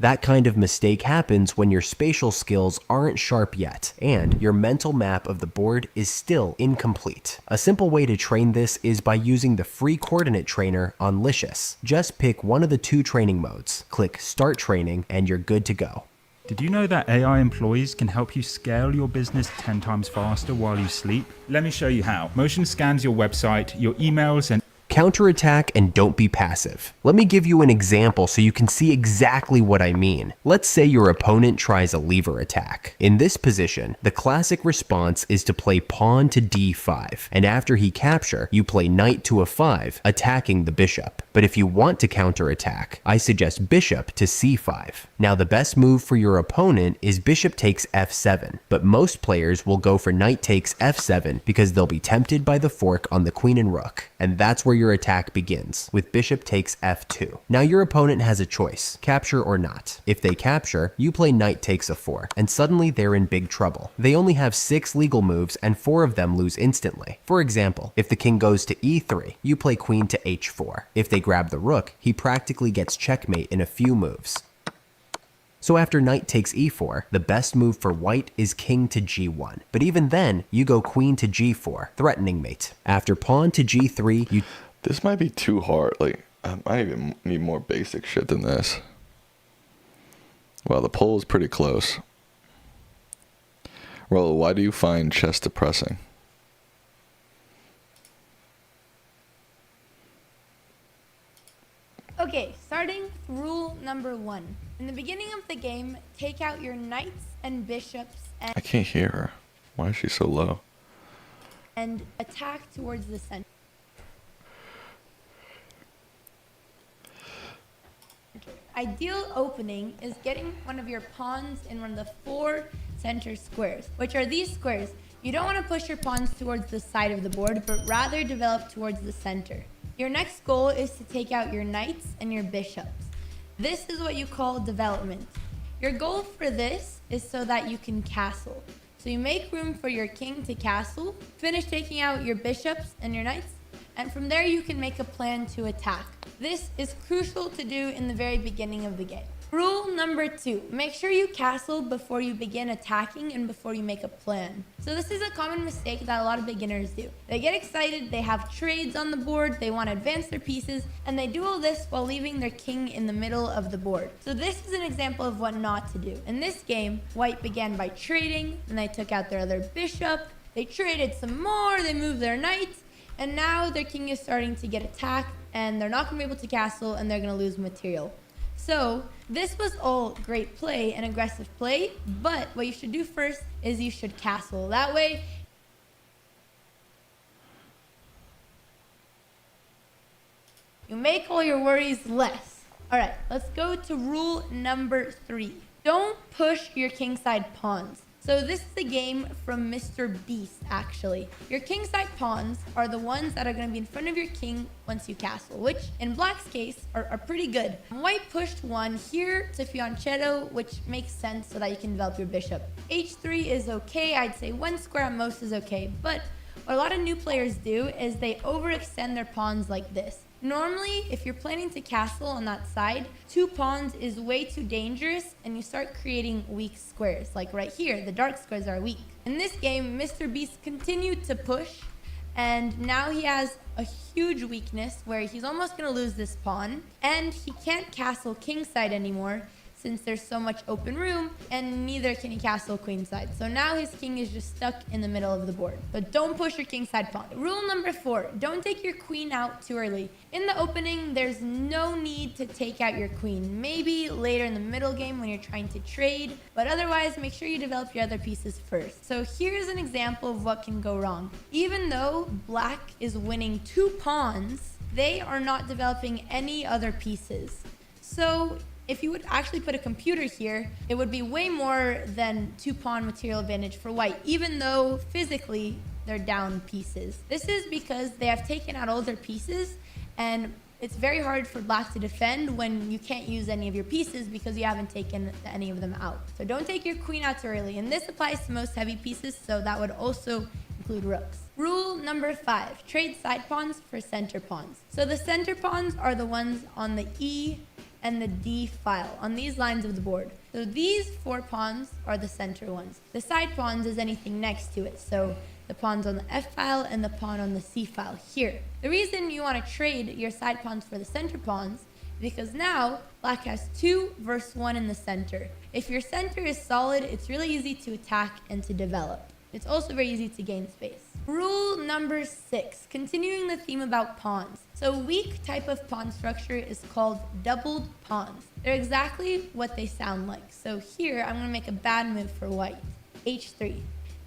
That kind of mistake happens when your spatial skills aren't sharp yet, and your mental map of the board is still incomplete. A simple way to train this is by using the free coordinate trainer on Licious. Just pick one of the 2 training modes, click Start Training, and you're good to go. Did you know that AI employees can help you scale your business 10 times faster while you sleep? Let me show you how. Motion scans your website, your emails, and Counterattack and don't be passive. Let me give you an example so you can see exactly what I mean. Let's say your opponent tries a lever attack. In this position, the classic response is to play pawn to d5, and after he capture, you play knight to a5, attacking the bishop. But if you want to counterattack, I suggest bishop to c5. Now the best move for your opponent is bishop takes f7, but most players will go for knight takes f7 because they'll be tempted by the fork on the queen and rook, and that's where your attack begins, with bishop takes f2. Now your opponent has a choice, capture or not. If they capture, you play knight takes a4, and suddenly they're in big trouble. They only have 6 legal moves and 4 of them lose instantly. For example, if the king goes to e3, you play queen to h4. If they grab the rook, he practically gets checkmate in a few moves. So after knight takes e4, the best move for white is king to g1. But even then, you go queen to g4, threatening mate. After pawn to g3, you... This might be too hard. Like, I might even need more basic shit than this. Well, the poll is pretty close. Rollo, why do you find chess depressing? Okay, starting with rule number 1. In the beginning of the game, take out your knights and bishops I can't hear her. Why is she so low? and attack towards the center. Ideal opening is getting one of your pawns in one of the 4 center squares, which are these squares. You don't want to push your pawns towards the side of the board, but rather develop towards the center. Your next goal is to take out your knights and your bishops. This is what you call development. Your goal for this is so that you can castle. So you make room for your king to castle, finish taking out your bishops and your knights, and from there you can make a plan to attack. This is crucial to do in the very beginning of the game. Rule number 2, make sure you castle before you begin attacking and before you make a plan. So this is a common mistake that a lot of beginners do. They get excited, they have trades on the board, they want to advance their pieces, and they do all this while leaving their king in the middle of the board. So this is an example of what not to do. In this game, white began by trading, and they took out their other bishop, they traded some more, they moved their knights, and now their king is starting to get attacked, and they're not going to be able to castle, and they're going to lose material. So this was all great play and aggressive play, but what you should do first is you should castle. That way, you make all your worries less. All right, let's go to rule number 3. Don't push your kingside pawns. So this is a game from Mr. Beast, actually. Your kingside pawns are the ones that are going to be in front of your king once you castle, which in black's case are pretty good. White pushed one here to fianchetto, which makes sense so that you can develop your bishop. h3 is okay. I'd say 1 square at most is okay. But what a lot of new players do is they overextend their pawns like this. Normally, if you're planning to castle on that side, 2 pawns is way too dangerous and you start creating weak squares. Like right here, the dark squares are weak. In this game, Mr. Beast continued to push and now he has a huge weakness where he's almost going to lose this pawn and he can't castle kingside anymore since there's so much open room, and neither can he castle queenside. So now his king is just stuck in the middle of the board. But don't push your kingside pawn. Rule number 4, don't take your queen out too early. In the opening, there's no need to take out your queen. Maybe later in the middle game when you're trying to trade, but otherwise make sure you develop your other pieces first. So here's an example of what can go wrong. Even though black is winning 2 pawns, they are not developing any other pieces. So if you would actually put a computer here, it would be way more than 2 pawn material advantage for white, even though physically they're down pieces. This is because they have taken out all their pieces, and it's very hard for black to defend when you can't use any of your pieces because you haven't taken any of them out. So don't take your queen out too early, and this applies to most heavy pieces, so that would also include rooks. Rule number 5, trade side pawns for center pawns. So the center pawns are the ones on the E and the D file on these lines of the board. So these 4 pawns are the center ones. The side pawns is anything next to it. So the pawns on the F file and the pawn on the C file here. The reason you want to trade your side pawns for the center pawns is because now black has 2 versus 1 in the center. If your center is solid, it's really easy to attack and to develop. It's also very easy to gain space. Rule number 6, continuing the theme about pawns. So a weak type of pawn structure is called doubled pawns. They're exactly what they sound like. So here, I'm gonna make a bad move for white, h3.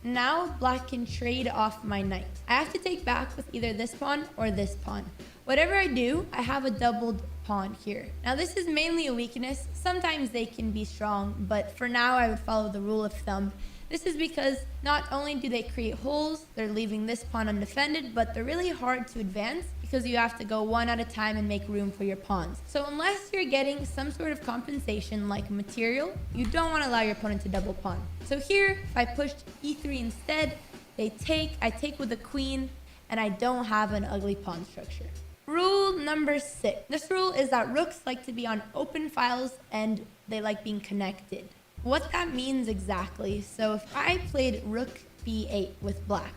Now black can trade off my knight. I have to take back with either this pawn or this pawn. Whatever I do, I have a doubled pawn here. Now this is mainly a weakness. Sometimes they can be strong, but for now I would follow the rule of thumb. This is because not only do they create holes, they're leaving this pawn undefended, but they're really hard to advance because you have to go one at a time and make room for your pawns. So unless you're getting some sort of compensation like material, you don't want to allow your opponent to double pawn. So here, if I pushed e3 instead, I take with the queen, and I don't have an ugly pawn structure. Rule number 6. This rule is that rooks like to be on open files and they like being connected. What that means exactly, so if I played rook b8 with black,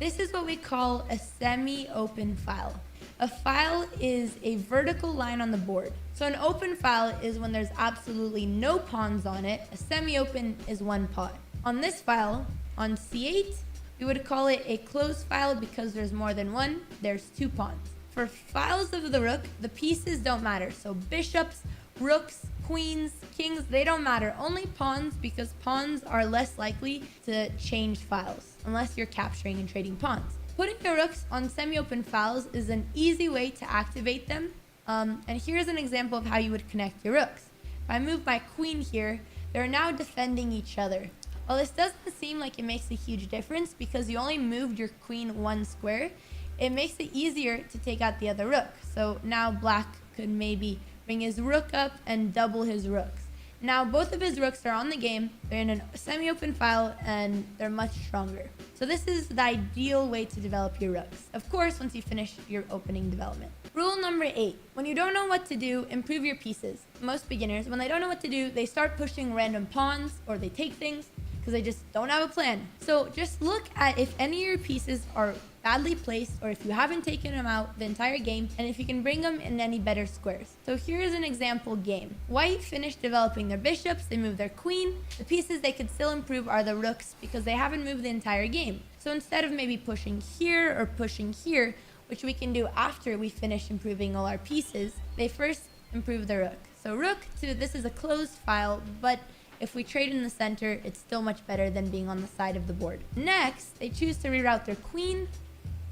this is what we call a semi-open file. A file is a vertical line on the board. So an open file is when there's absolutely no pawns on it. A semi-open is one pawn. On this file, on c8, we would call it a closed file because there's more than one, there's 2 pawns. For files of the rook, the pieces don't matter. So bishops, rooks, queens, kings, they don't matter. Only pawns, because pawns are less likely to change files unless you're capturing and trading pawns. Putting your rooks on semi-open files is an easy way to activate them. And here's an example of how you would connect your rooks. If I move my queen here, they're now defending each other. While this doesn't seem like it makes a huge difference because you only moved your queen 1 square, it makes it easier to take out the other rook. So now black could maybe bring his rook up and double his rooks. Now both of his rooks are on the game, they're in a semi-open file, and they're much stronger. So this is the ideal way to develop your rooks. Of course, once you finish your opening development. Rule number 8. When you don't know what to do, improve your pieces. Most beginners, when they don't know what to do, they start pushing random pawns or they take things because they just don't have a plan. So just look at if any of your pieces are badly placed or if you haven't taken them out the entire game and if you can bring them in any better squares. So here's an example game. White finished developing their bishops, they moved their queen. The pieces they could still improve are the rooks because they haven't moved the entire game. So instead of maybe pushing here or pushing here, which we can do after we finish improving all our pieces, they first improve the rook. So rook to, this is a closed file, but if we trade in the center, it's still much better than being on the side of the board. Next, they choose to reroute their queen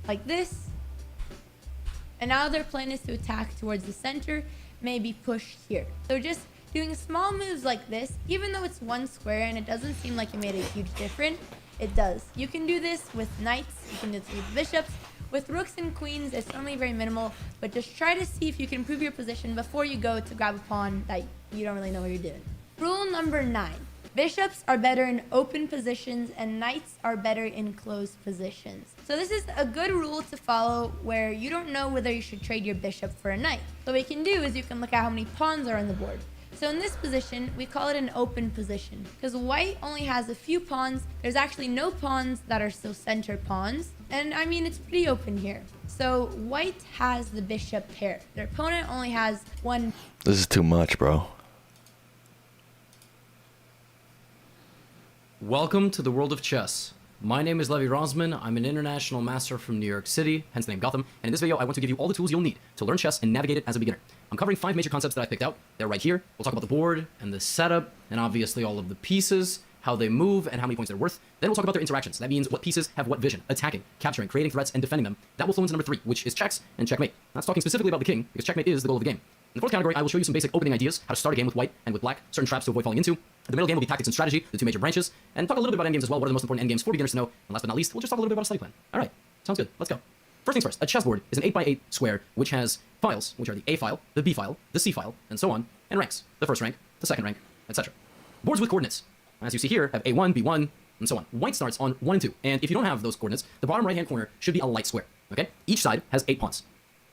like this. And now their plan is to attack towards the center, maybe push here. So just doing small moves like this, even though it's 1 square and it doesn't seem like it made a huge difference, it does. You can do this with knights, you can do this with bishops. With rooks and queens, it's only very minimal, but just try to see if you can improve your position before you go to grab a pawn that you don't really know what you're doing. Rule number 9. Bishops are better in open positions and knights are better in closed positions. So this is a good rule to follow where you don't know whether you should trade your bishop for a knight. So what you can do is you can look at how many pawns are on the board. So in this position, we call it an open position because white only has a few pawns. There's actually no pawns that are still center pawns. And I mean, it's pretty open here. So white has the bishop pair. Their opponent only has one. This is too much, bro. Welcome to the world of chess. My name is Levi Rosman. I'm an international master from New York City, hence the name Gotham. And in this video, I want to give you all the tools you'll need to learn chess and navigate it as a beginner. I'm covering 5 major concepts that I picked out. They're right here. We'll talk about the board and the setup, and obviously all of the pieces, how they move, and how many points they're worth. Then we'll talk about their interactions. That means what pieces have what vision, attacking, capturing, creating threats, and defending them. That will flow into number 3, which is checks and checkmate. That's talking specifically about the king, because checkmate is the goal of the game. In the 4th category, I will show you some basic opening ideas, how to start a game with white and with black, certain traps to avoid falling into. The middle game will be tactics and strategy, the 2 major branches, and talk a little bit about endgames as well, what are the most important endgames for beginners to know. And last but not least, we'll just talk a little bit about a study plan. All right, sounds good. Let's go. First things first, a chessboard is an 8x8 square which has files, which are the A file, the B file, the C file, and so on, and ranks, the first rank, the second rank, etc. Boards with coordinates, as you see here, have A1, B1, and so on. White starts on 1 and 2, and if you don't have those coordinates, the bottom right-hand corner should be a light square, okay? Each side has 8 pawns.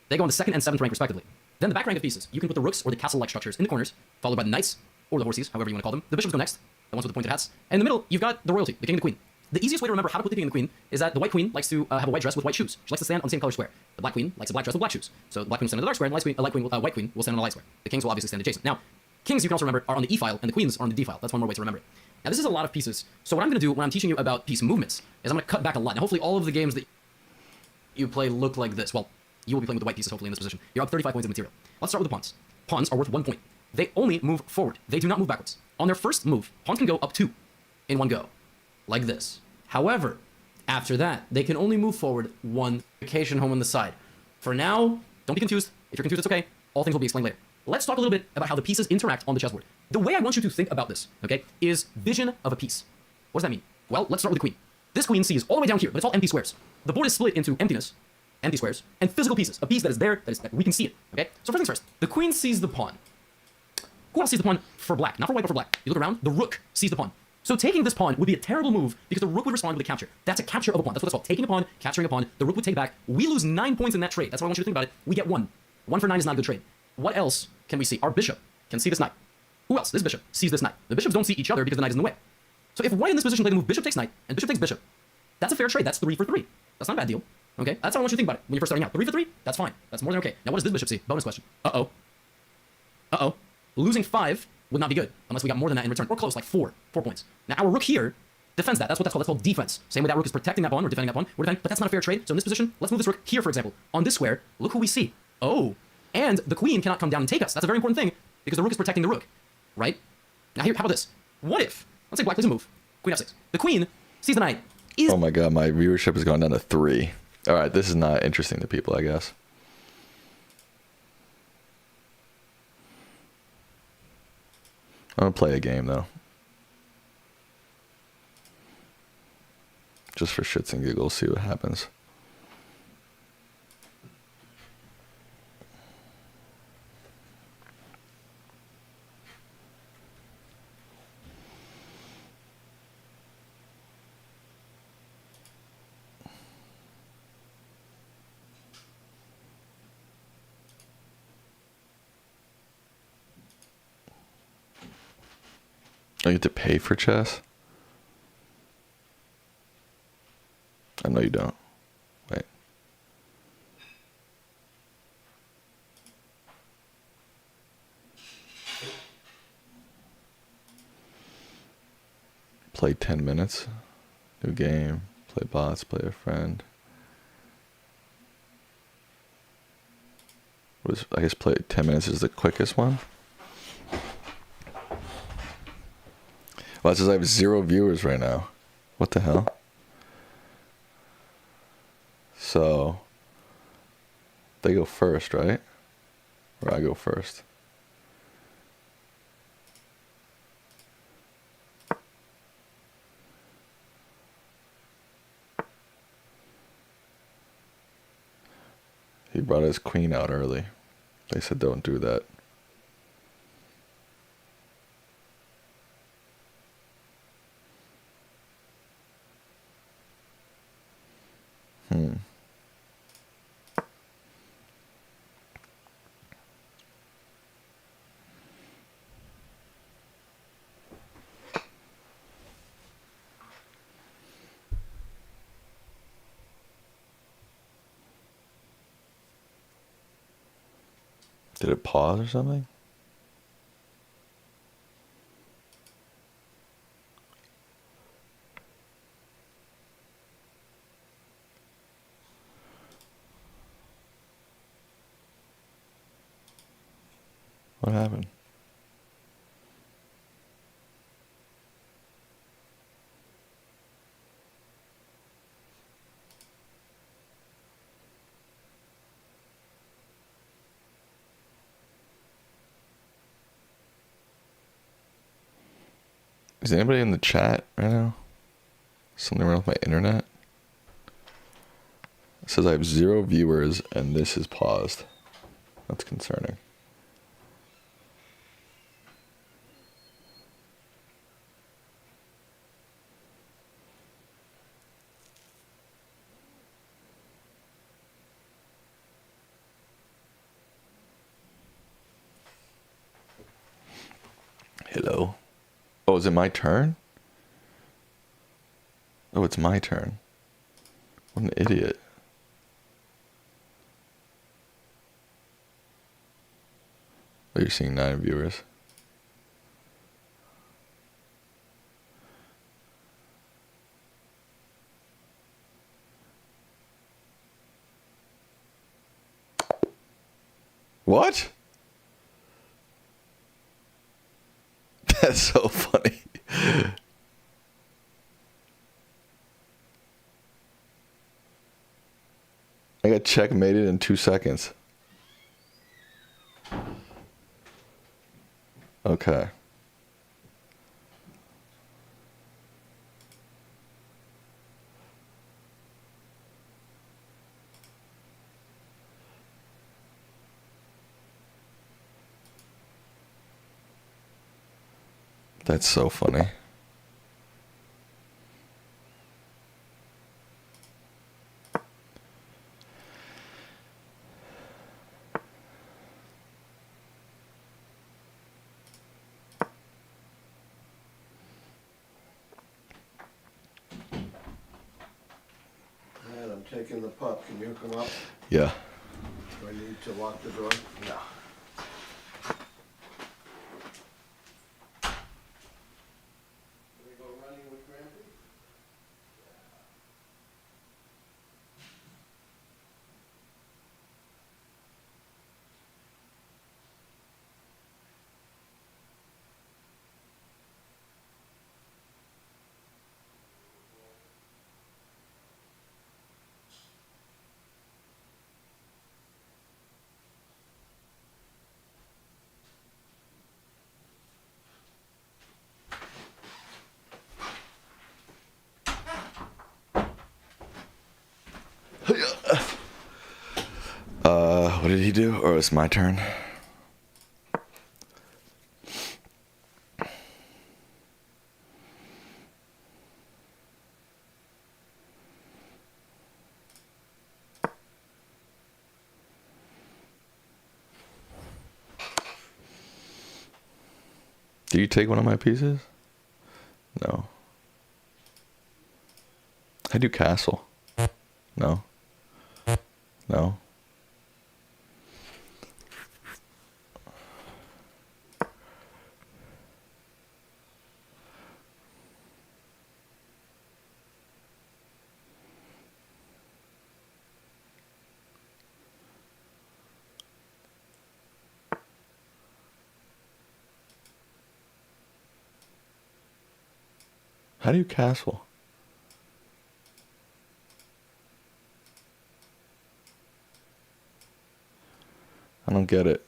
They go on the 2nd and 7th rank respectively. Then the back rank of pieces, you can put the rooks or the castle-like structures in the corners, followed by the knights, or the horses, however you want to call them. The bishops go next, the ones with the pointed hats. And in the middle, you've got the royalty, the king and the queen. The easiest way to remember how to put the king and the queen is that the white queen likes to have a white dress with white shoes. She likes to stand on the same color square. The black queen likes a black dress with black shoes. So the black queen will stand on the dark square, and the white queen will stand on the light square. The kings will obviously stand adjacent. Now, Kings, you can also remember, are on the E file, and the queens are on the D file. That's one more way to remember it. Now, this is a lot of pieces. So what I'm going to do when I'm teaching you about piece movements is I'm going to cut back a lot. Now, hopefully all of the games that you play look like this. Well, you will be playing with the white pieces, hopefully, in this position. You're up 35 points of material. Let's start with the pawns. Pawns are worth 1 point. They only move forward. They do not move backwards. On their first move, pawns can go up 2 in one go, like this. However, after that, they can only move forward 1 vacation home on the side. For now, don't be confused. If you're confused, it's okay. All things will be explained later. Let's talk a little bit about how the pieces interact on the chessboard. The way I want you to think about this, okay, is vision of a piece. What does that mean? Well, let's start with the queen. This queen sees all the way down here, but it's all empty squares. The board is split into emptiness, empty squares, and physical pieces. A piece that is there, that we can see it, okay? So first things first, the queen sees the pawn. Who else sees the pawn for black? Not for white, but for black. You look around, the rook sees the pawn. So taking this pawn would be a terrible move because the rook would respond with a capture. That's a capture of a pawn. That's what it's called. Taking a pawn, capturing a pawn. The rook would take back. We lose 9 points in that trade. That's what I want you to think about it. We get 1. 1 for 9 is not a good trade. What else can we see? Our bishop can see this knight. Who else? This bishop sees this knight. The bishops don't see each other because the knight is in the way. So if white in this position played the move bishop takes knight and bishop takes bishop, that's a fair trade. That's 3 for 3. That's not a bad deal. Okay? That's how I want you to think about it when you're first starting out. 3 for 3? That's fine. That's more than okay. Now what does this bishop see? Bonus question. Uh-oh. Uh-oh. Losing 5 would not be good unless we got more than that in return. Or close, like 4 points. Now our rook here defends that. That's what that's called. That's called defense. Same way that rook is protecting that pawn or defending that pawn. We're defending, but that's not a fair trade. So in this position, let's move this rook here, for example. On this square, look who we see. Oh. And the queen cannot come down and take us. That's a very important thing because the rook is protecting the rook. Right? Now here, how about this? What if, let's say black plays a move. Queen f6. The queen sees the knight. Oh my god, my viewership has gone down to 3. Alright, this is not interesting to people, I guess. I'm gonna play a game though. Just for shits and giggles, see what happens. I get to pay for chess? I know you don't. Wait. Play 10 minutes. New game. Play bots. Play a friend. I guess play 10 minutes is the quickest one. Well, it says I have 0 viewers right now. What the hell? So, they go first, right? Or I go first. He brought his queen out early. They said don't do that. Did it pause or something? What happened? Is anybody in the chat right now? Something wrong with my internet? It says I have 0 viewers and this is paused. That's concerning. Hello? Oh, is it my turn? Oh, it's my turn. What an idiot. Oh, you're seeing 9 viewers. What? That's so funny. I got checkmated in 2 seconds. Okay. That's so funny. And I'm taking the pup. Can you come up? Yeah. Do I need to lock the door? No. Can we go running with Grampy? What did he do? Or it's my turn? Do you take one of my pieces? No. I do castle. No. No. How do you castle? I don't get it.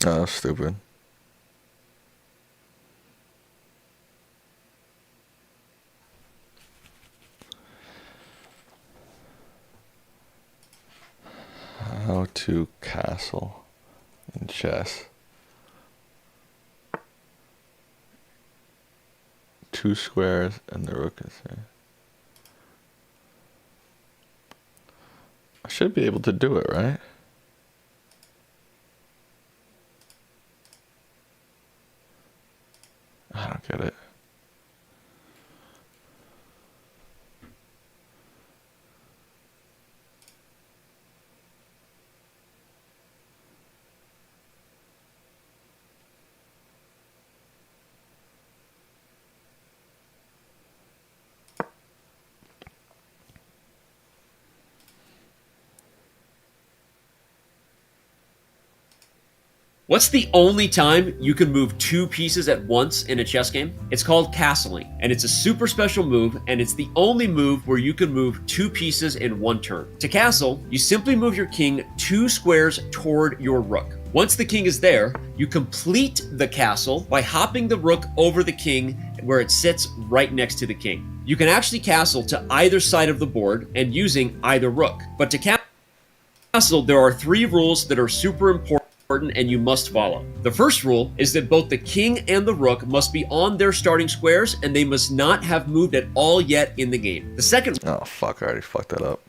Oh, that's stupid. How to castle in chess. 2 squares and the rook is there. I should be able to do it, right? I don't get it. What's the only time you can move 2 pieces at once in a chess game? It's called castling, and it's a super special move, and it's the only move where you can move 2 pieces in 1 turn. To castle, you simply move your king 2 squares toward your rook. Once the king is there, you complete the castle by hopping the rook over the king where it sits right next to the king. You can actually castle to either side of the board and using either rook. But to castle, there are 3 rules that are super important and you must follow. The first rule is that both the king and the rook must be on their starting squares and they must not have moved at all yet in the game. The second Oh fuck, I already fucked that up.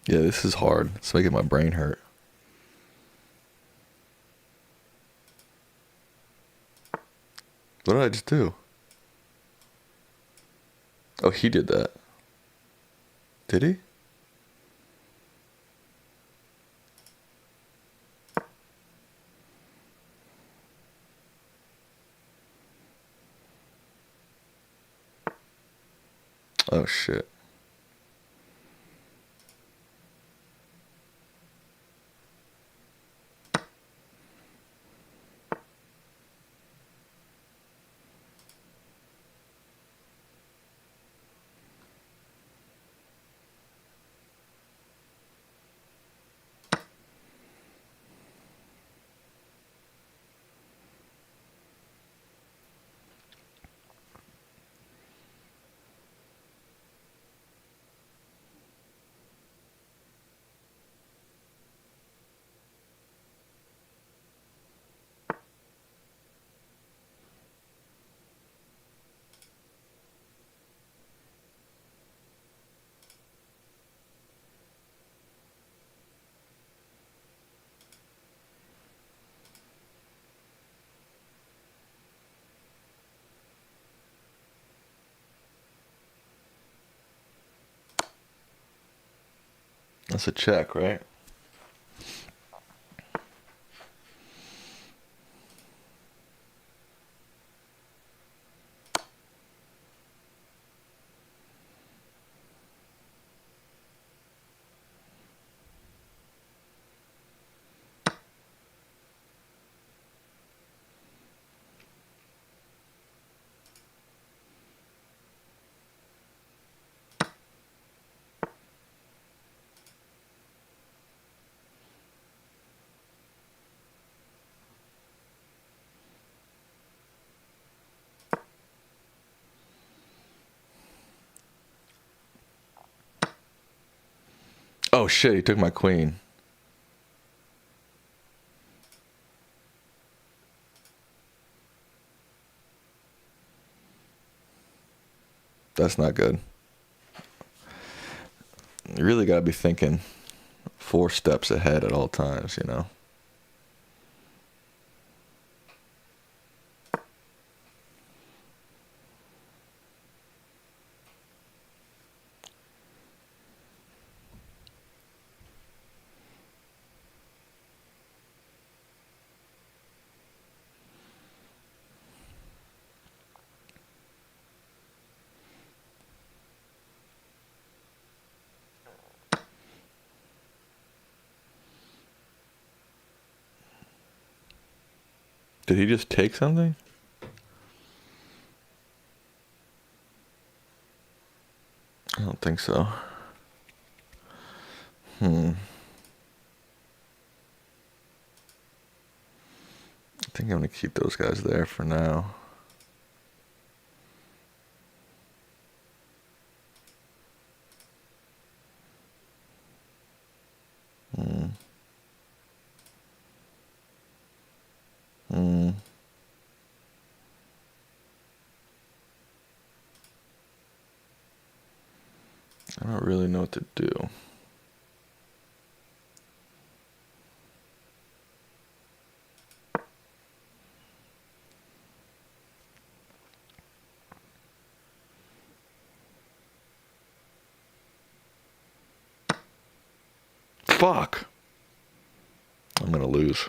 Yeah, this is hard. It's making my brain hurt. What did I just do? Oh, he did that. Did he? Oh, shit. That's a check, right? Oh shit, he took my queen. That's not good. You really gotta be thinking 4 steps ahead at all times, you know? Did he just take something? I don't think so. I think I'm gonna keep those guys there for now. I don't really know what to do. Fuck. I'm gonna lose.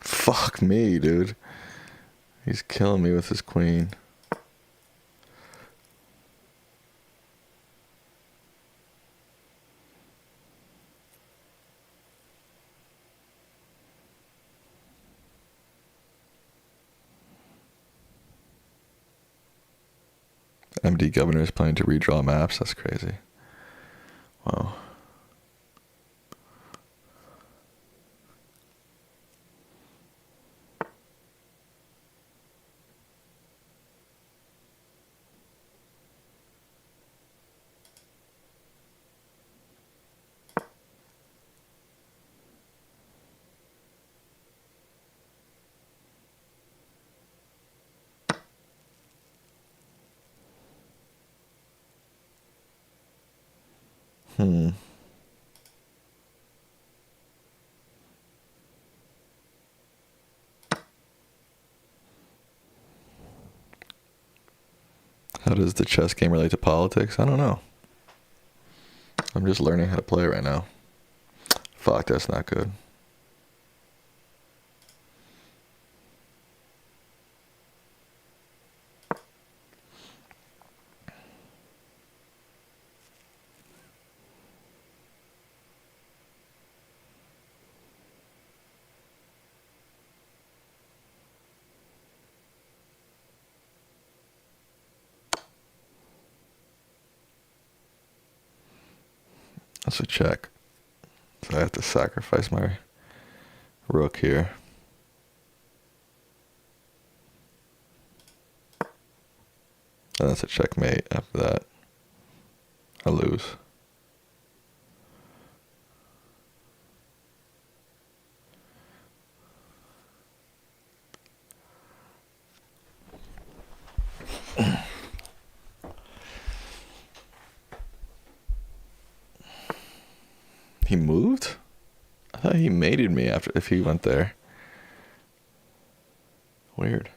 Fuck me, dude. He's killing me with his queen. MD Governor is planning to redraw maps. That's crazy. Wow. How does the chess game relate to politics? I don't know. I'm just learning how to play right now. Fuck, that's not good. That's a check. So I have to sacrifice my rook here. And that's a checkmate. After that, I lose. He moved? I thought he mated me after if he went there. Weird.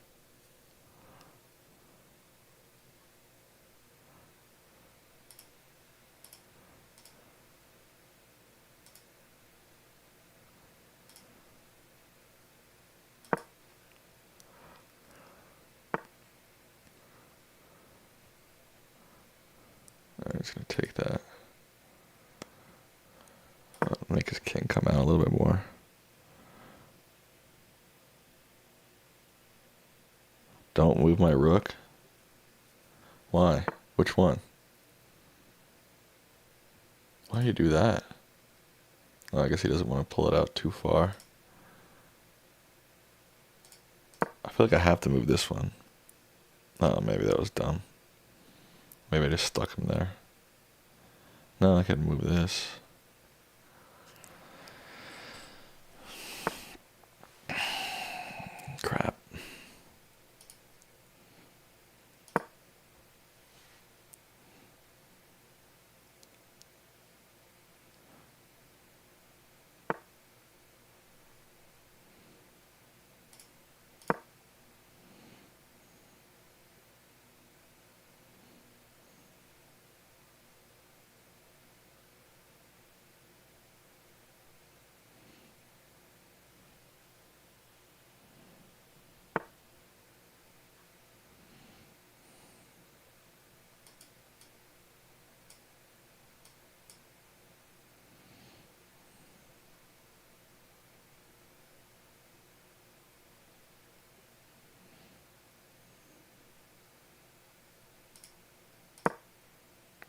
I'm just gonna take that. Make his king come out a little bit more. Don't move my rook. Why? Which one? Why do you do that? Oh, I guess he doesn't want to pull it out too far. I feel like I have to move this one. Oh, maybe that was dumb. Maybe I just stuck him there. No, I can move this. Crap.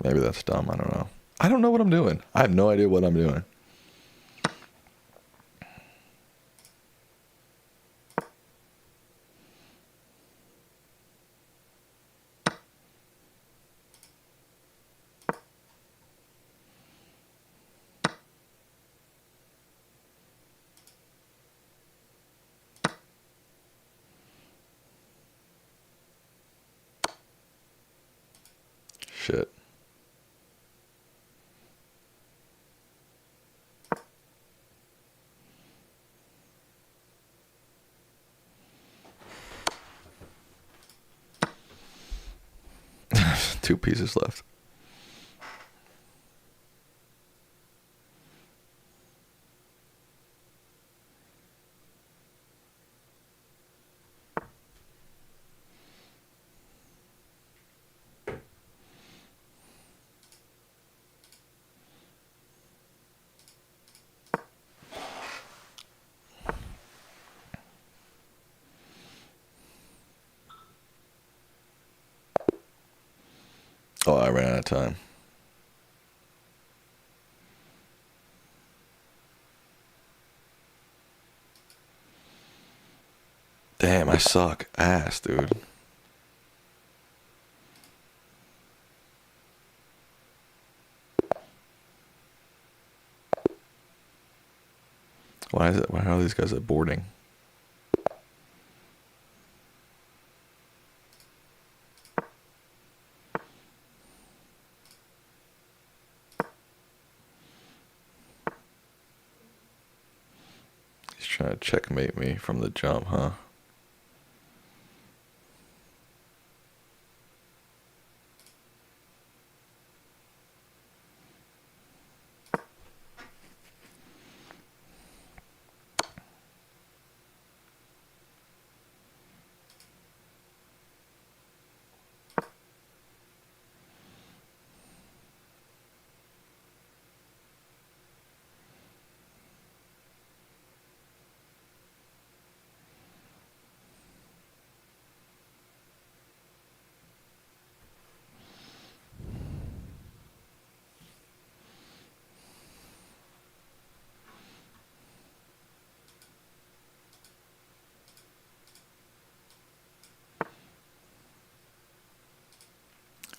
Maybe that's dumb. I don't know. I don't know what I'm doing. I have no idea what I'm doing. Shit. Two pieces left. Oh, I ran out of time. Damn, I suck ass, dude. Why is it? Why are all these guys at boarding? trying to checkmate me from the jump, huh?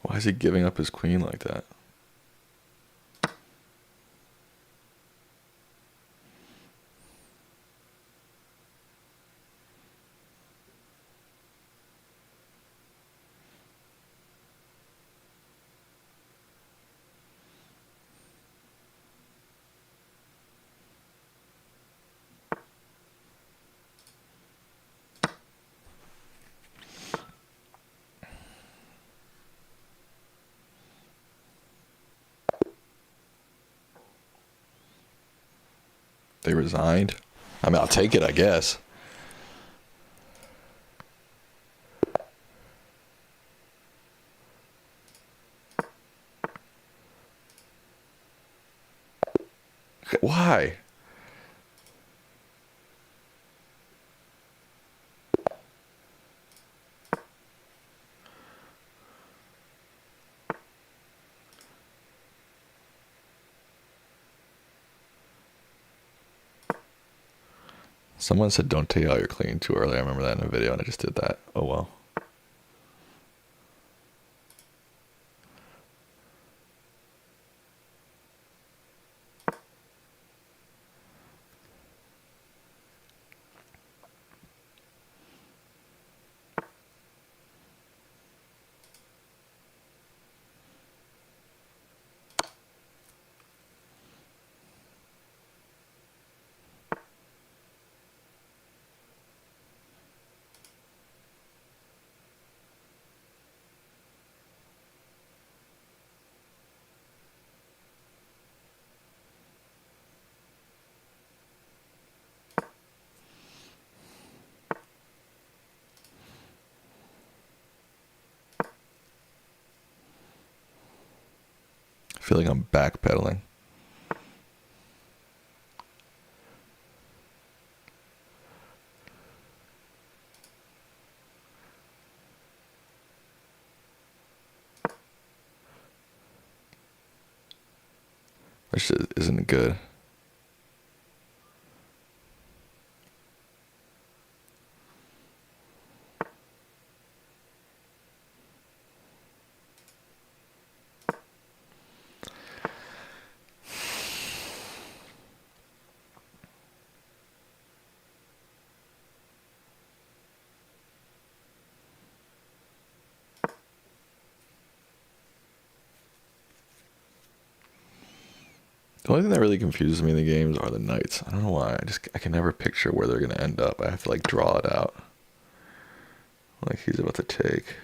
Why is he giving up his queen like that? They resigned? I mean, I'll take it, I guess. Why? Someone said don't take out your clean too early. I remember that in a video and I just did that. Oh well. I feel like I'm backpedaling. This shit isn't good. The only thing that really confuses me in the games are the knights. I don't know why. I can never picture where they're gonna end up. I have to like draw it out. Like he's about to take.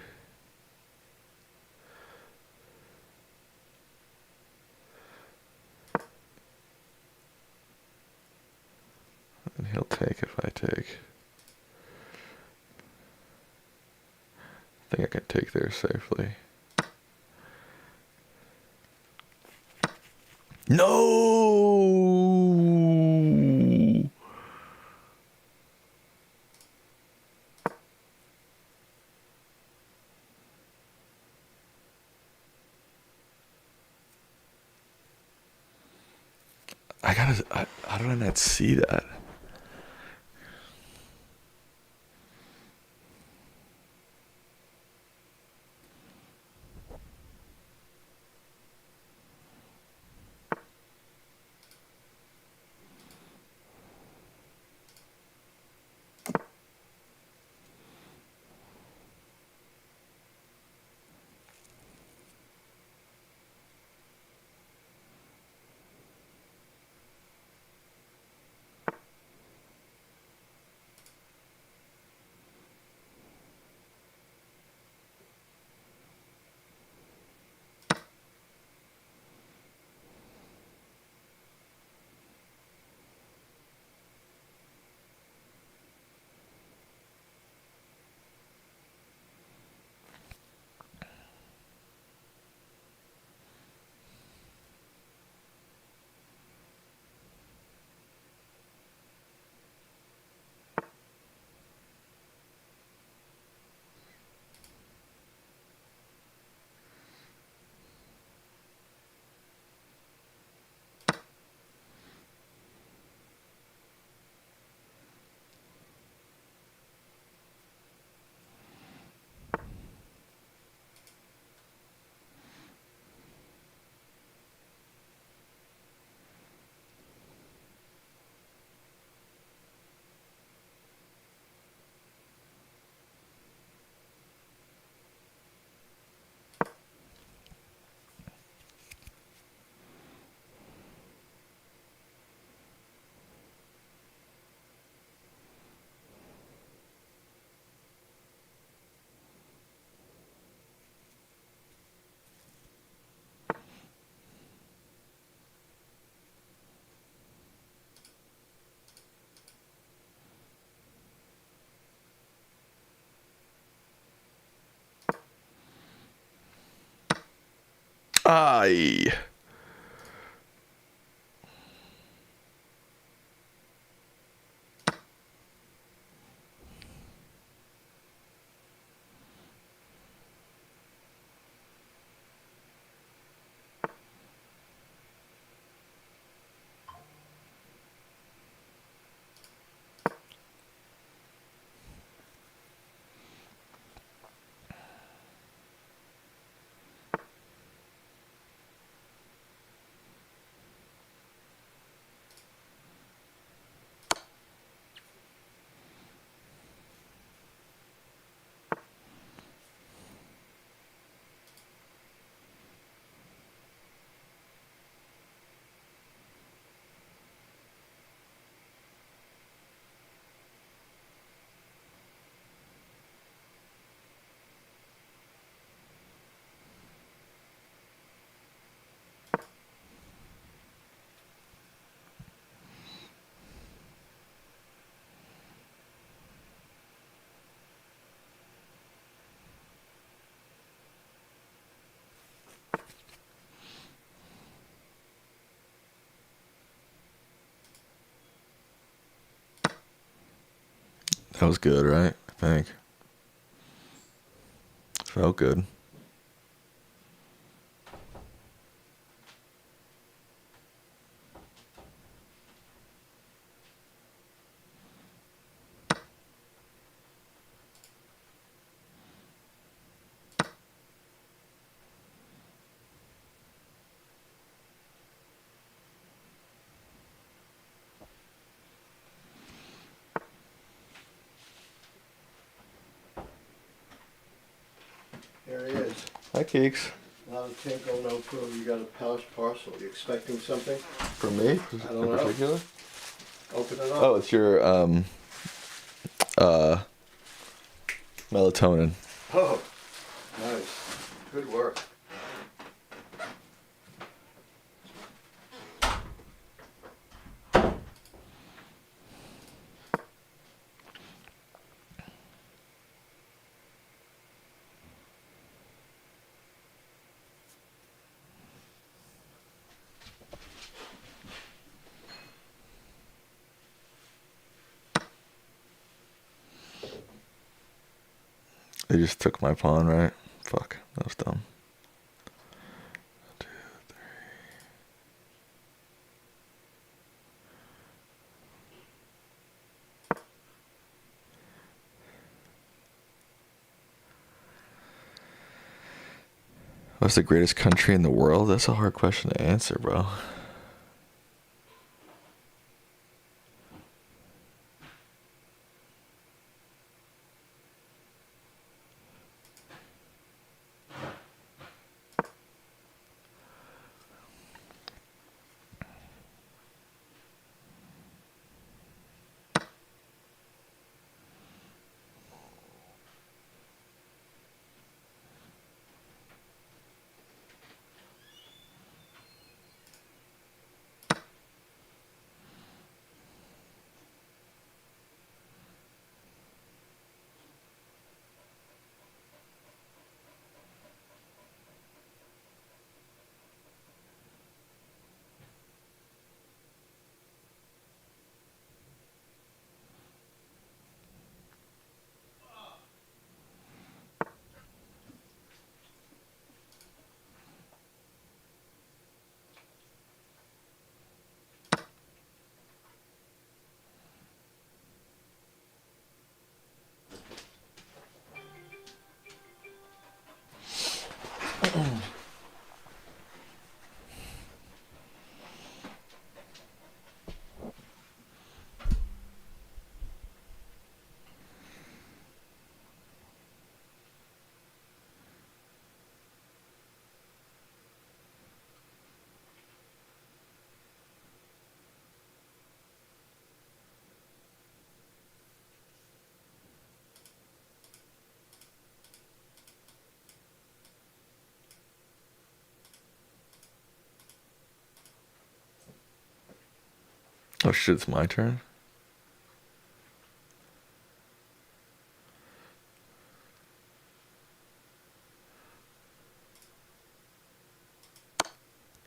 And he'll take if I take. I think I can take there safely. No! How did I not see that? Aye. That was good, right? I think. Felt good. Here he is. Hi, Keeks. Not a tinkle, no poo. You got a parcel. You expecting something? For me, I don't in know. particular? Open it up. Oh, it's your melatonin. Oh, nice. Good work. They just took my pawn, right? Fuck, that was dumb. 2, 3. What's the greatest country in the world? That's a hard question to answer, bro. Oh shit, it's my turn?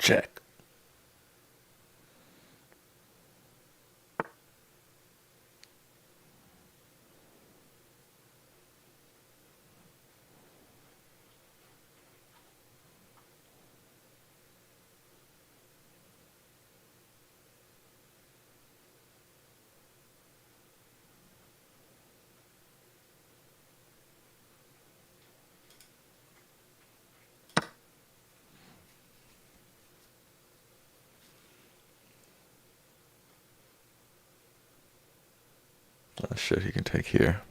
Check. Oh shit, he can take here.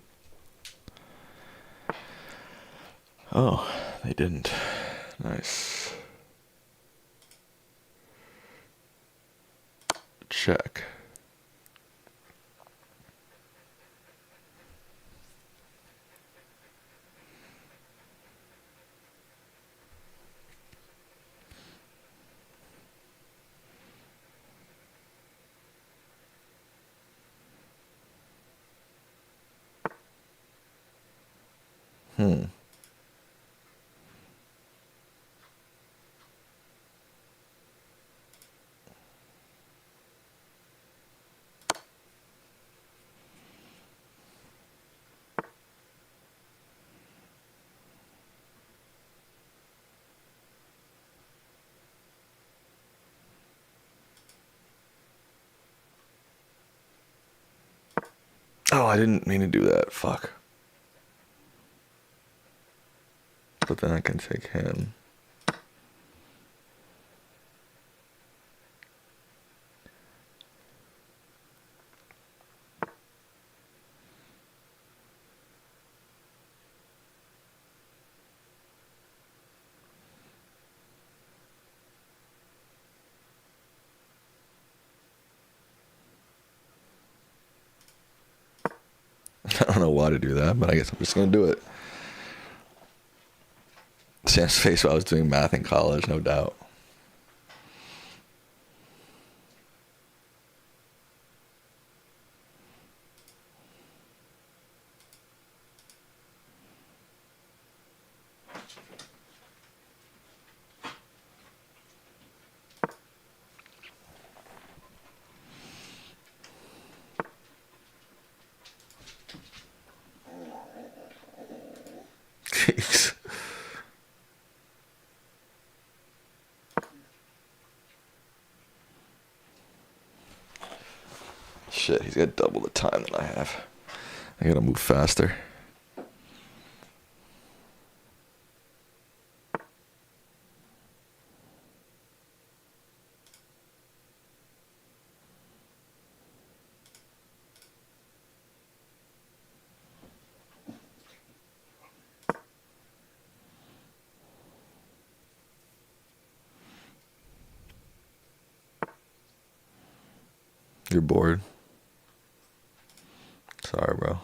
Oh, they didn't. Nice. Check. Oh, I didn't mean to do that. Fuck. But then I can take him. I don't know why to do that, but I guess I'm just gonna do it. Sam's face while I was doing math in college, no doubt. Jeez. Shit, he's got double the time than I have. I gotta move faster. You're bored? Sorry, bro.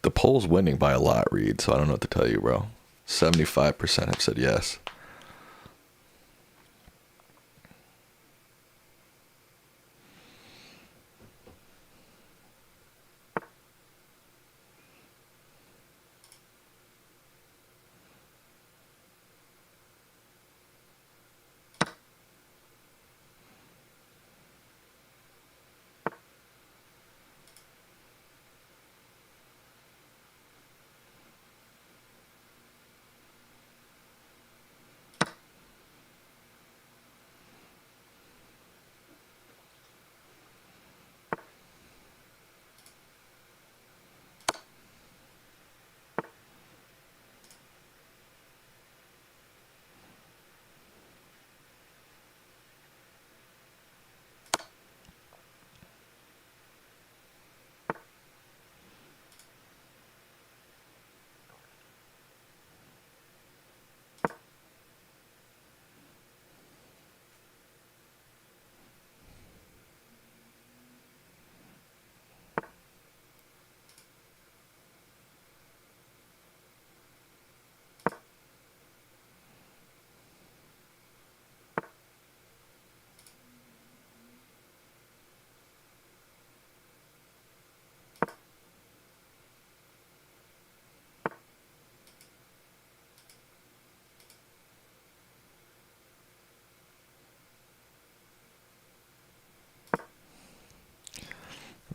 The poll's winning by a lot, Reed, so I don't know what to tell you, bro. 75% have said yes.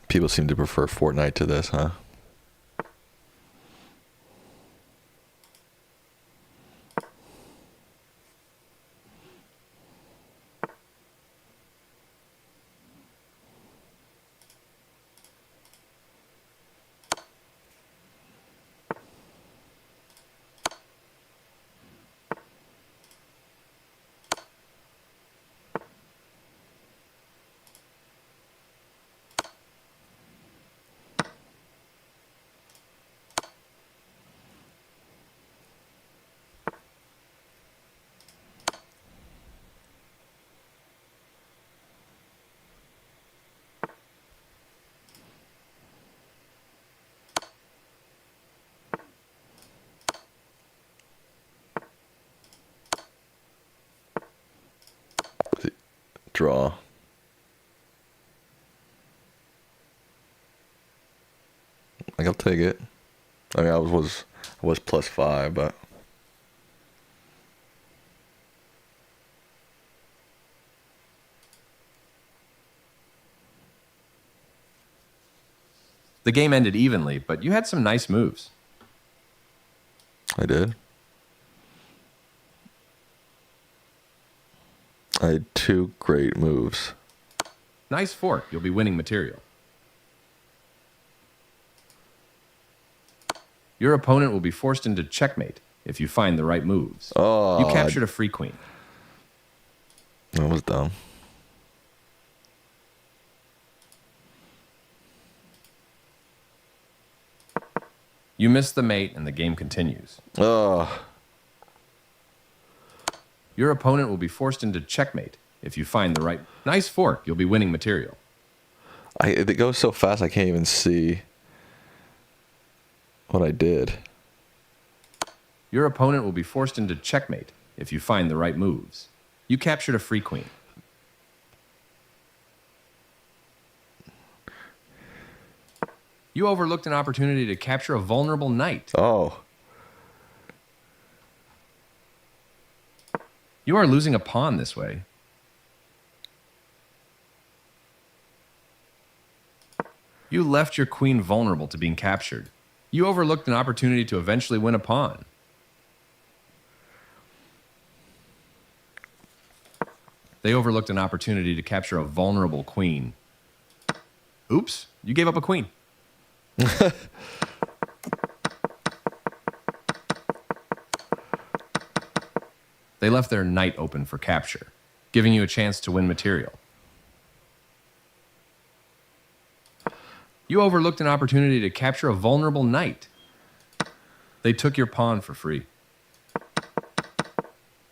People seem to prefer Fortnite to this, huh? Draw. Like, I'll take it. I mean, I was +5, but The game ended evenly, but you had some nice moves. I did. I had 2 great moves. Nice fork, you'll be winning material. Your opponent will be forced into checkmate if you find the right moves. Oh, You captured a free queen. That was dumb. You missed the mate and the game continues. Oh, Your opponent will be forced into checkmate if you find the right... Nice fork, you'll be winning material. it goes so fast I can't even see what I did. Your opponent will be forced into checkmate if you find the right moves. You captured a free queen. You overlooked an opportunity to capture a vulnerable knight. Oh, You are losing a pawn this way. You left your queen vulnerable to being captured. You overlooked an opportunity to eventually win a pawn. They overlooked an opportunity to capture a vulnerable queen. Oops, you gave up a queen. They left their knight open for capture, giving you a chance to win material. You overlooked an opportunity to capture a vulnerable knight. They took your pawn for free.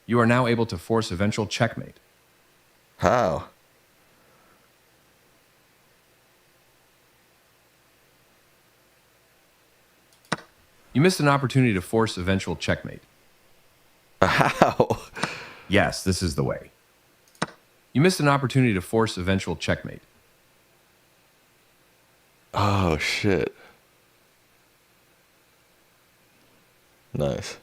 You are now able to force eventual checkmate. how? You missed an opportunity to force eventual checkmate. How? Yes, this is the way. You missed an opportunity to force eventual checkmate. Oh, shit. Nice.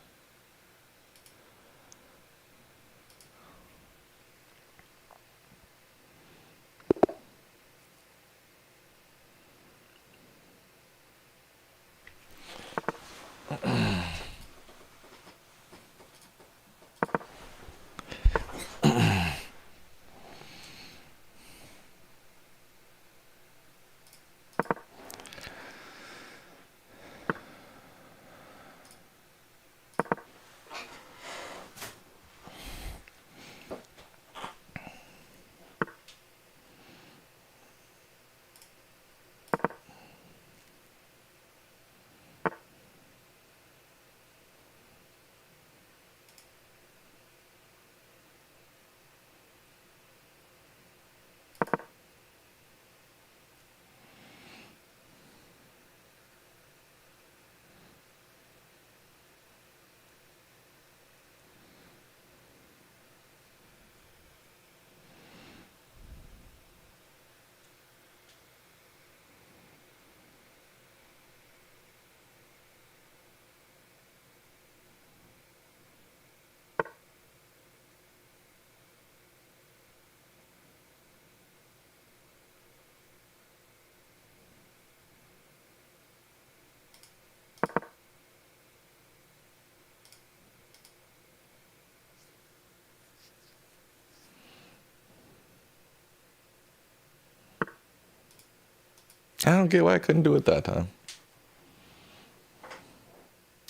I don't get why I couldn't do it that time.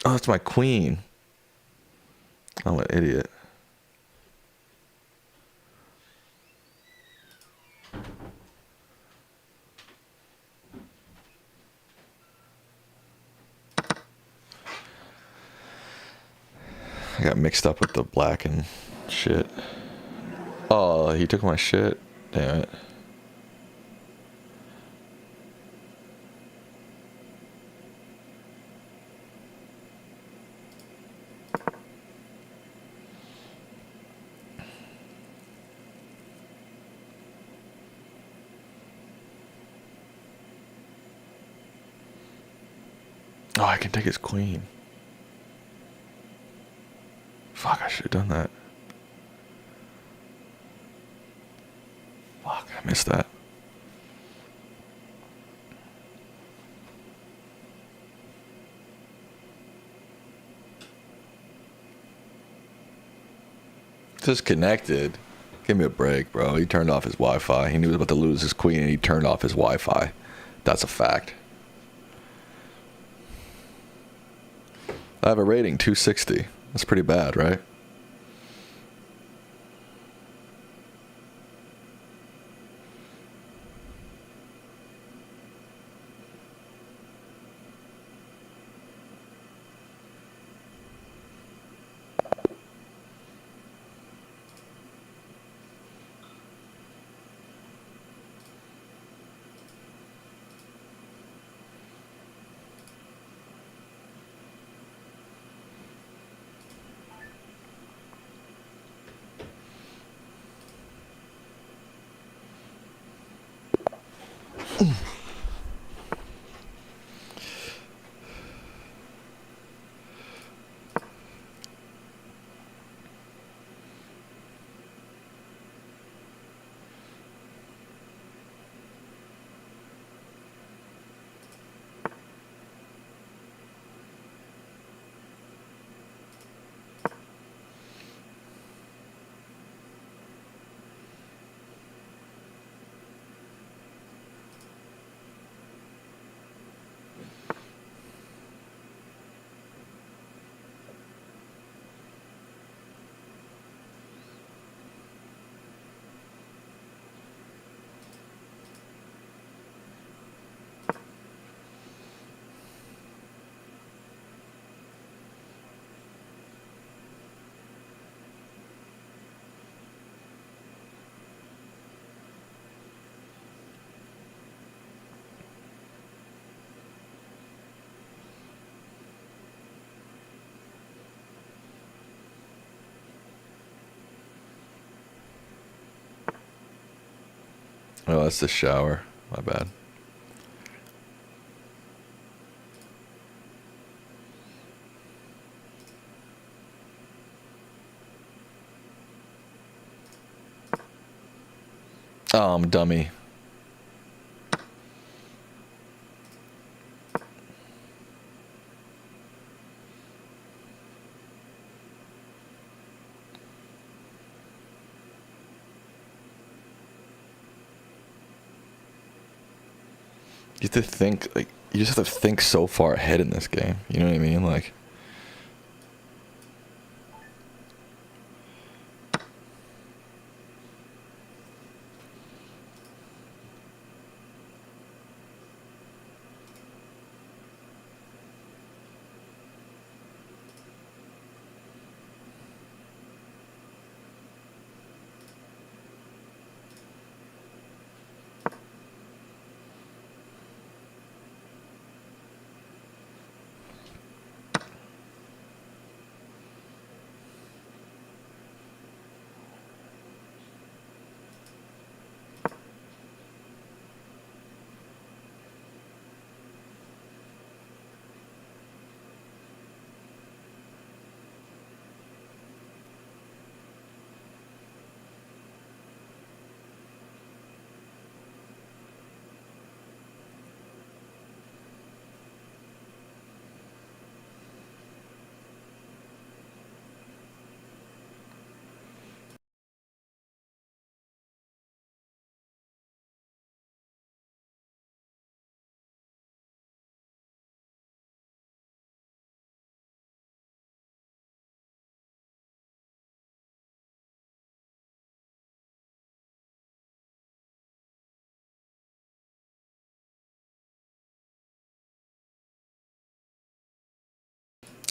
Oh, that's my queen. I'm an idiot. I got mixed up with the black and shit. Oh, he took my shit. Damn it. Oh, I can take his queen. Fuck, I should have done that. Fuck, I missed that. Disconnected. Give me a break, bro. He turned off his Wi-Fi. He knew he was about to lose his queen and he turned off his Wi-Fi. That's a fact. I have a rating, 260. That's pretty bad, right? Oh, that's the shower. My bad. Oh, I'm a dummy. You have to think, like, you just have to think so far ahead in this game. You know what I mean? Like,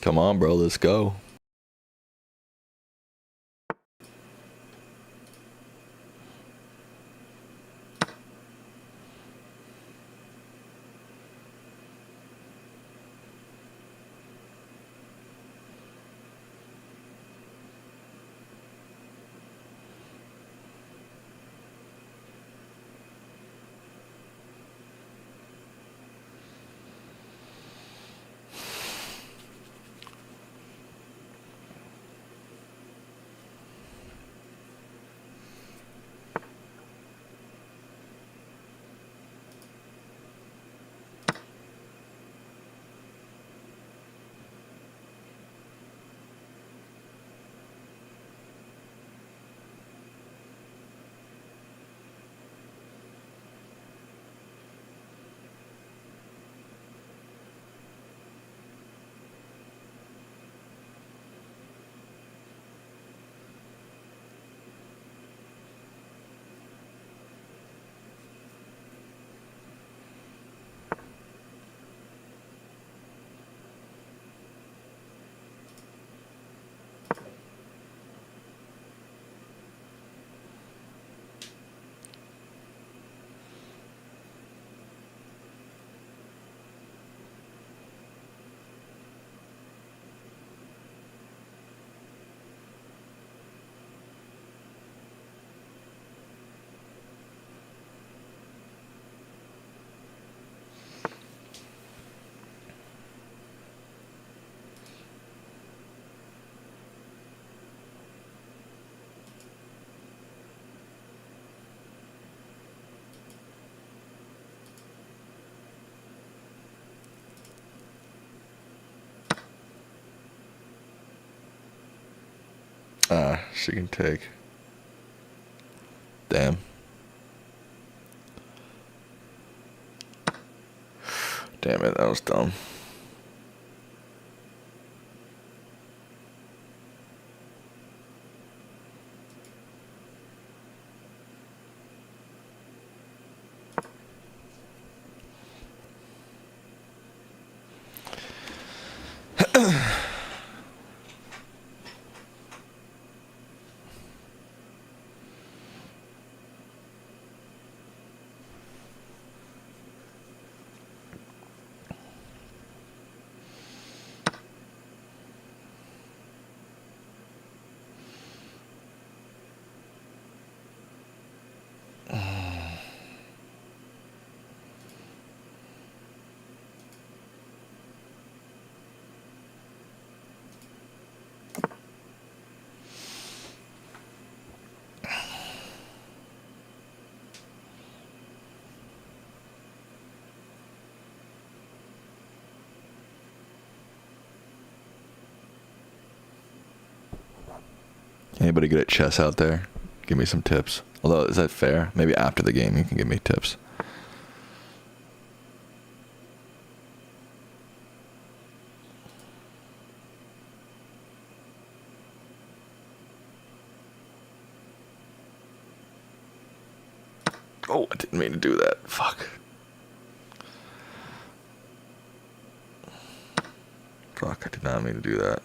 Come on, bro. Let's go. She can take. Damn. Damn it, that was dumb. Anybody good at chess out there? Give me some tips. Although, is that fair? Maybe after the game you can give me tips. Oh, I didn't mean to do that. Fuck. Fuck, I did not mean to do that.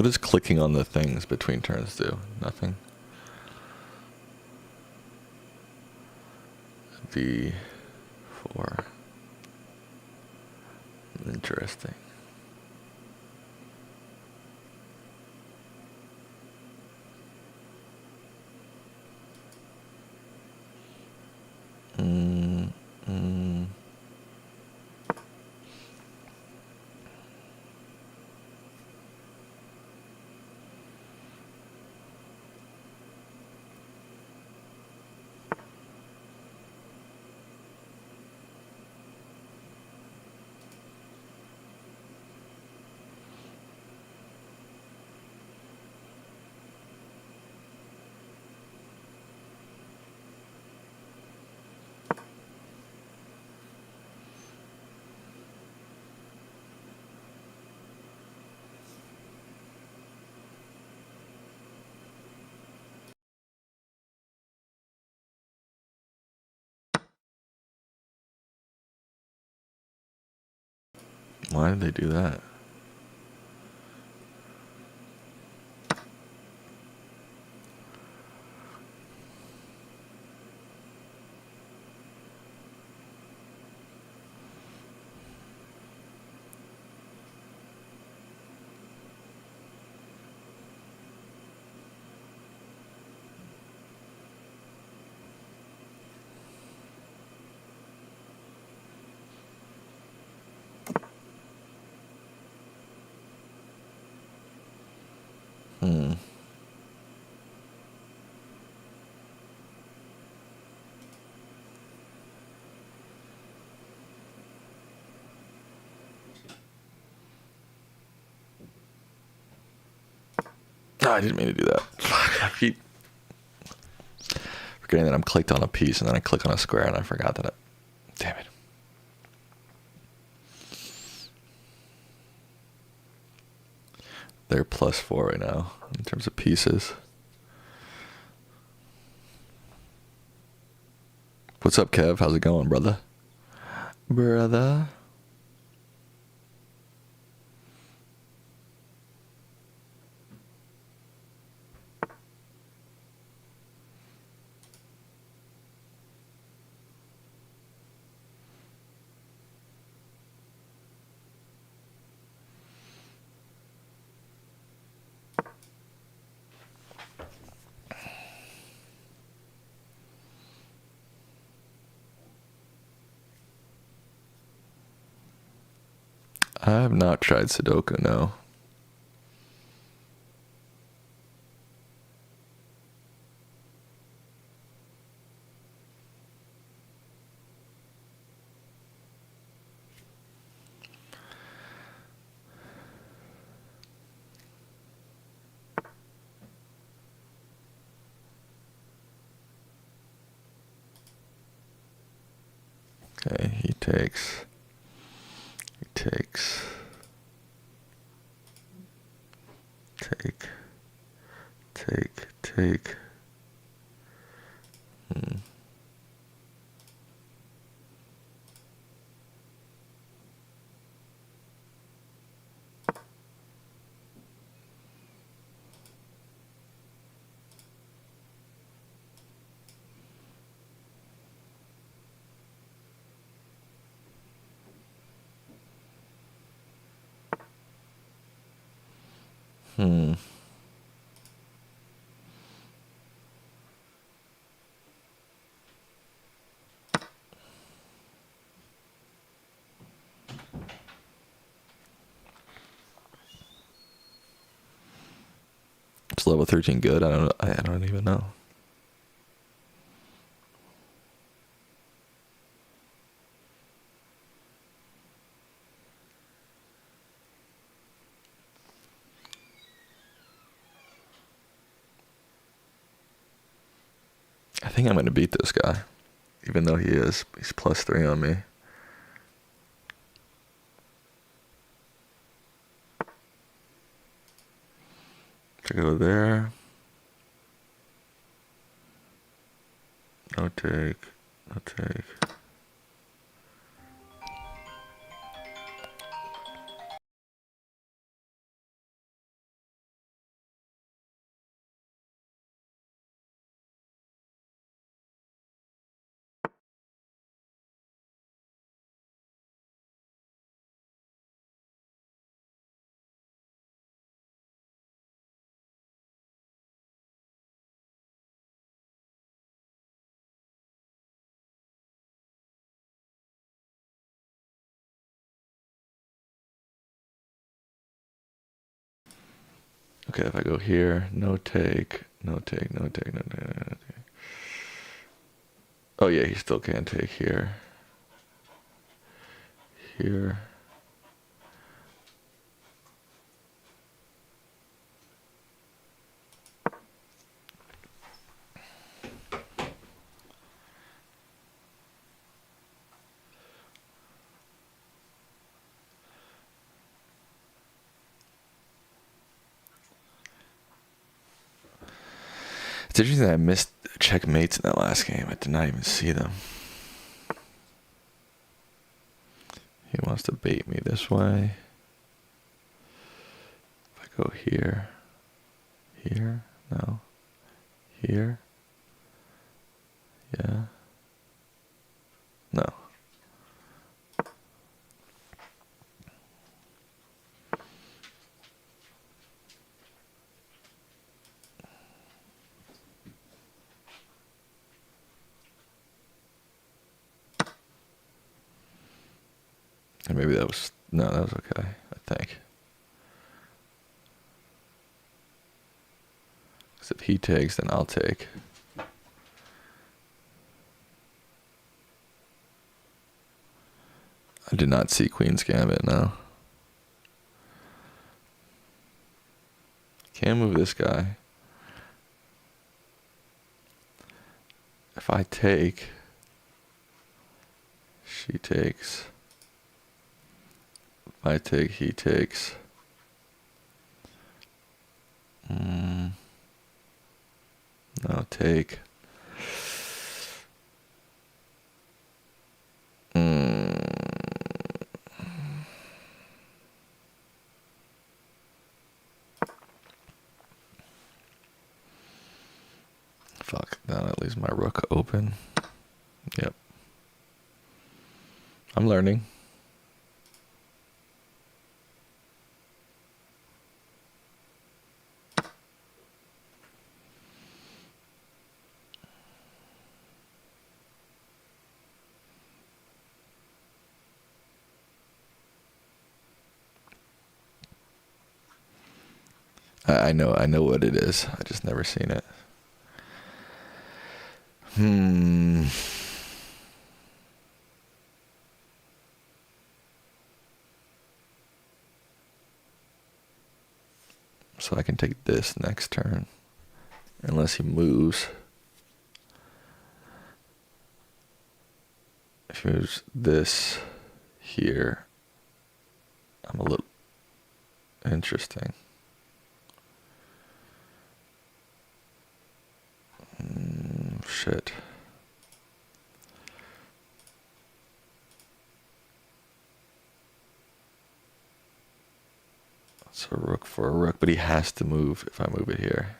What does clicking on the things between turns do? Nothing. V4. Interesting. Why did they do that? No, I didn't mean to do that. I keep forgetting that I'm clicked on a piece and then I click on a square and I forgot that damn it. They're +4 right now in terms of pieces. What's up, Kev? How's it going, brother? Brother? I have not tried Sudoku, no. Okay, he takes, take, take. It's level 13 good? I don't even know. I think I'm gonna beat this guy, even though he's +3 on me. To go there. No take. Okay, if I go here, no take. Oh yeah, he still can't take here. Here. It's interesting that I missed checkmates in that last game. I did not even see them. He wants wants to bait me this way. If I go here, here, no, here, yeah, no. And maybe that was, no, that was okay, I think. Because if he takes, then I'll take. I did not see Queen's Gambit, no. Can't move this guy. If I take, she takes. If I take, he takes. No, take. Fuck, now that leaves my rook open. Yep. I'm learning. I know what it is. I just never seen it. So I can take this next turn. Unless he moves. If he moves this here, I'm a little interesting. Shit. That's a rook for a rook, but he has to move if I move it here.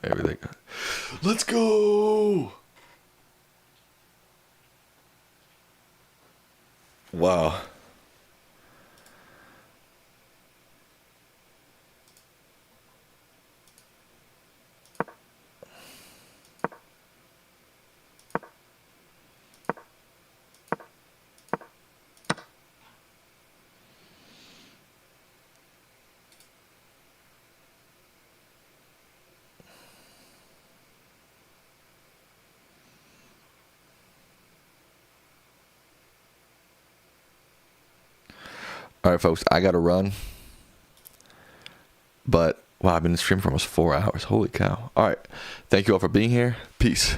Maybe they got. Let's go! Wow. All right, folks, I got to run. But, wow, I've been streaming for almost 4 hours. Holy cow. All right. Thank you all for being here. Peace.